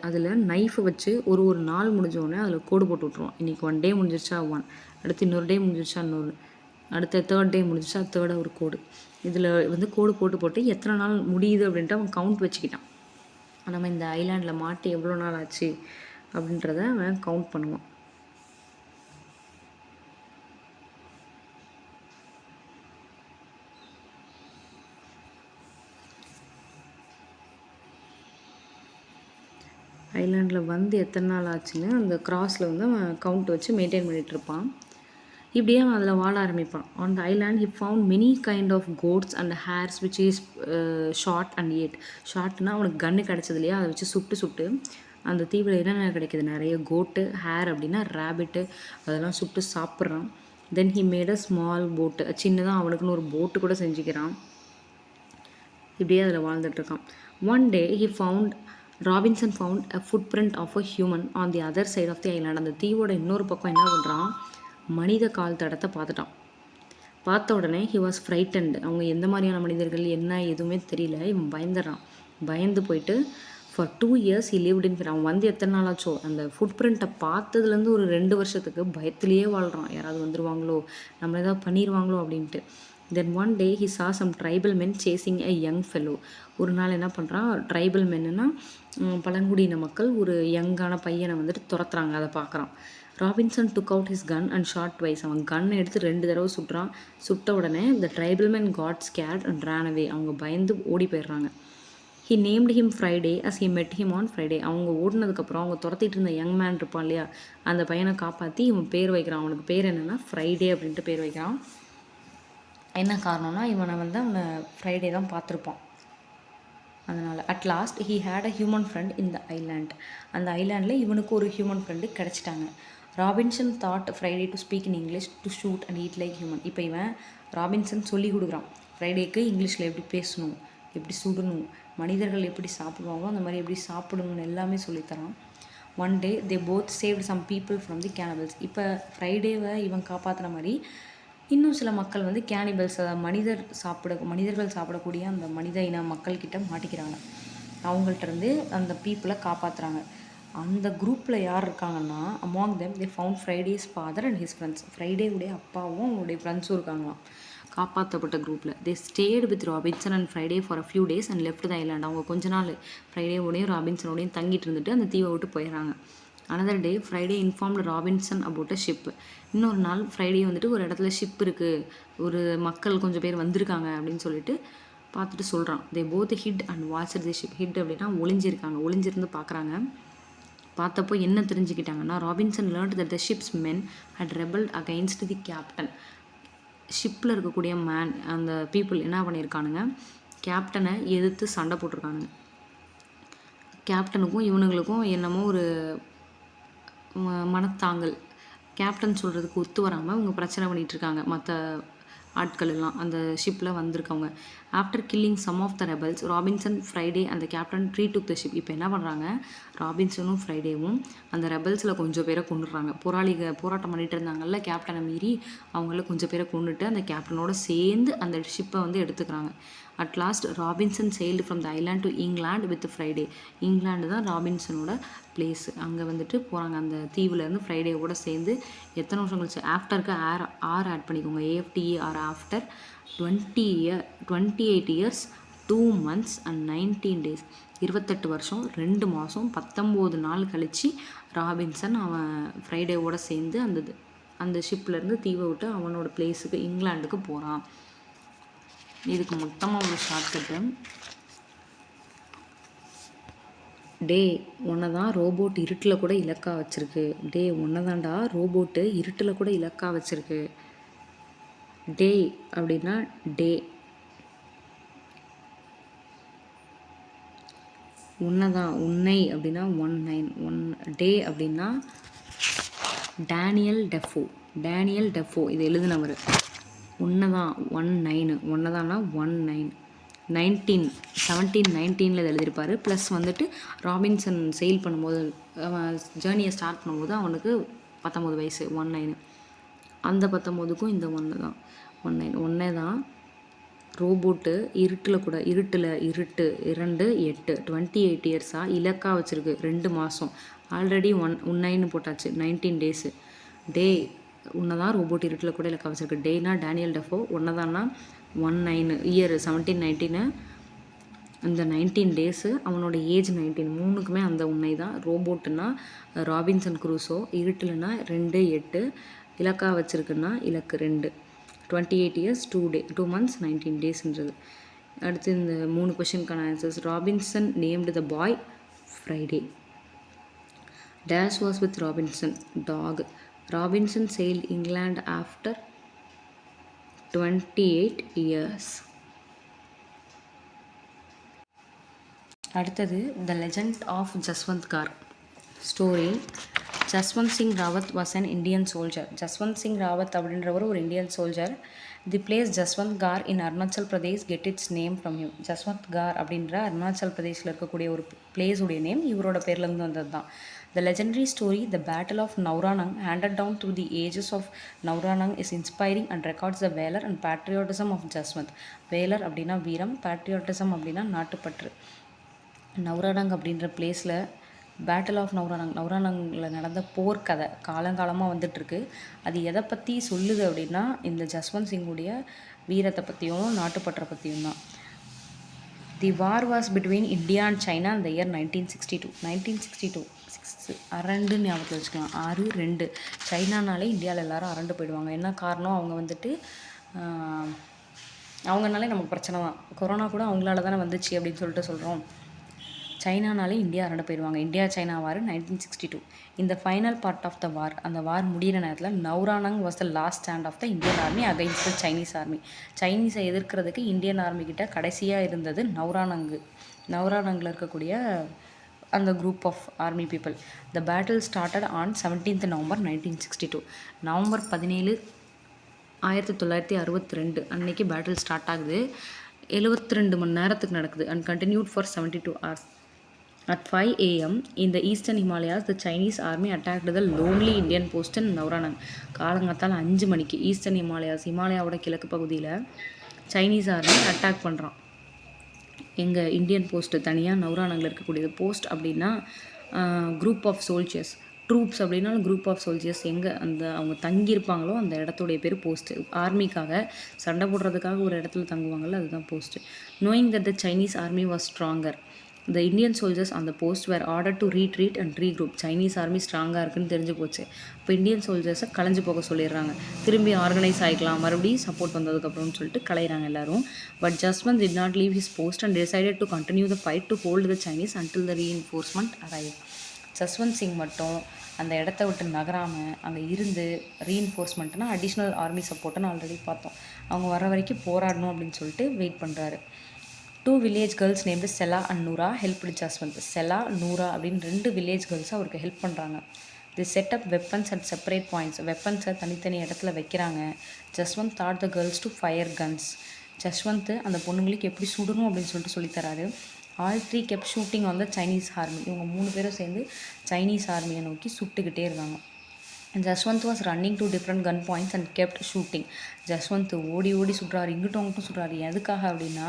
அதில் நைஃபை வச்சு ஒரு நாள் முடிஞ்சோடனே அதில் கோடு போட்டு விட்ருவான். இன்றைக்கி 1 டே முடிஞ்சிருச்சா 1, அடுத்து இன்னொரு டே முடிஞ்சிருச்சா இன்னொரு, அடுத்த 3rd டே முடிஞ்சிருச்சா 3rd ஒரு கோடு. இதில் வந்து கோடு போட்டு எத்தனை நாள் முடியுது அப்படின்ட்டு அவன் கவுண்ட் வச்சுக்கிட்டான். நம்ம இந்த ஐலாண்டில் மாட்டி எவ்வளோ நாள் ஆச்சு அப்படின்றத அவன் கவுண்ட் பண்ணுவான். ஐலாண்டில் வந்து எத்தனை நாள் ஆச்சுன்னு அந்த கிராஸில் வந்து அவன் கவுண்ட் வச்சு மெயின்டைன் பண்ணிகிட்ருப்பான். இப்படியே அவன் அதில் வாழ ஆரம்பிப்பான். On the island he found many kind of goats and hares which is shot and ate. ஷார்ட்னா அவனுக்கு கன்று கிடச்சது இல்லையா, அதை வச்சு சுட்டு அந்த தீவில் என்னென்ன கிடைக்கிது? நிறைய கோட்டு. ஹேர் அப்படின்னா ரேபிட்டு, அதெல்லாம் சுட்டு சாப்பிட்றான். Then he made a small boat, சின்னதாக அவனுக்குன்னு ஒரு போட்டு கூட செஞ்சுக்கிறான். இப்படியே அதில் வாழ்ந்துட்டுருக்கான். One day Robinson found a footprint of a human on the other side of the island. அந்த தீவோட இன்னொரு பக்கம் என்ன பண்ணுறான்? மனித கால் தடத்தை பார்த்துட்டான். பார்த்த உடனே ஹி வாஸ் ஃப்ரைட்டன்டு. அவங்க எந்த மாதிரியான மனிதர்கள் என்ன எதுவுமே தெரியல. இவன் பயந்துடுறான். பயந்து போயிட்டு for 2 years he lived in fear. அவன் வந்து எத்தனை நாள் ஆச்சோ அந்த ஃபுட் பிரிண்ட்டை பார்த்ததுலேருந்து ஒரு 2 வருஷத்துக்கு பயத்திலேயே வாழ்கிறான். யாராவது வந்துடுவாங்களோ, நம்மளை ஏதாவது பண்ணிடுவாங்களோ அப்படின்ட்டு. Then one day he saw some tribal men chasing a young fellow. ஒரு நாள் என்ன பண்ணுறான்? ட்ரைபல் மென்னுன்னா பழங்குடியின மக்கள் ஒரு யங்கான பையனை வந்துட்டு துரத்துறாங்க. அதை பார்க்குறான். Robinson took out his gun and shot twice. அவன் கன்னை எடுத்து 2 தடவை சுட்டுறான். சுட்ட உடனே the tribal men got scared and ran away. அவங்க பயந்து ஓடி போயிடுறாங்க. He named him Friday as he met him on Friday. அவங்க ஓடினதுக்கப்புறம் அவங்க துரத்திட்டு இருந்த யங் மேன் இருப்பான் இல்லையா, அந்த பையனை காப்பாற்றி இவன் பேர் வைக்கிறான். அவனுக்கு பேர் என்னென்னா ஃப்ரைடே அப்படின்ட்டு பேர் வைக்கிறான். என்ன காரணம்னா அவனை ஃப்ரைடே தான் பார்த்துருப்பான். அதனால் at last he had a human friend in the island. அந்த ஐலாண்டில் இவனுக்கு ஒரு ஹியூமன் ஃப்ரெண்டு கிடச்சிட்டாங்க. Robinson taught Friday to speak in English to shoot and eat like human. இப்போ இவன் ராபின்சன் சொல்லி கொடுக்குறான் ஃப்ரைடேக்கு இங்கிலீஷில் எப்படி பேசணும், எப்படி சுடணும், மனிதர்கள் எப்படி சாப்பிடுவாங்களோ அந்த மாதிரி எப்படி சாப்பிடணும்னு எல்லாமே சொல்லித்தரான். One day they both saved some people from the cannibals. இப்போ ஃப்ரைடேவை இவன் காப்பாற்றுற மாதிரி இன்னும் சில மக்கள் வந்து கேனிபல்ஸ், மனிதர்கள் சாப்பிடக்கூடிய அந்த மனித இன மக்கள்கிட்ட மாட்டிக்கிறாங்க. அவங்கள்ட்ட அந்த பீப்புளை காப்பாற்றுறாங்க. அந்த குரூப்பில் யார் இருக்காங்கன்னா, among them they found Friday's father and his friends. ஃப்ரைடேவுடைய அப்பாவும் அவங்களுடைய ஃப்ரெண்ட்ஸும் இருக்காங்களாம் காப்பாற்றப்பட்ட குரூப்பில். They stayed with Robinson and Friday for a few days and left the island. அவங்க கொஞ்ச நாள் ஃப்ரைடேவோடையும் ராபின்சனோடையும் தங்கிட்டு இருந்துட்டு அந்த தீவை விட்டு போயிடுறாங்க. Another day Friday informed Robinson about a ship. இன்னொரு நாள் ஃப்ரைடே வந்துட்டு ஒரு இடத்துல ஷிப் இருக்குது, ஒரு மக்கள் கொஞ்சம் பேர் வந்திருக்காங்க அப்படின்னு சொல்லிட்டு பார்த்துட்டு சொல்கிறான். They both hid and watch the ship. Hid அப்படின்னா ஒளிஞ்சிருக்காங்க, ஒளிஞ்சிருந்து பார்க்குறாங்க. பார்த்தப்போ என்ன தெரிஞ்சுக்கிட்டாங்கன்னா, Robinson learnt that the ship's men had rebelled against the captain. ஷிப்பில் இருக்கக்கூடிய மேன், அந்த பீப்புள் என்ன பண்ணியிருக்கானுங்க, கேப்டனை எதிர்த்து சண்டை போட்டிருக்கானுங்க. கேப்டனுக்கும் இவனுங்களுக்கும் என்னமோ ஒரு மனத்தாங்கல், கேப்டன் சொல்கிறதுக்கு ஒத்து வராமல் இவங்க பிரச்சனை பண்ணிகிட்ருக்காங்க மற்ற ஆட்கள் எல்லாம் அந்த ஷிப்பில் வந்திருக்கவங்க. After killing some of the rebels, Robinson, Friday அந்த கேப்டன் ரீடுக் த ஷிப். இப்போ என்ன பண்ணுறாங்க, ராபின்சனும் ஃப்ரைடேவும் அந்த ரெபல்ஸில் கொஞ்சம் பேரை கொண்டுடுறாங்க. போராட்டம் பண்ணிகிட்டு இருந்தாங்கல்ல கேப்டனை மீறி, அவங்கள கொஞ்சம் பேரை கொண்டுட்டு அந்த கேப்டனோட சேர்ந்து அந்த ஷிப்பை வந்து எடுத்துக்கிறாங்க. At last Robinson sailed from the island to England with Friday. England தான் ராபின்சனோட பிளேஸு. அங்கே வந்துட்டு போகிறாங்க அந்த தீவுலேருந்து ஃப்ரைடேவோட சேர்ந்து. எத்தனை வருஷம் கழிச்சு, ஆஃப்டருக்கு ஆர் ஆட் பண்ணிக்கோங்க, ஏஎஃப்டிஇ or after 28 years 2 months and 19 days. 28 வருஷம் 2 மாதம் 19 நாள் கழித்து ராபின்சன் அவன் ஃப்ரைடேவோட சேர்ந்து அந்த ஷிப்லேருந்து தீவை விட்டு அவனோட பிளேஸுக்கு இங்கிலாண்டுக்கு போகிறான். இதுக்கு மொத்தமாக ஒரு ஷார்ட்கட்டு. டே உன்னை தான் ரோபோட் இருட்டில் கூட இலக்கா வச்சுருக்கு. டே உன்னை தான்டா ரோபோட்டு இருட்டில் கூட இலக்கா வச்சுருக்கு. டே அப்படின்னா டே, உன்னை தான், உன்னை அப்படின்னா 19 டே அப்படின்னா டேனியல் டெஃபோ இது எழுதினவர். உன்னை தான் 19, உன்னை தான்னா 19 1719 இதை எழுதியிருப்பார். ப்ளஸ் வந்துட்டு ராபின்சன் செயில் பண்ணும்போது, அவன் ஜேர்னியை ஸ்டார்ட் பண்ணும்போது அவனுக்கு 19 வயசு, 19. அந்த 19க்கும் இந்த 1 தான் 19. ஒன்றே தான் ரோபோட்டு இருட்டில் 2 8 28 இயர்ஸாக இலக்கா வச்சுருக்கு. 2 மாதம் ஆல்ரெடி 19 போட்டாச்சு, 19 டேஸு. டே உன்னை தான் ரோபோட் இருட்டில் கூட இலக்கா வச்சுருக்கு. டேனா டேனியல் டெஃபோ, ஒன்று தான்னா 19 இயர் 1719, இந்த 19 டேஸு, அவனோட ஏஜ் 19. மூணுக்குமே அந்த உண்மை தான். ரோபோட்டுன்னா ராபின்சன் குரூசோ, இருட்டில்னா 2 8, இலக்கா வச்சுருக்குன்னா இலக்கு 2, 28 years 2 months 19 daysன்றது. அடுத்து இந்த 3 கொஷினுக்கான answers. Robinson named the boy Friday. Dash was with Robinson, dog. Robinson sailed England after 28 years. அடுத்தது the legend of Jaswant Garh story. Jaswant Singh Rawat was an Indian soldier. Jaswant Singh Rawat அப்படின்றவர் ஒரு Indian soldier. The place Jaswant Garh in Arunachal Pradesh get its name from him. Jaswant Garh அப்படின்ற அருணாச்சல் பிரதேஷில் இருக்கக்கூடிய ஒரு பிளேஸுடைய name இவரோட பேர்லேருந்து வந்தது தான். The legendary story, The Battle of Nauranang, handed down through the ages of Nauranang, is inspiring and records the valor and patriotism of Jaswant. வேலர் அப்படின்னா வீரம், patriotism அப்படின்னா நாட்டுப்பற்று. நௌரானங் அப்படின்ற பிளேஸில் பேட்டில் ஆஃப் நௌரானங்கில் நடந்த போர்க்கதை காலங்காலமாக வந்துட்டுருக்கு. அது எதை பற்றி சொல்லுது அப்படின்னா இந்த ஜஸ்வந்த் சிங்குடைய வீரத்தை பற்றியும் நாட்டுப்பற்றை பற்றியும் தான். The war was between India and China இந்த இயர் 1962. 6 அரண்டு ஞாபகத்தில் வச்சுக்கலாம், 6-2. சைனானாலே இந்தியாவில் எல்லோரும் அரண்டு போயிடுவாங்க. என்ன காரணம், அவங்க வந்துட்டு அவங்கனாலே நமக்கு பிரச்சனை தான். கொரோனா கூட அவங்களால தானே வந்துச்சு அப்படின்னு சொல்லிட்டு சொல்கிறோம். சைனானாலே இந்தியா அரண்டு போயிடுவாங்க. India China war 1962. இந்த final part of the war, அந்த வார் முடிகிற நேரத்தில் Nuranang was the last stand of the Indian army against the Chinese army. சைனீஸை எதிர்க்கிறதுக்கு இந்தியன் ஆர்மி கிட்ட கடைசியாக இருந்தது நௌரானங்கில் இருக்கக்கூடிய அந்த group of army people. The battle started on 17th November 1962. November 17, 1962 அன்னைக்கு பேட்டில் ஸ்டார்ட் ஆகுது. 72 மணி நேரத்துக்கு நடக்குது and continued for 72 hours. At 5 AM in the eastern Himalayas, the Chinese army attacked the lonely Indian post in Nauranang. காலங்காத்தால் 5 மணிக்கு eastern ஹிமாலயாவோட கிழக்கு பகுதியில் Chinese army attack பண்ணுறான். எங்கள் Indian post தனியாக நௌரானங்கில் இருக்கக்கூடியது. போஸ்ட் அப்படின்னா குரூப் ஆஃப் சோல்ஜர்ஸ், ட்ரூப்ஸ் அப்படின்னாலும் group of soldiers. எங்கே அவங்க தங்கியிருப்பாங்களோ அந்த இடத்துடைய பேர் போஸ்ட்டு. ஆர்மிக்காக சண்டை போடுறதுக்காக ஒரு இடத்துல தங்குவாங்கள்ல, அதுதான் post. Knowing that the Chinese army was stronger, The Indian soldiers on the post were ordered to retreat and regroup. Chinese army ஸ்ட்ராங்காக இருக்குன்னு தெரிஞ்சு போச்சு. இப்போ இந்தியன் சோல்ஜர்ஸை கலைஞ்சு போக சொல்லிடுறாங்க. திரும்பி ஆர்கனைஸ் ஆகிக்கலாம் மறுபடியும் சப்போர்ட் வந்ததுக்கப்புறம்னு சொல்லிட்டு கலையிறாங்க எல்லாரும். But Jaswant did not leave his post and decided to continue the fight to hold the Chinese until the reinforcement arrived. Jaswant Singh மட்டும் அந்த இடத்த விட்டு நகராமல் அங்கே இருந்து ரீஎன்ஃபோர்ஸ்மெண்ட்னா அடிஷ்னல் ஆர்மி சப்போர்ட்டுன்னு ஆல்ரெடி பார்த்தோம். அவங்க வர வரைக்கும் போராடணும் அப்படின்னு சொல்லிட்டு வெயிட் பண்ணுறாரு. 2 village girls named Sela and Noora helped Jaswant. Sela Noora அப்படின்னு 2 வில்லேஜ் கேர்ள்ஸ் அவருக்கு ஹெல்ப் பண்ணுறாங்க. The setup weapons at separate points. வெப்பன்ஸை தனித்தனி இடத்துல வைக்கிறாங்க. Jaswant taught the girls to fire guns. Jaswant அந்த பொண்ணுங்களுக்கு எப்படி சுடணும் அப்படின்னு சொல்லிட்டு சொல்லித்தராரு. All 3 kept shooting on the Chinese army. இவங்க 3 பேரும் சேர்ந்து சைனீஸ் ஆர்மியை நோக்கி சுட்டுக்கிட்டே இருக்காங்க. Jaswant was running to different gun points and kept shooting. Jaswant ஓடி ஓடி சுடுறாரு, இங்கிட்டும் அங்கிட்டும் சுடுறாரு. எதுக்காக அப்படின்னா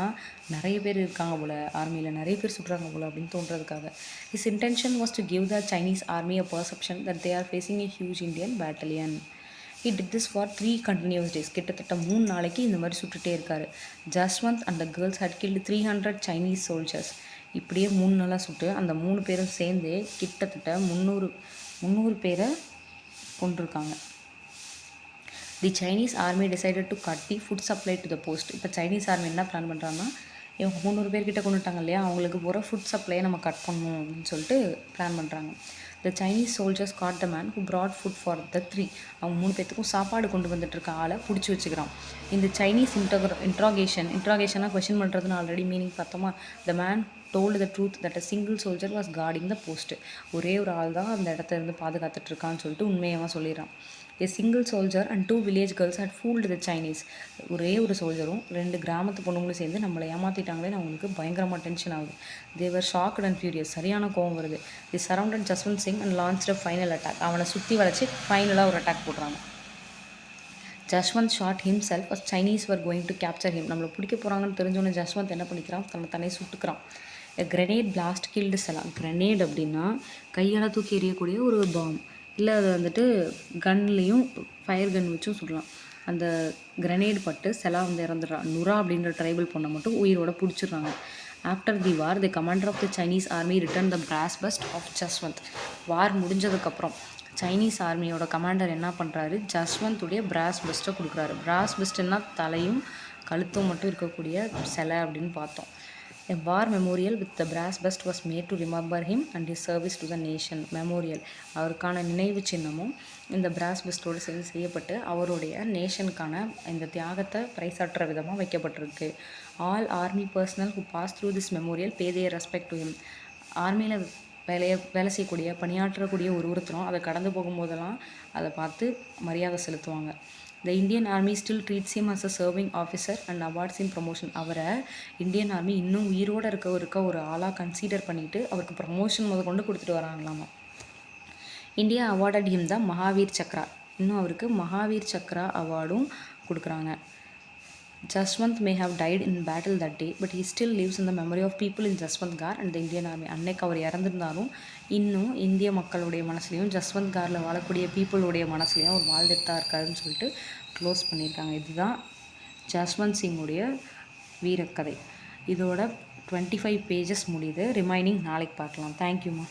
நிறைய பேர் இருக்காங்க போல் ஆர்மியில், நிறைய பேர் சுடுறாங்க போல் அப்படின்னு தோன்றதுக்காக. His intention was to give the Chinese army a perception that they are facing a huge Indian battalion. He did this for 3 continuous days. கிட்டத்தட்ட 3 நாளைக்கு இந்த மாதிரி சுட்டுட்டே இருக்காரு. Jaswant and the girls had killed 300 Chinese soldiers. இப்படியே 3 நாளாக சுட்டு அந்த 3 பேரும் சேர்ந்து கிட்டத்தட்ட 300 பேரை கொண்டிருக்காங்க. தி Chinese army decided to cut the food supply to the post. இப்போ சைனீஸ் ஆர்மி என்ன பிளான் பண்ணுறாங்கன்னா, இவங்க 300 பேர்கிட்ட கொண்டுட்டாங்க இல்லையா, அவங்களுக்கு போகிற ஃபுட் சப்ளையை நம்ம கட் பண்ணணும் அப்படின்னு சொல்லிட்டு பிளான் பண்ணுறாங்க. The Chinese soldiers caught the man who brought food for the 3. அவங்க 3 பேர்த்துக்கும் சாப்பாடு கொண்டு வந்துட்டு இருக்க ஆளை பிடிச்சி வச்சுக்கிறான். இந்த சைனீஸ் இன்ட்ராகேஷனாக கொஷின் பண்ணுறதுன்னு ஆல்ரெடி மீனிங் பார்த்தோமா. The man told the truth that a single soldier was guarding the post. ஒரே ஒரு ஆள் தான் அந்த இடத்த இருந்து பாதுகாத்துட்டு இருக்கான்னு சொல்லிட்டு உண்மையாக சொல்லிடுறான். A single soldier and 2 village girls had fooled the Chinese. ஒரே ஒரு சோல்ஜரும் 2 கிராமத்து பொண்ணுங்களும் சேர்ந்து நம்மளை ஏமாற்றிட்டாங்களேன்னு அவங்களுக்கு பயங்கரமாக டென்ஷன் ஆகுது. They were shocked and furious. சரியான கோவம் வருது. They surrounded Jaswant Singh and launched a final attack. அவனை சுற்றி வளைச்சி ஃபைனலாக ஒரு அட்டாக் போடுறாங்க. Jaswant shot himself as Chinese were going to capture him. நம்மளை பிடிக்க போகிறாங்கன்னு தெரிஞ்சோன்னே ஜஸ்வந்த் என்ன பண்ணிக்கிறான், தன்னை சுட்டுக்கிறான். A grenade blast killed Sela. Grenade அப்படின்னா கையால் தூக்கி எறியக்கூடிய ஒரு பாம், இல்லை அது வந்துட்டு கன்லேயும் ஃபயர் கன் வச்சும் சுடலாம். அந்த கிரனேட் பட்டு செலா வந்து இறந்துடுறான். நுரா அப்படின்ற ட்ரைபல் பொண்ணை மட்டும் உயிரோட பிடிச்சிடுறாங்க. After the war the commander of the Chinese army return the brass bust of Jaswant. War முடிஞ்சதுக்கப்புறம் சைனீஸ் ஆர்மியோட கமாண்டர் என்ன பண்ணுறாரு, ஜஸ்வந்துடைய பிராஸ் பஸ்ட்டை கொடுக்குறாரு. பிராஸ் பஸ்ட்டுன்னா தலையும் கழுத்தும் மட்டும் இருக்கக்கூடிய சிலை அப்படின்னு பார்த்தோம். A war memorial with the brass bust was made to remember him and his service to the nation. Memorial, அவருக்கான நினைவு சின்னமும் இந்த பிராஸ் பஸ்டோடு சேர்ந்து செய்யப்பட்டு அவருடைய நேஷனுக்கான இந்த தியாகத்தை பறைசாற்றுற விதமாக வைக்கப்பட்டிருக்கு. All army personnel who pass through this memorial pay their respect to him. ஆர்மியில் வேலை செய்யக்கூடிய பணியாற்றக்கூடிய ஒருத்தரும் அதை கடந்து போகும்போதெல்லாம் அதை பார்த்து மரியாதை செலுத்துவாங்க. The Indian Army still treats him as a serving officer and awards him promotion. அவரை இந்தியன் ஆர்மி இன்னும் உயிரோடு இருக்க ஒரு ஆளாக கன்சிடர் பண்ணிவிட்டு அவருக்கு ப்ரமோஷன் கொண்டு கொடுத்துட்டு வராங்களாமா. India awarded him the Mahavir Chakra. இன்னும் அவருக்கு மகாவீர் சக்ரா அவார்டும் கொடுக்குறாங்க. Jaswant may have died in battle that day, but he still lives in the memory of people in Jaswant car and the Indian Army. அன்னைக்கு அவர் இறந்துருந்தாலும் இன்னும் இந்திய மக்களுடைய மனசுலையும் ஜஸ்வந்த் காரில் வாழக்கூடிய பீப்புளுடைய மனசுலையும் அவர் வாழ்ந்துட்டு தான் இருக்காருன்னு சொல்லிட்டு க்ளோஸ் பண்ணியிருக்காங்க. இதுதான் ஜஸ்வந்த் சிங்குடைய வீரக்கதை. இதோட 25 pages முடியுது. ரிமைனிங் நாளைக்கு பார்க்கலாம். தேங்க்யூம்மா.